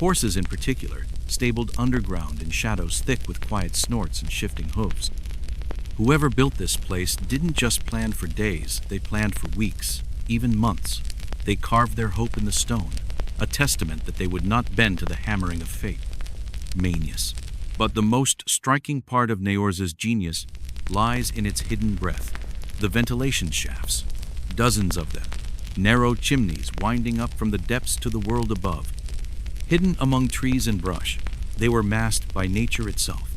Horses in particular, stabled underground in shadows thick with quiet snorts and shifting hooves. Whoever built this place didn't just plan for days, they planned for weeks, even months. They carved their hope in the stone, a testament that they would not bend to the hammering of fate. Manius. But the most striking part of Naurs' genius lies in its hidden breadth, the ventilation shafts, dozens of them, narrow chimneys winding up from the depths to the world above. Hidden among trees and brush, they were masked by nature itself.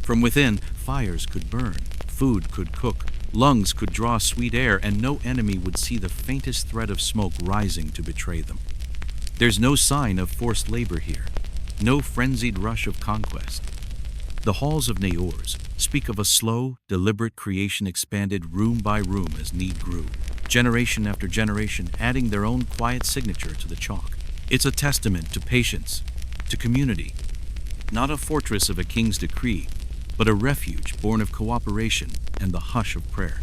From within, fires could burn, food could cook, lungs could draw sweet air, and no enemy would see the faintest thread of smoke rising to betray them. There's no sign of forced labor here, no frenzied rush of conquest. The halls of Naurs speak of a slow, deliberate creation expanded room by room as need grew, generation after generation adding their own quiet signature to the chalk. It's a testament to patience, to community, not a fortress of a king's decree, but a refuge born of cooperation and the hush of prayer.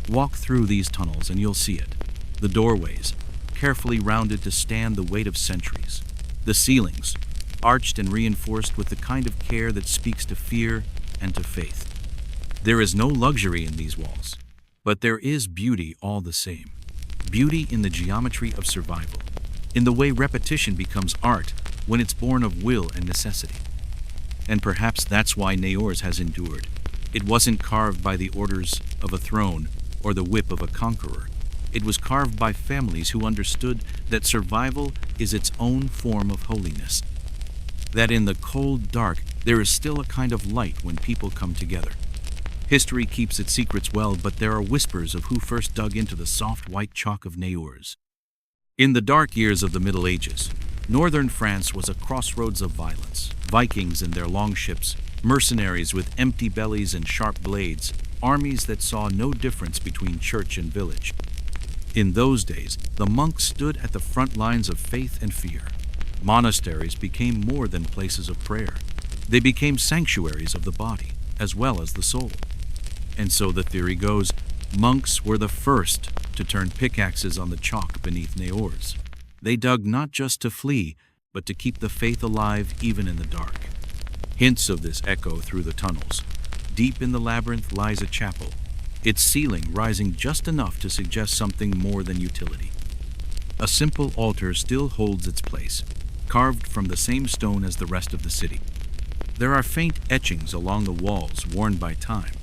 Walk through these tunnels and you'll see it. The doorways, carefully rounded to stand the weight of centuries. The ceilings, arched and reinforced with the kind of care that speaks to fear and to faith. There is no luxury in these walls, but there is beauty all the same. Beauty in the geometry of survival, in the way repetition becomes art when it's born of will and necessity. And perhaps that's why Naurs has endured. It wasn't carved by the orders of a throne or the whip of a conqueror. It was carved by families who understood that survival is its own form of holiness. That in the cold dark, there is still a kind of light when people come together. History keeps its secrets well, but there are whispers of who first dug into the soft white chalk of Neyours. In the dark years of the Middle Ages, northern France was a crossroads of violence. Vikings in their longships, mercenaries with empty bellies and sharp blades, armies that saw no difference between church and village. In those days, the monks stood at the front lines of faith and fear. Monasteries became more than places of prayer. They became sanctuaries of the body, as well as the soul. And so the theory goes, monks were the first to turn pickaxes on the chalk beneath Neyours. They dug not just to flee, but to keep the faith alive even in the dark. Hints of this echo through the tunnels. Deep in the labyrinth lies a chapel, its ceiling rising just enough to suggest something more than utility. A simple altar still holds its place, carved from the same stone as the rest of the city. There are faint etchings along the walls worn by time,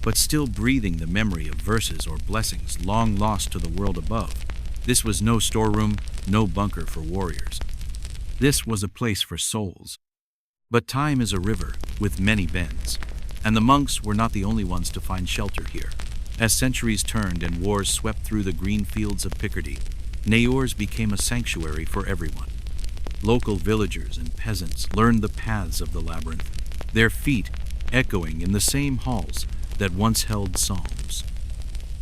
but still breathing the memory of verses or blessings long lost to the world above. This was no storeroom, no bunker for warriors. This was a place for souls. But time is a river with many bends, and the monks were not the only ones to find shelter here. As centuries turned and wars swept through the green fields of Picardy, Neyours became a sanctuary for everyone. Local villagers and peasants learned the paths of the labyrinth, their feet echoing in the same halls that once held psalms.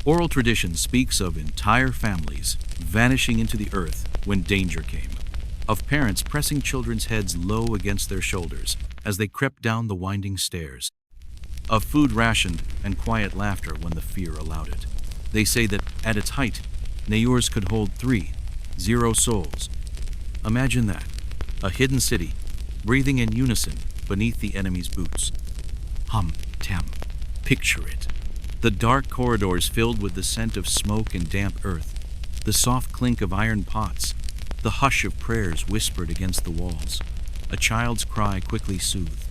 Oral tradition speaks of entire families vanishing into the earth when danger came, of parents pressing children's heads low against their shoulders as they crept down the winding stairs, of food rationed and quiet laughter when the fear allowed it. They say that at its height, Neyours could hold 0 souls. Imagine that, a hidden city, breathing in unison beneath the enemy's boots. Tam, picture it. The dark corridors filled with the scent of smoke and damp earth, the soft clink of iron pots, the hush of prayers whispered against the walls, a child's cry quickly soothed,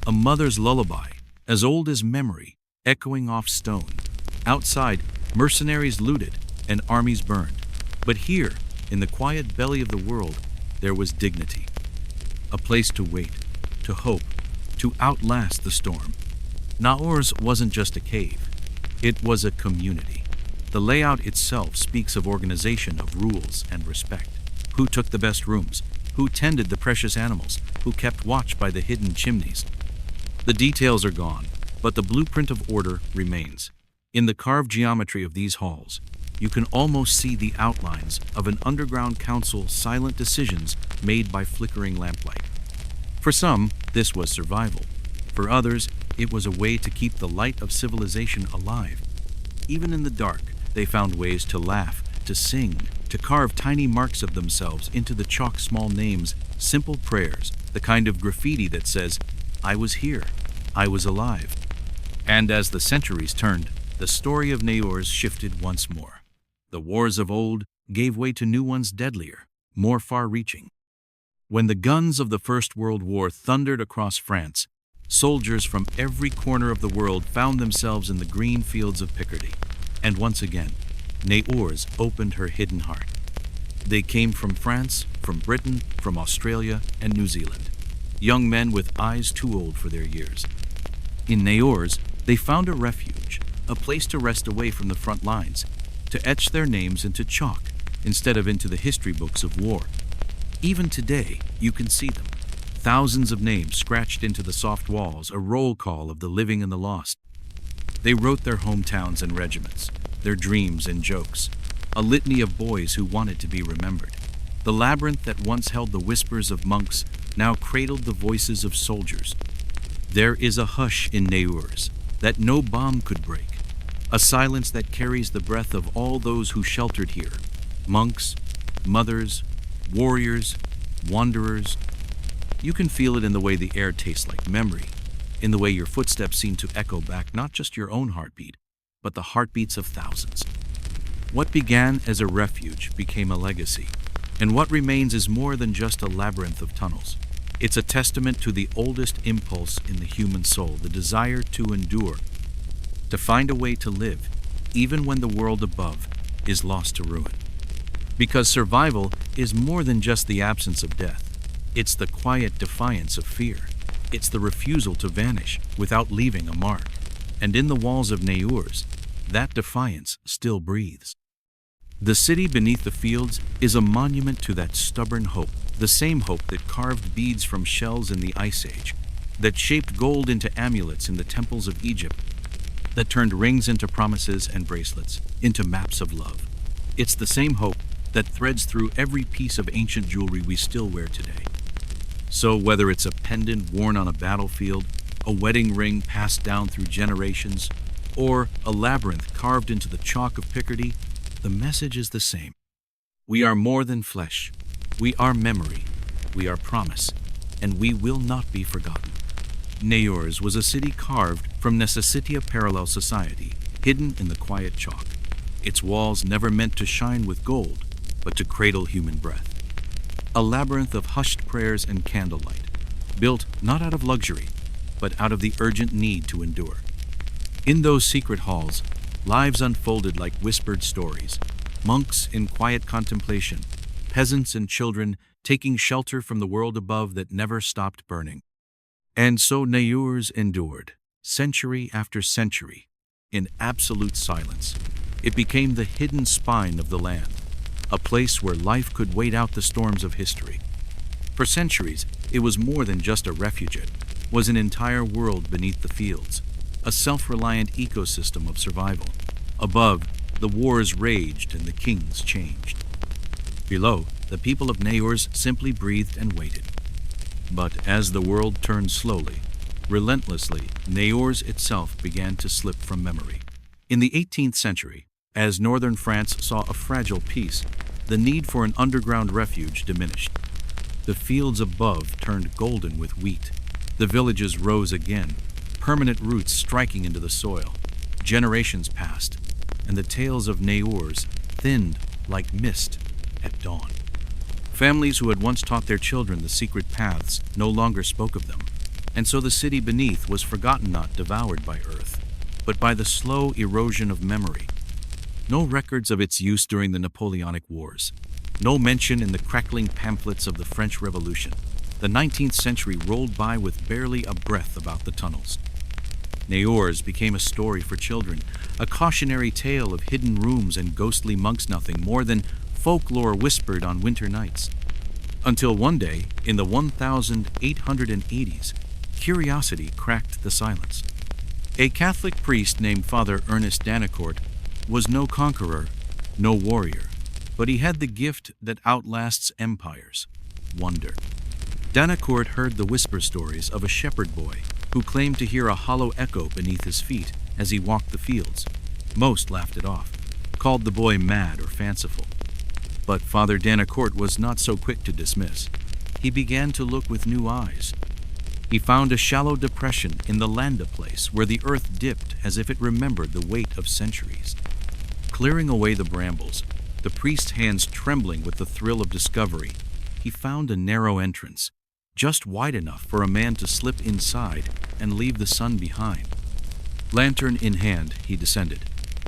a mother's lullaby, as old as memory, echoing off stone. Outside, mercenaries looted and armies burned. But here, in the quiet belly of the world, there was dignity. A place to wait, to hope, to outlast the storm. Neyours wasn't just a cave. It was a community. The layout itself speaks of organization, of rules and respect. Who took the best rooms? Who tended the precious animals? Who kept watch by the hidden chimneys? The details are gone, but the blueprint of order remains. In the carved geometry of these halls, you can almost see the outlines of an underground council's silent decisions made by flickering lamplight. For some, this was survival. For others, it was a way to keep the light of civilization alive. Even in the dark, they found ways to laugh, to sing, to carve tiny marks of themselves into the chalk small names, simple prayers, the kind of graffiti that says, "I was here, I was alive." And as the centuries turned, the story of Neyours shifted once more. The wars of old gave way to new ones deadlier, more far-reaching. When the guns of the First World War thundered across France, soldiers from every corner of the world found themselves in the green fields of Picardy. And once again, Neyours opened her hidden heart. They came from France, from Britain, from Australia, and New Zealand. Young men with eyes too old for their years. In Neyours, they found a refuge, a place to rest away from the front lines, to etch their names into chalk instead of into the history books of war. Even today, you can see them. Thousands of names scratched into the soft walls, a roll call of the living and the lost. They wrote their hometowns and regiments, their dreams and jokes, a litany of boys who wanted to be remembered. The labyrinth that once held the whispers of monks now cradled the voices of soldiers. There is a hush in Neyours that no bomb could break, a silence that carries the breath of all those who sheltered here, monks, mothers, warriors, wanderers. You can feel it in the way the air tastes like memory, in the way your footsteps seem to echo back not just your own heartbeat, but the heartbeats of thousands. What began as a refuge became a legacy, and what remains is more than just a labyrinth of tunnels. It's a testament to the oldest impulse in the human soul, the desire to endure, to find a way to live, even when the world above is lost to ruin. Because survival is more than just the absence of death. It's the quiet defiance of fear. It's the refusal to vanish without leaving a mark. And in the walls of Naurs, that defiance still breathes. The city beneath the fields is a monument to that stubborn hope, the same hope that carved beads from shells in the Ice Age, that shaped gold into amulets in the temples of Egypt, that turned rings into promises and bracelets into maps of love. It's the same hope that threads through every piece of ancient jewelry we still wear today. So whether it's a pendant worn on a battlefield, a wedding ring passed down through generations, or a labyrinth carved into the chalk of Picardy, the message is the same. We are more than flesh. We are memory. We are promise. And we will not be forgotten. Naurs was a city carved from Necessitia Parallel Society, hidden in the quiet chalk. Its walls never meant to shine with gold, but to cradle human breath. A labyrinth of hushed prayers and candlelight, built not out of luxury, but out of the urgent need to endure. In those secret halls, lives unfolded like whispered stories, monks in quiet contemplation, peasants and children taking shelter from the world above that never stopped burning. And so Naurs endured, century after century, in absolute silence. It became the hidden spine of the land, a place where life could wait out the storms of history. For centuries, it was more than just a refuge. It was an entire world beneath the fields, a self-reliant ecosystem of survival. Above, the wars raged and the kings changed. Below, the people of Naurs simply breathed and waited. But as the world turned slowly, relentlessly, Naurs itself began to slip from memory. In the 18th century, as northern France saw a fragile peace, the need for an underground refuge diminished. The fields above turned golden with wheat. The villages rose again, permanent roots striking into the soil. Generations passed, and the tales of Naurs thinned like mist at dawn. Families who had once taught their children the secret paths no longer spoke of them, and so the city beneath was forgotten, not devoured by earth, but by the slow erosion of memory. No records of its use during the Napoleonic Wars. No mention in the crackling pamphlets of the French Revolution. The 19th century rolled by with barely a breath about the tunnels. Naurs became a story for children, a cautionary tale of hidden rooms and ghostly monks, nothing more than folklore whispered on winter nights. Until one day, in the 1880s, curiosity cracked the silence. A Catholic priest named Father Ernest Danicourt was no conqueror, no warrior, but he had the gift that outlasts empires: wonder. Danicourt heard the whisper stories of a shepherd boy who claimed to hear a hollow echo beneath his feet as he walked the fields. Most laughed it off, called the boy mad or fanciful. But Father Danicourt was not so quick to dismiss. He began to look with new eyes. He found a shallow depression in the Landa place where the earth dipped as if it remembered the weight of centuries. Clearing away the brambles, the priest's hands trembling with the thrill of discovery, he found a narrow entrance, just wide enough for a man to slip inside and leave the sun behind. Lantern in hand, he descended.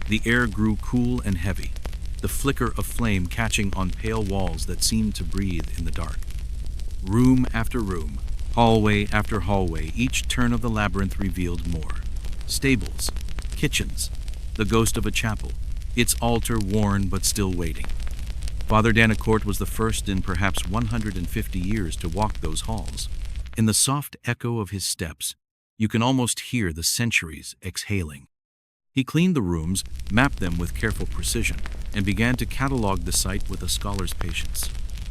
The air grew cool and heavy, the flicker of flame catching on pale walls that seemed to breathe in the dark. Room after room, hallway after hallway, each turn of the labyrinth revealed more. Stables, kitchens, the ghost of a chapel, its altar worn but still waiting. Father Danicourt was the first in perhaps 150 years to walk those halls. In the soft echo of his steps, you can almost hear the centuries exhaling. He cleaned the rooms, mapped them with careful precision, and began to catalog the site with a scholar's patience.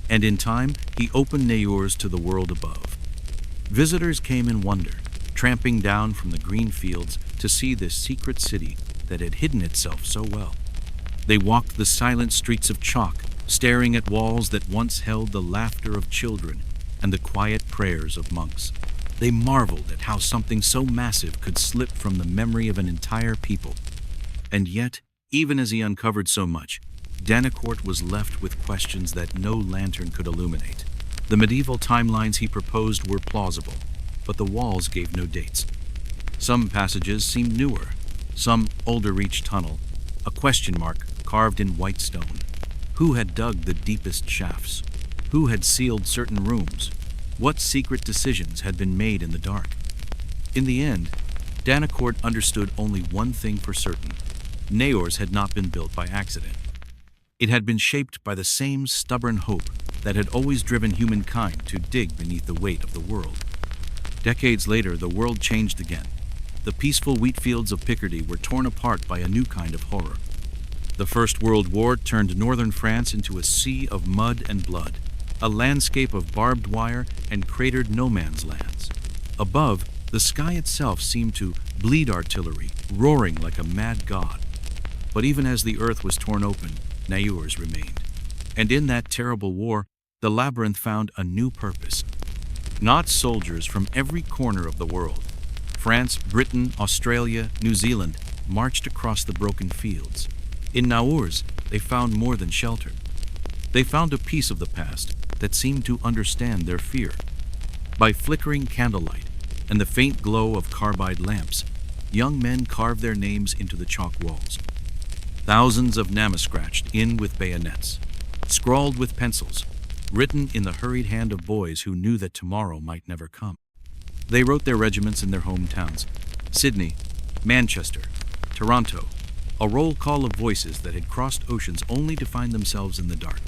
And in time, he opened Naurs to the world above. Visitors came in wonder, tramping down from the green fields to see this secret city that had hidden itself so well. They walked the silent streets of chalk, staring at walls that once held the laughter of children and the quiet prayers of monks. They marveled at how something so massive could slip from the memory of an entire people. And yet, even as he uncovered so much, Danicourt was left with questions that no lantern could illuminate. The medieval timelines he proposed were plausible, but the walls gave no dates. Some passages seemed newer, some older each tunnel, a question mark carved in white stone? Who had dug the deepest shafts? Who had sealed certain rooms? What secret decisions had been made in the dark? In the end, Danacord understood only one thing for certain. Naors had not been built by accident. It had been shaped by the same stubborn hope that had always driven humankind to dig beneath the weight of the world. Decades later, the world changed again. The peaceful wheat fields of Picardy were torn apart by a new kind of horror. The First World War turned northern France into a sea of mud and blood, a landscape of barbed wire and cratered no-man's lands. Above, the sky itself seemed to bleed artillery, roaring like a mad god. But even as the earth was torn open, Naurs remained. And in that terrible war, the labyrinth found a new purpose. Not soldiers from every corner of the world. France, Britain, Australia, New Zealand marched across the broken fields. In Naurs, they found more than shelter. They found a piece of the past that seemed to understand their fear. By flickering candlelight and the faint glow of carbide lamps, young men carved their names into the chalk walls. Thousands of names scratched in with bayonets, scrawled with pencils, written in the hurried hand of boys who knew that tomorrow might never come. They wrote their regiments in their hometowns: Sydney, Manchester, Toronto, a roll call of voices that had crossed oceans only to find themselves in the dark.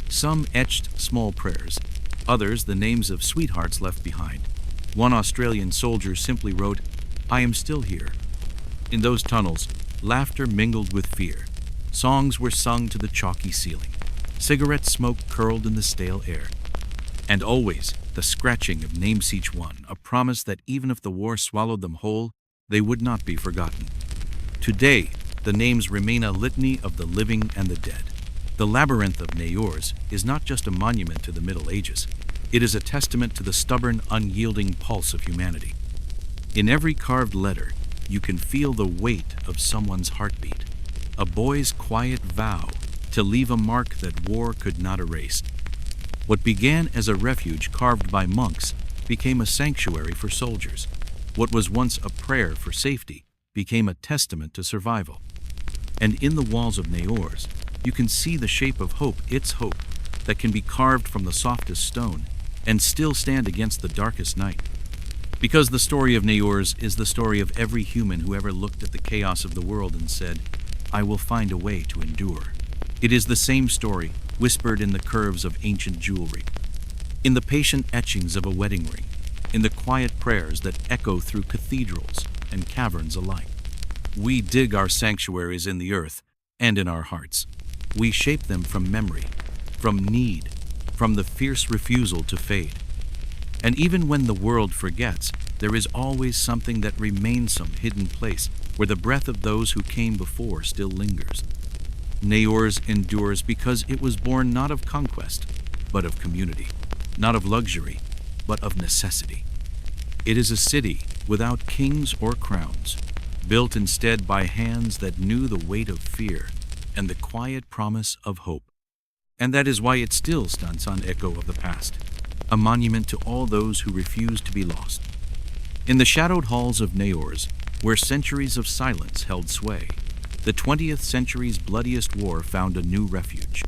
Some etched small prayers, others the names of sweethearts left behind. One Australian soldier simply wrote, "I am still here." In those tunnels, laughter mingled with fear. Songs were sung to the chalky ceiling. Cigarette smoke curled in the stale air. And always, the scratching of names each one, a promise that even if the war swallowed them whole, they would not be forgotten. Today, the names remain a litany of the living and the dead. The labyrinth of Naurs is not just a monument to the Middle Ages. It is a testament to the stubborn, unyielding pulse of humanity. In every carved letter, you can feel the weight of someone's heartbeat, a boy's quiet vow to leave a mark that war could not erase. What began as a refuge carved by monks became a sanctuary for soldiers. What was once a prayer for safety became a testament to survival. And in the walls of Naurs, you can see the shape of hope, its hope, that can be carved from the softest stone and still stand against the darkest night. Because the story of Naurs is the story of every human who ever looked at the chaos of the world and said, "I will find a way to endure." It is the same story, whispered in the curves of ancient jewelry, in the patient etchings of a wedding ring, in the quiet prayers that echo through cathedrals and caverns alike. We dig our sanctuaries in the earth and in our hearts. We shape them from memory, from need, from the fierce refusal to fade. And even when the world forgets, there is always something that remains, some hidden place where the breath of those who came before still lingers. Naurs endures because it was born not of conquest, but of community, not of luxury, but of necessity. It is a city without kings or crowns, built instead by hands that knew the weight of fear and the quiet promise of hope. And that is why it still stands on echo of the past, a monument to all those who refuse to be lost. In the shadowed halls of Naurs, where centuries of silence held sway, the 20th century's bloodiest war found a new refuge.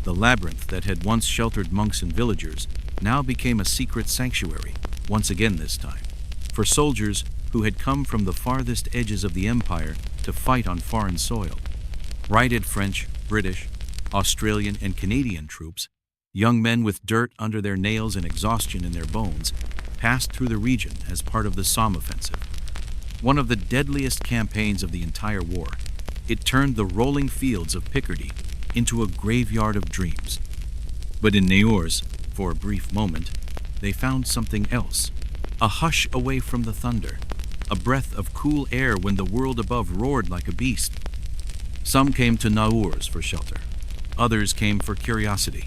The labyrinth that had once sheltered monks and villagers now became a secret sanctuary, once again this time, for soldiers who had come from the farthest edges of the empire to fight on foreign soil. Righted French, British, Australian, and Canadian troops, young men with dirt under their nails and exhaustion in their bones, passed through the region as part of the Somme offensive. One of the deadliest campaigns of the entire war, it turned the rolling fields of Picardy into a graveyard of dreams. But in Naurs, for a brief moment, they found something else. A hush away from the thunder, a breath of cool air when the world above roared like a beast. Some came to Naurs for shelter. Others came for curiosity,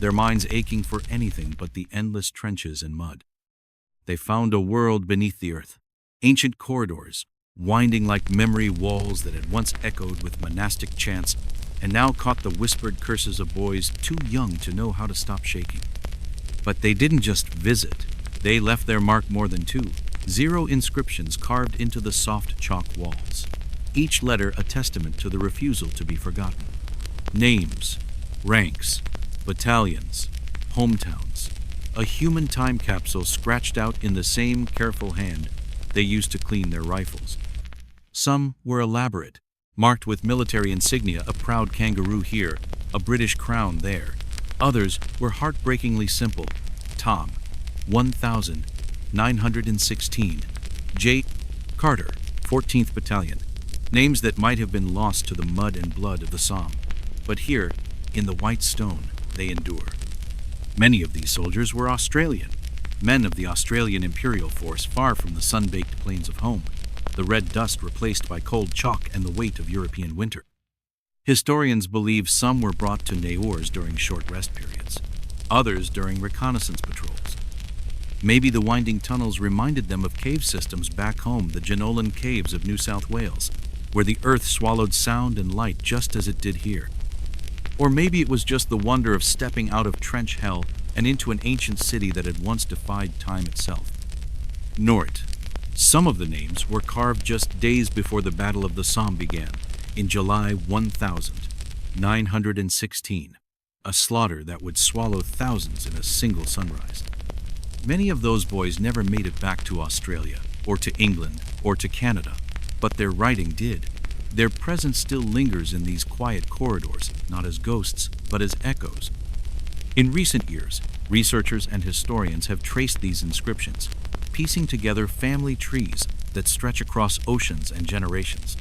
their minds aching for anything but the endless trenches and mud. They found a world beneath the earth, ancient corridors, winding like memory walls that had once echoed with monastic chants and now caught the whispered curses of boys too young to know how to stop shaking. But they didn't just visit. They left their mark more than two. 0 inscriptions carved into the soft chalk walls. each letter a testament to the refusal to be forgotten. Names, ranks, battalions, hometowns, a human time capsule scratched out in the same careful hand they used to clean their rifles. Some were elaborate, marked with military insignia, a proud kangaroo here, a British crown there. Others were heartbreakingly simple. Tom, 1916. J. Carter, 14th Battalion. Names that might have been lost to the mud and blood of the Somme. But here, in the white stone, they endure. Many of these soldiers were Australian, men of the Australian Imperial Force, far from the sun-baked plains of home, the red dust replaced by cold chalk and the weight of European winter. Historians believe some were brought to Naurs during short rest periods, others during reconnaissance patrols. Maybe the winding tunnels reminded them of cave systems back home, the Jenolan Caves of New South Wales, where the earth swallowed sound and light just as it did here. Or maybe it was just the wonder of stepping out of trench hell and into an ancient city that had once defied time itself. Nort. Some of the names were carved just days before the Battle of the Somme began, in July 1916, a slaughter that would swallow thousands in a single sunrise. Many of those boys never made it back to Australia, or to England, or to Canada, but their writing did. Their presence still lingers in these quiet corridors, not as ghosts, but as echoes. In recent years, researchers and historians have traced these inscriptions, piecing together family trees that stretch across oceans and generations.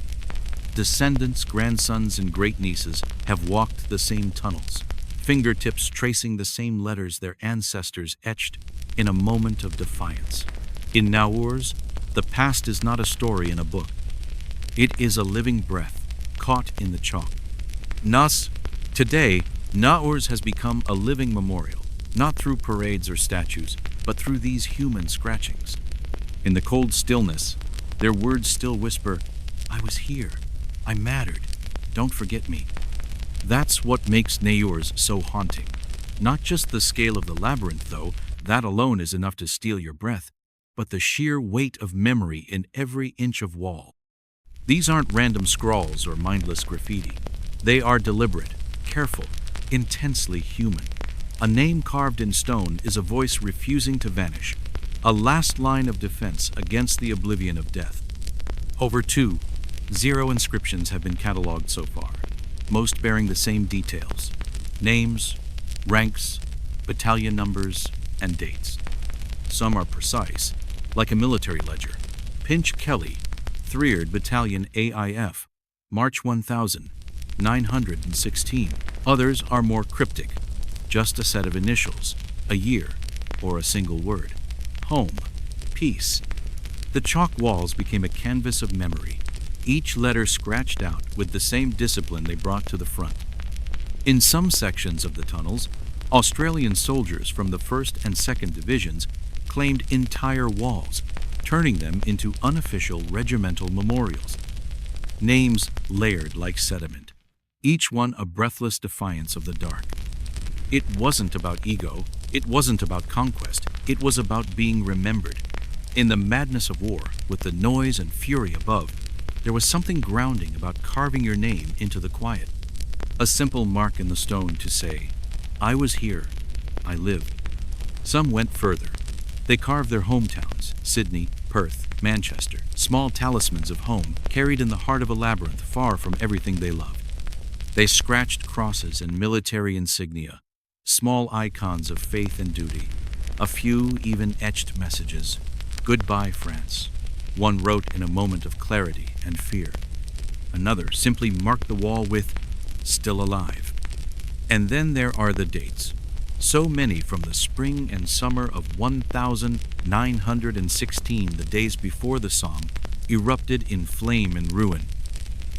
Descendants, grandsons, and great-nieces have walked the same tunnels, fingertips tracing the same letters their ancestors etched in a moment of defiance. In Naurs, the past is not a story in a book. It is a living breath, caught in the chalk. Today, Naurs has become a living memorial, not through parades or statues, but through these human scratchings. In the cold stillness, their words still whisper, "I was here. I mattered. Don't forget me." That's what makes Naurs so haunting. Not just the scale of the labyrinth, though, that alone is enough to steal your breath, but the sheer weight of memory in every inch of wall. These aren't random scrawls or mindless graffiti. They are deliberate, careful, intensely human. A name carved in stone is a voice refusing to vanish, a last line of defense against the oblivion of death. Over 2,000 inscriptions have been catalogued so far, most bearing the same details: names, ranks, battalion numbers, and dates. Some are precise, like a military ledger. Pinch Kelly, 3rd Battalion AIF, March 1916. Others are more cryptic, just a set of initials, a year, or a single word. Home, peace. The chalk walls became a canvas of memory, each letter scratched out with the same discipline they brought to the front. In some sections of the tunnels, Australian soldiers from the 1st and 2nd Divisions claimed entire walls, turning them into unofficial regimental memorials. Names layered like sediment, each one a breathless defiance of the dark. It wasn't about ego, it wasn't about conquest, it was about being remembered. In the madness of war, with the noise and fury above, there was something grounding about carving your name into the quiet. A simple mark in the stone to say, "I was here, I lived." Some went further. They carved their hometowns, Sydney, Perth, Manchester, small talismans of home carried in the heart of a labyrinth far from everything they loved. They scratched crosses and military insignia, small icons of faith and duty. A few even etched messages. "Goodbye, France," one wrote in a moment of clarity and fear. Another simply marked the wall with "Still alive." And then there are the dates. So many from the spring and summer of 1916, the days before the Somme erupted in flame and ruin.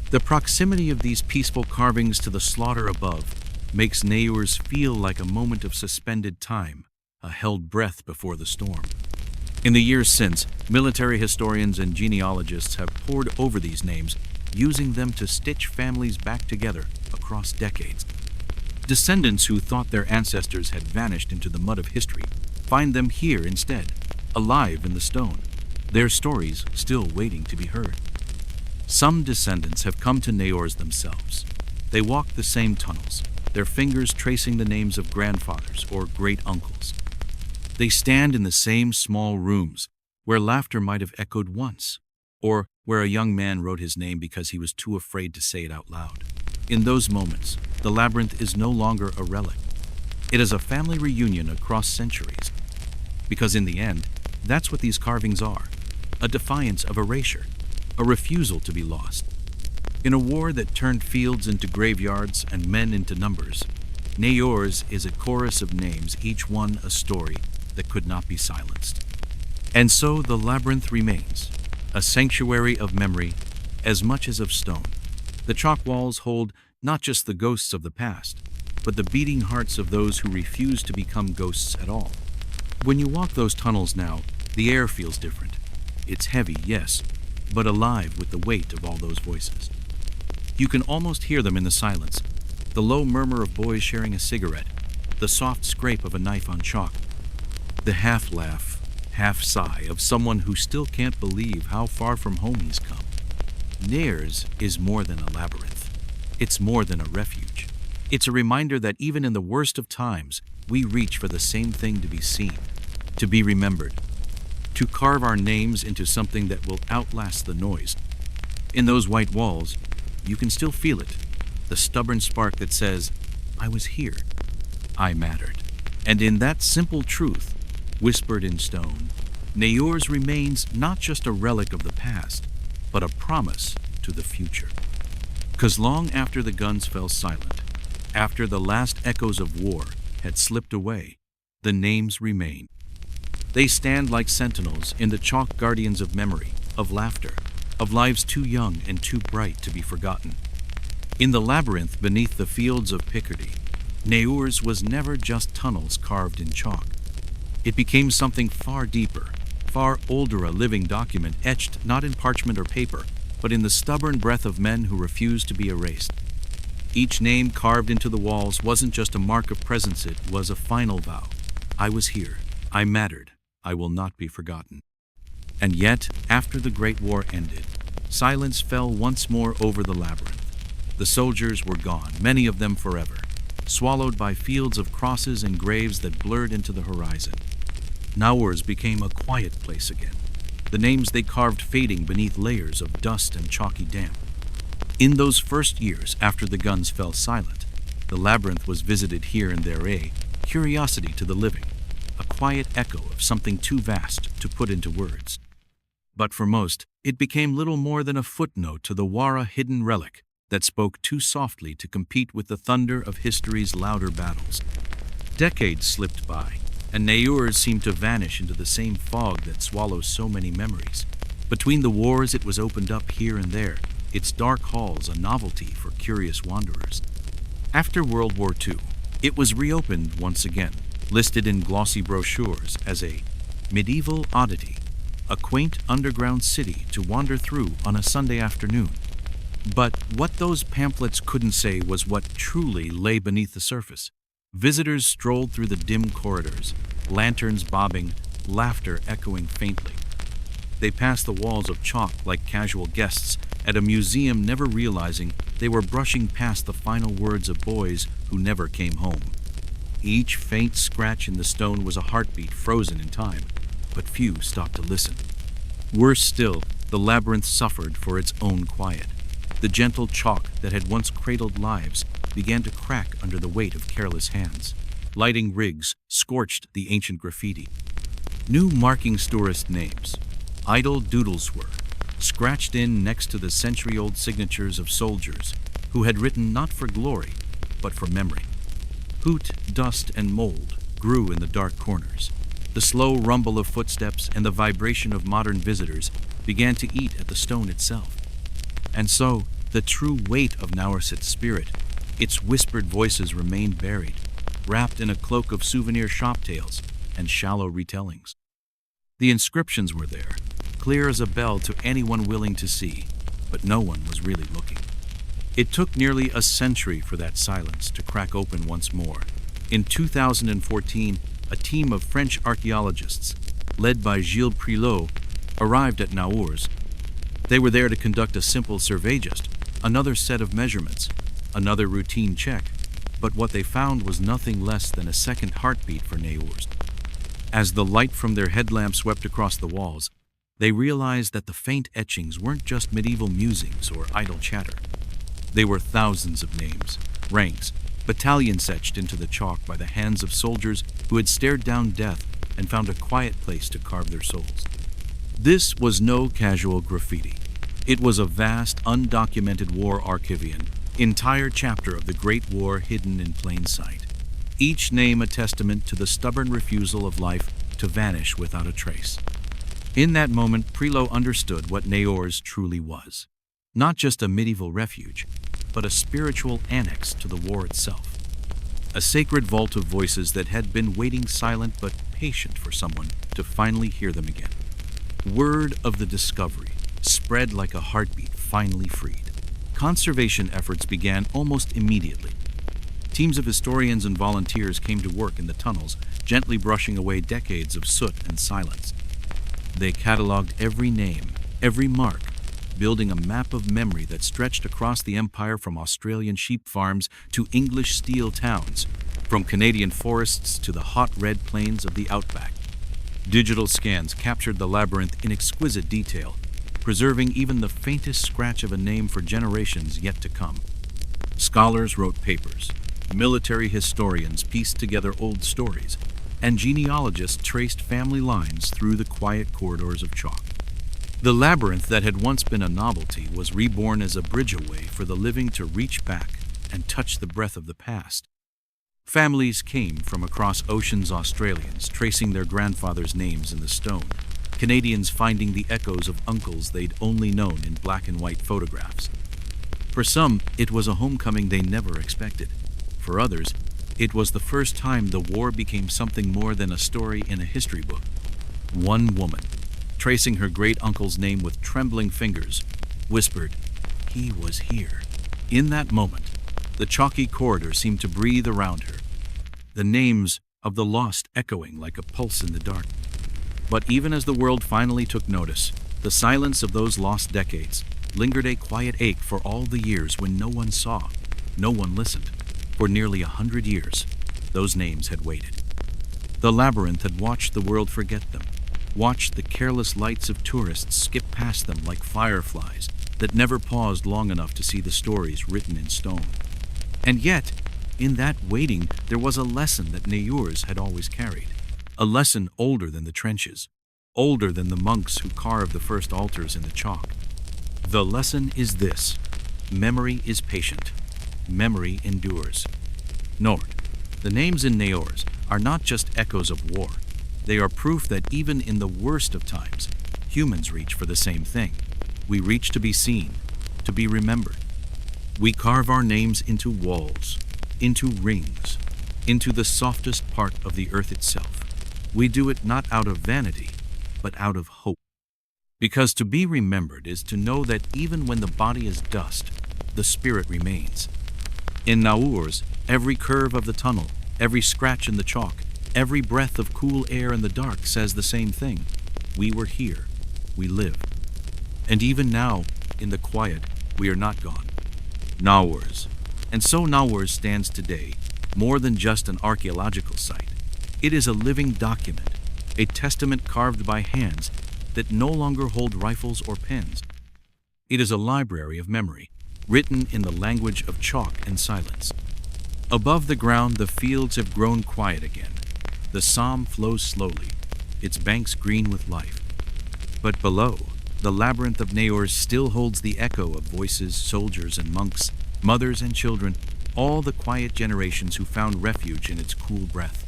The proximity of these peaceful carvings to the slaughter above makes Naurs feel like a moment of suspended time, a held breath before the storm. In the years since, military historians and genealogists have pored over these names, using them to stitch families back together across decades. Descendants who thought their ancestors had vanished into the mud of history find them here instead, alive in the stone, their stories still waiting to be heard. Some descendants have come to Naors themselves. They walk the same tunnels, their fingers tracing the names of grandfathers or great-uncles. They stand in the same small rooms where laughter might have echoed once, or where a young man wrote his name because he was too afraid to say it out loud. In those moments, the labyrinth is no longer a relic. It is a family reunion across centuries. Because in the end, that's what these carvings are: a defiance of erasure, a refusal to be lost. In a war that turned fields into graveyards and men into numbers, Naors is a chorus of names, each one a story that could not be silenced. And so the labyrinth remains, a sanctuary of memory as much as of stone. The chalk walls hold not just the ghosts of the past, but the beating hearts of those who refuse to become ghosts at all. When you walk those tunnels now, the air feels different. It's heavy, yes, but alive with the weight of all those voices. You can almost hear them in the silence: the low murmur of boys sharing a cigarette, the soft scrape of a knife on chalk, the half-laugh, half-sigh of someone who still can't believe how far from home he's come. Naors is more than a labyrinth. It's more than a refuge. It's a reminder that even in the worst of times, we reach for the same thing: to be seen, to be remembered, to carve our names into something that will outlast the noise. In those white walls, you can still feel it, the stubborn spark that says, "I was here. I mattered." And in that simple truth, whispered in stone, Naors remains not just a relic of the past, but a promise to the future. 'Cause long after the guns fell silent, after the last echoes of war had slipped away, the names remain. They stand like sentinels in the chalk guardians of memory, of laughter, of lives too young and too bright to be forgotten. In the labyrinth beneath the fields of Picardy, Naors was never just tunnels carved in chalk. It became something far deeper, far older, a living document etched not in parchment or paper, but in the stubborn breath of men who refused to be erased. Each name carved into the walls wasn't just a mark of presence, it was a final vow. I was here. I mattered. I will not be forgotten. And yet, after the Great War ended, silence fell once more over the labyrinth. The soldiers were gone, many of them forever, swallowed by fields of crosses and graves that blurred into the horizon. Naors became a quiet place again, the names they carved fading beneath layers of dust and chalky damp. In those first years after the guns fell silent, the labyrinth was visited here and there, a curiosity to the living, a quiet echo of something too vast to put into words. But for most, it became little more than a footnote to the Wara hidden relic that spoke too softly to compete with the thunder of history's louder battles. Decades slipped by, and Naors seemed to vanish into the same fog that swallows so many memories. Between the wars, it was opened up here and there, its dark halls a novelty for curious wanderers. After World War II, it was reopened once again, listed in glossy brochures as a medieval oddity, a quaint underground city to wander through on a Sunday afternoon. But what those pamphlets couldn't say was what truly lay beneath the surface. Visitors strolled through the dim corridors, lanterns bobbing, laughter echoing faintly. They passed the walls of chalk like casual guests at a museum, never realizing they were brushing past the final words of boys who never came home. Each faint scratch in the stone was a heartbeat frozen in time, but few stopped to listen. Worse still, the labyrinth suffered for its own quiet. The gentle chalk that had once cradled lives began to crack under the weight of careless hands. Lighting rigs scorched the ancient graffiti. New markings tourist names, idle doodles were, scratched in next to the century-old signatures of soldiers who had written not for glory, but for memory. Hoot, dust, and mold grew in the dark corners. The slow rumble of footsteps and the vibration of modern visitors began to eat at the stone itself. And so, the true weight of Naorsit's spirit, its whispered voices remained buried, wrapped in a cloak of souvenir shop tales and shallow retellings. The inscriptions were there, clear as a bell to anyone willing to see, but no one was really looking. It took nearly a century for that silence to crack open once more. In 2014, a team of French archaeologists, led by Gilles Prilot, arrived at Naors. They were there to conduct a simple survey, just another set of measurements, another routine check, but what they found was nothing less than a second heartbeat for Naors. As the light from their headlamp swept across the walls, they realized that the faint etchings weren't just medieval musings or idle chatter. They were thousands of names, ranks, battalions etched into the chalk by the hands of soldiers who had stared down death and found a quiet place to carve their souls. This was no casual graffiti. It was a vast, undocumented war archivian, entire chapter of the Great War hidden in plain sight. Each name a testament to the stubborn refusal of life to vanish without a trace. In that moment, Prelo understood what Naors truly was. Not just a medieval refuge, but a spiritual annex to the war itself. A sacred vault of voices that had been waiting silent but patient for someone to finally hear them again. Word of the discovery spread like a heartbeat finally freed. Conservation efforts began almost immediately. Teams of historians and volunteers came to work in the tunnels, gently brushing away decades of soot and silence. They cataloged every name, every mark, building a map of memory that stretched across the empire from Australian sheep farms to English steel towns, from Canadian forests to the hot red plains of the outback. Digital scans captured the labyrinth in exquisite detail, preserving even the faintest scratch of a name for generations yet to come. Scholars wrote papers, military historians pieced together old stories, and genealogists traced family lines through the quiet corridors of chalk. The labyrinth that had once been a novelty was reborn as a bridgeway for the living to reach back and touch the breath of the past. Families came from across oceans, Australians tracing their grandfathers' names in the stone, Canadians finding the echoes of uncles they'd only known in black and white photographs. For some, it was a homecoming they never expected. For others, it was the first time the war became something more than a story in a history book. One woman, tracing her great-uncle's name with trembling fingers, whispered, "He was here." In that moment, the chalky corridor seemed to breathe around her, the names of the lost echoing like a pulse in the dark. But even as the world finally took notice, the silence of those lost decades lingered a quiet ache for all the years when no one saw, no one listened. For nearly 100 years, those names had waited. The labyrinth had watched the world forget them, watched the careless lights of tourists skip past them like fireflies that never paused long enough to see the stories written in stone. And yet, in that waiting, there was a lesson that Naors had always carried, a lesson older than the trenches, older than the monks who carved the first altars in the chalk. The lesson is this: memory is patient. Memory endures. Nord, the names in Naors are not just echoes of war. They are proof that even in the worst of times, humans reach for the same thing. We reach to be seen, to be remembered. We carve our names into walls, into rings, into the softest part of the earth itself. We do it not out of vanity, but out of hope. Because to be remembered is to know that even when the body is dust, the spirit remains. In Naors, every curve of the tunnel, every scratch in the chalk, every breath of cool air in the dark says the same thing. We were here. We live. And even now, in the quiet, we are not gone. Naors. And so Naors stands today, more than just an archaeological site. It is a living document, a testament carved by hands that no longer hold rifles or pens. It is a library of memory, written in the language of chalk and silence. Above the ground, the fields have grown quiet again. The Somme flows slowly, its banks green with life. But below, the labyrinth of Naors still holds the echo of voices, soldiers and monks, mothers and children, all the quiet generations who found refuge in its cool breath.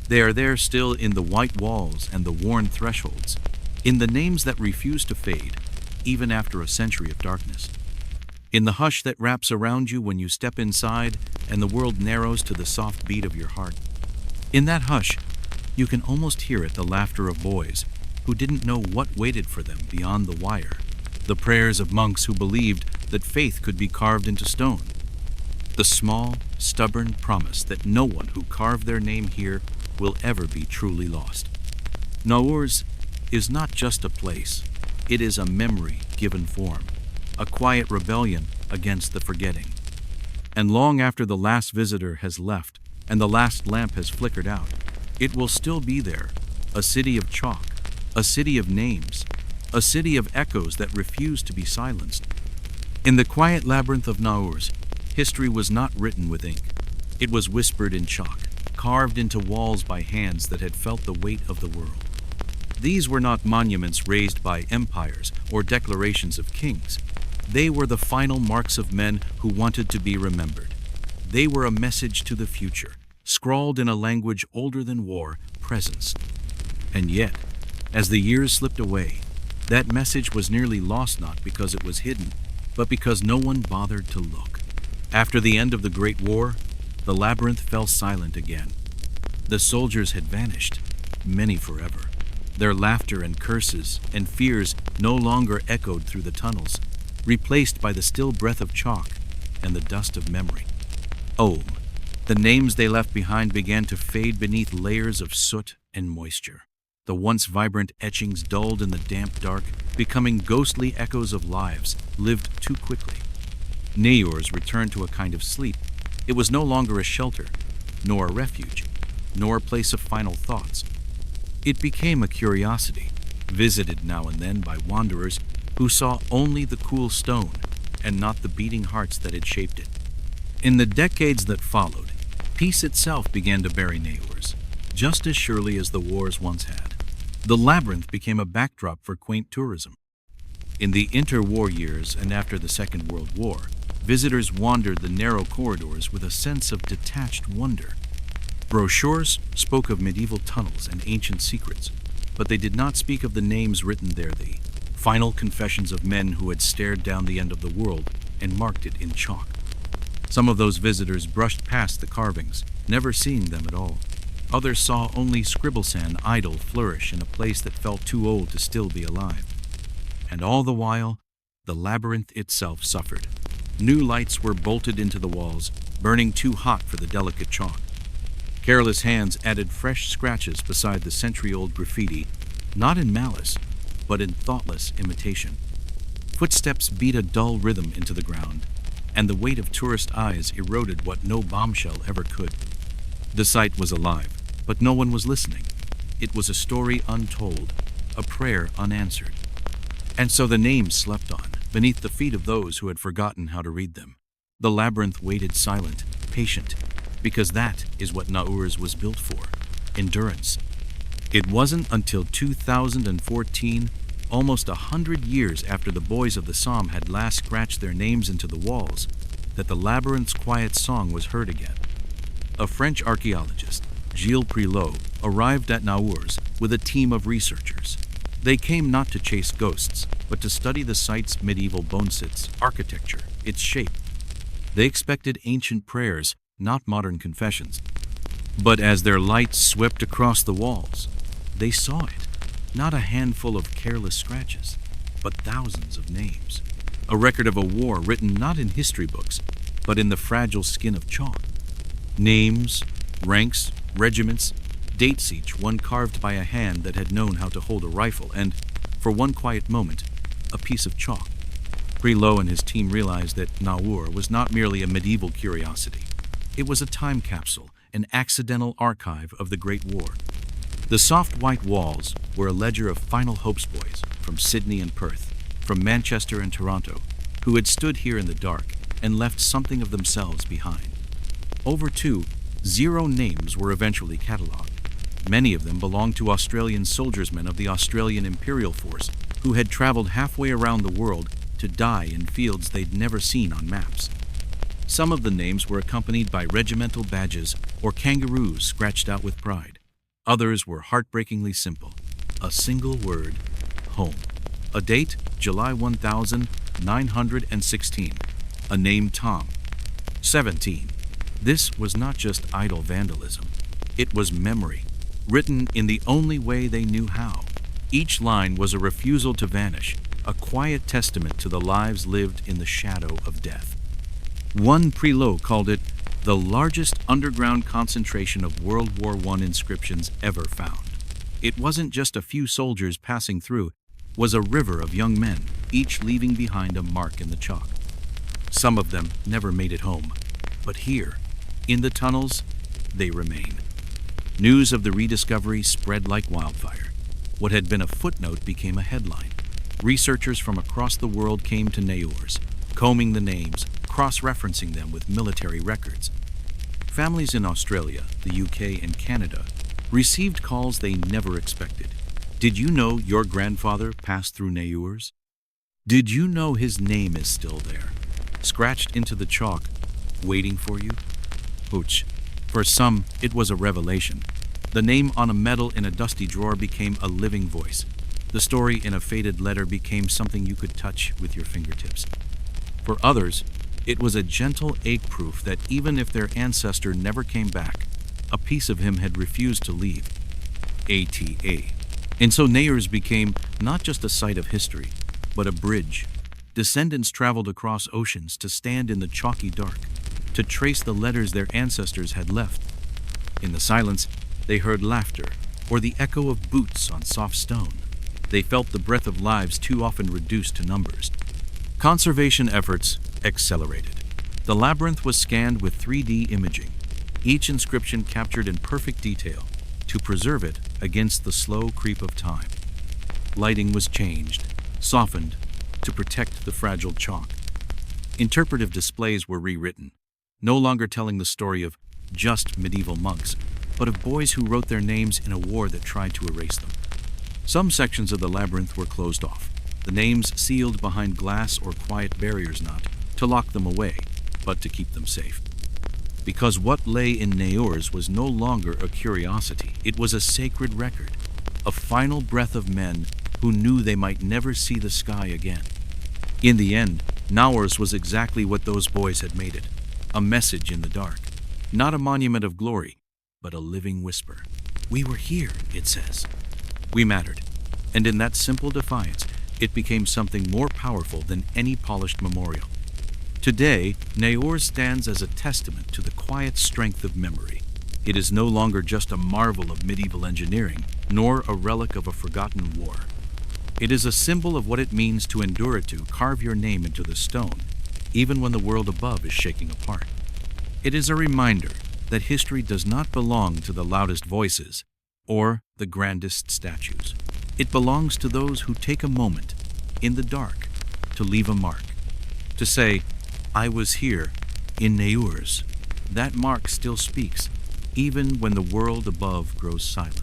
They are there still in the white walls and the worn thresholds, in the names that refuse to fade, even after a century of darkness. In the hush that wraps around you when you step inside and the world narrows to the soft beat of your heart. In that hush, you can almost hear it, the laughter of boys who didn't know what waited for them beyond the wire, the prayers of monks who believed that faith could be carved into stone, the small, stubborn promise that no one who carved their name here will ever be truly lost. Naors is not just a place, It is a memory given form, a quiet rebellion against the forgetting. And long after the last visitor has left and the last lamp has flickered out, it will still be there, a city of chalk, a city of names, a city of echoes that refuse to be silenced. In the quiet labyrinth of Naurs, history was not written with ink. It was whispered in chalk, carved into walls by hands that had felt the weight of the world. These were not monuments raised by empires or declarations of kings. They were the final marks of men who wanted to be remembered. They were a message to the future, scrawled in a language older than war, presence. And yet, as the years slipped away, that message was nearly lost, not because it was hidden, but because no one bothered to look. After the end of the Great War, the labyrinth fell silent again. The soldiers had vanished, many forever. Their laughter and curses and fears no longer echoed through the tunnels, replaced by the still breath of chalk and the dust of memory. Oh, the names they left behind began to fade beneath layers of soot and moisture. The once vibrant etchings dulled in the damp dark, becoming ghostly echoes of lives lived too quickly. Naurs returned to a kind of sleep. It was no longer a shelter, nor a refuge, nor a place of final thoughts. It became a curiosity, visited now and then by wanderers who saw only the cool stone and not the beating hearts that had shaped it. In the decades that followed, peace itself began to bury Naurs, just as surely as the wars once had. The labyrinth became a backdrop for quaint tourism. In the interwar years and after the Second World War, visitors wandered the narrow corridors with a sense of detached wonder. Brochures spoke of medieval tunnels and ancient secrets, but they did not speak of the names written there, the final confessions of men who had stared down the end of the world and marked it in chalk. Some of those visitors brushed past the carvings, never seeing them at all. Others saw only scribble sand idle flourish in a place that felt too old to still be alive. And all the while, the labyrinth itself suffered. New lights were bolted into the walls, burning too hot for the delicate chalk. Careless hands added fresh scratches beside the century-old graffiti, not in malice, but in thoughtless imitation. Footsteps beat a dull rhythm into the ground, and the weight of tourist eyes eroded what no bombshell ever could. The site was alive, but no one was listening. It was a story untold, a prayer unanswered. And so the names slept on, beneath the feet of those who had forgotten how to read them. The labyrinth waited silent, patient, because that is what Naurs was built for, endurance. It wasn't until 2014, almost 100 years after the boys of the Somme had last scratched their names into the walls, that the labyrinth's quiet song was heard again. A French archaeologist, Gilles Prilot, arrived at Naurs with a team of researchers. They came not to chase ghosts, but to study the site's medieval bonesets, architecture, its shape. They expected ancient prayers, not modern confessions. But as their light swept across the walls, they saw it. Not a handful of careless scratches, but thousands of names. A record of a war written not in history books, but in the fragile skin of chalk. Names, ranks, regiments, dates, each one carved by a hand that had known how to hold a rifle and, for one quiet moment, a piece of chalk. Prilot and his team realized that Naurs was not merely a medieval curiosity. It was a time capsule, an accidental archive of the Great War. The soft white walls were a ledger of final hopes boys from Sydney and Perth, from Manchester and Toronto, who had stood here in the dark and left something of themselves behind. Over 0 names were eventually catalogued. Many of them belonged to Australian soldiersmen of the Australian Imperial Force who had traveled halfway around the world to die in fields they'd never seen on maps. Some of the names were accompanied by regimental badges or kangaroos scratched out with pride. Others were heartbreakingly simple. A single word, home. A date, July 1916. A name, Tom. 17. This was not just idle vandalism. It was memory, written in the only way they knew how. Each line was a refusal to vanish, a quiet testament to the lives lived in the shadow of death. One Prilot called it the largest underground concentration of World War I inscriptions ever found. It wasn't just a few soldiers passing through. was a river of young men, each leaving behind a mark in the chalk. Some of them never made it home, but here, in the tunnels, they remain. News of the rediscovery spread like wildfire. What had been a footnote became a headline. Researchers from across the world came to Naurs, combing the names, cross-referencing them with military records. Families in Australia, the UK, and Canada received calls they never expected. Did you know your grandfather passed through Naurs? Did you know his name is still there, scratched into the chalk, waiting for you? Hooch. For some, it was a revelation. The name on a medal in a dusty drawer became a living voice. The story in a faded letter became something you could touch with your fingertips. For others, it was a gentle ache proof that even if their ancestor never came back, a piece of him had refused to leave. ATA. And so Naurs became not just a site of history, but a bridge. Descendants traveled across oceans to stand in the chalky dark, to trace the letters their ancestors had left. In the silence, they heard laughter or the echo of boots on soft stone. They felt the breath of lives too often reduced to numbers. Conservation efforts accelerated. The labyrinth was scanned with 3D imaging, each inscription captured in perfect detail to preserve it against the slow creep of time. Lighting was changed, softened, to protect the fragile chalk. Interpretive displays were rewritten, no longer telling the story of just medieval monks, but of boys who wrote their names in a war that tried to erase them. Some sections of the labyrinth were closed off, the names sealed behind glass or quiet barriers, not to lock them away, but to keep them safe. Because what lay in Naurs was no longer a curiosity, it was a sacred record, a final breath of men who knew they might never see the sky again. In the end, Naurs was exactly what those boys had made it, a message in the dark, not a monument of glory, but a living whisper. We were here, it says. We mattered, and in that simple defiance, it became something more powerful than any polished memorial. Today, Naurs stands as a testament to the quiet strength of memory. It is no longer just a marvel of medieval engineering, nor a relic of a forgotten war. It is a symbol of what it means to endure it, to carve your name into the stone, even when the world above is shaking apart. It is a reminder that history does not belong to the loudest voices or the grandest statues. It belongs to those who take a moment, in the dark, to leave a mark, to say, I was here, in Naurs. That mark still speaks, even when the world above grows silent.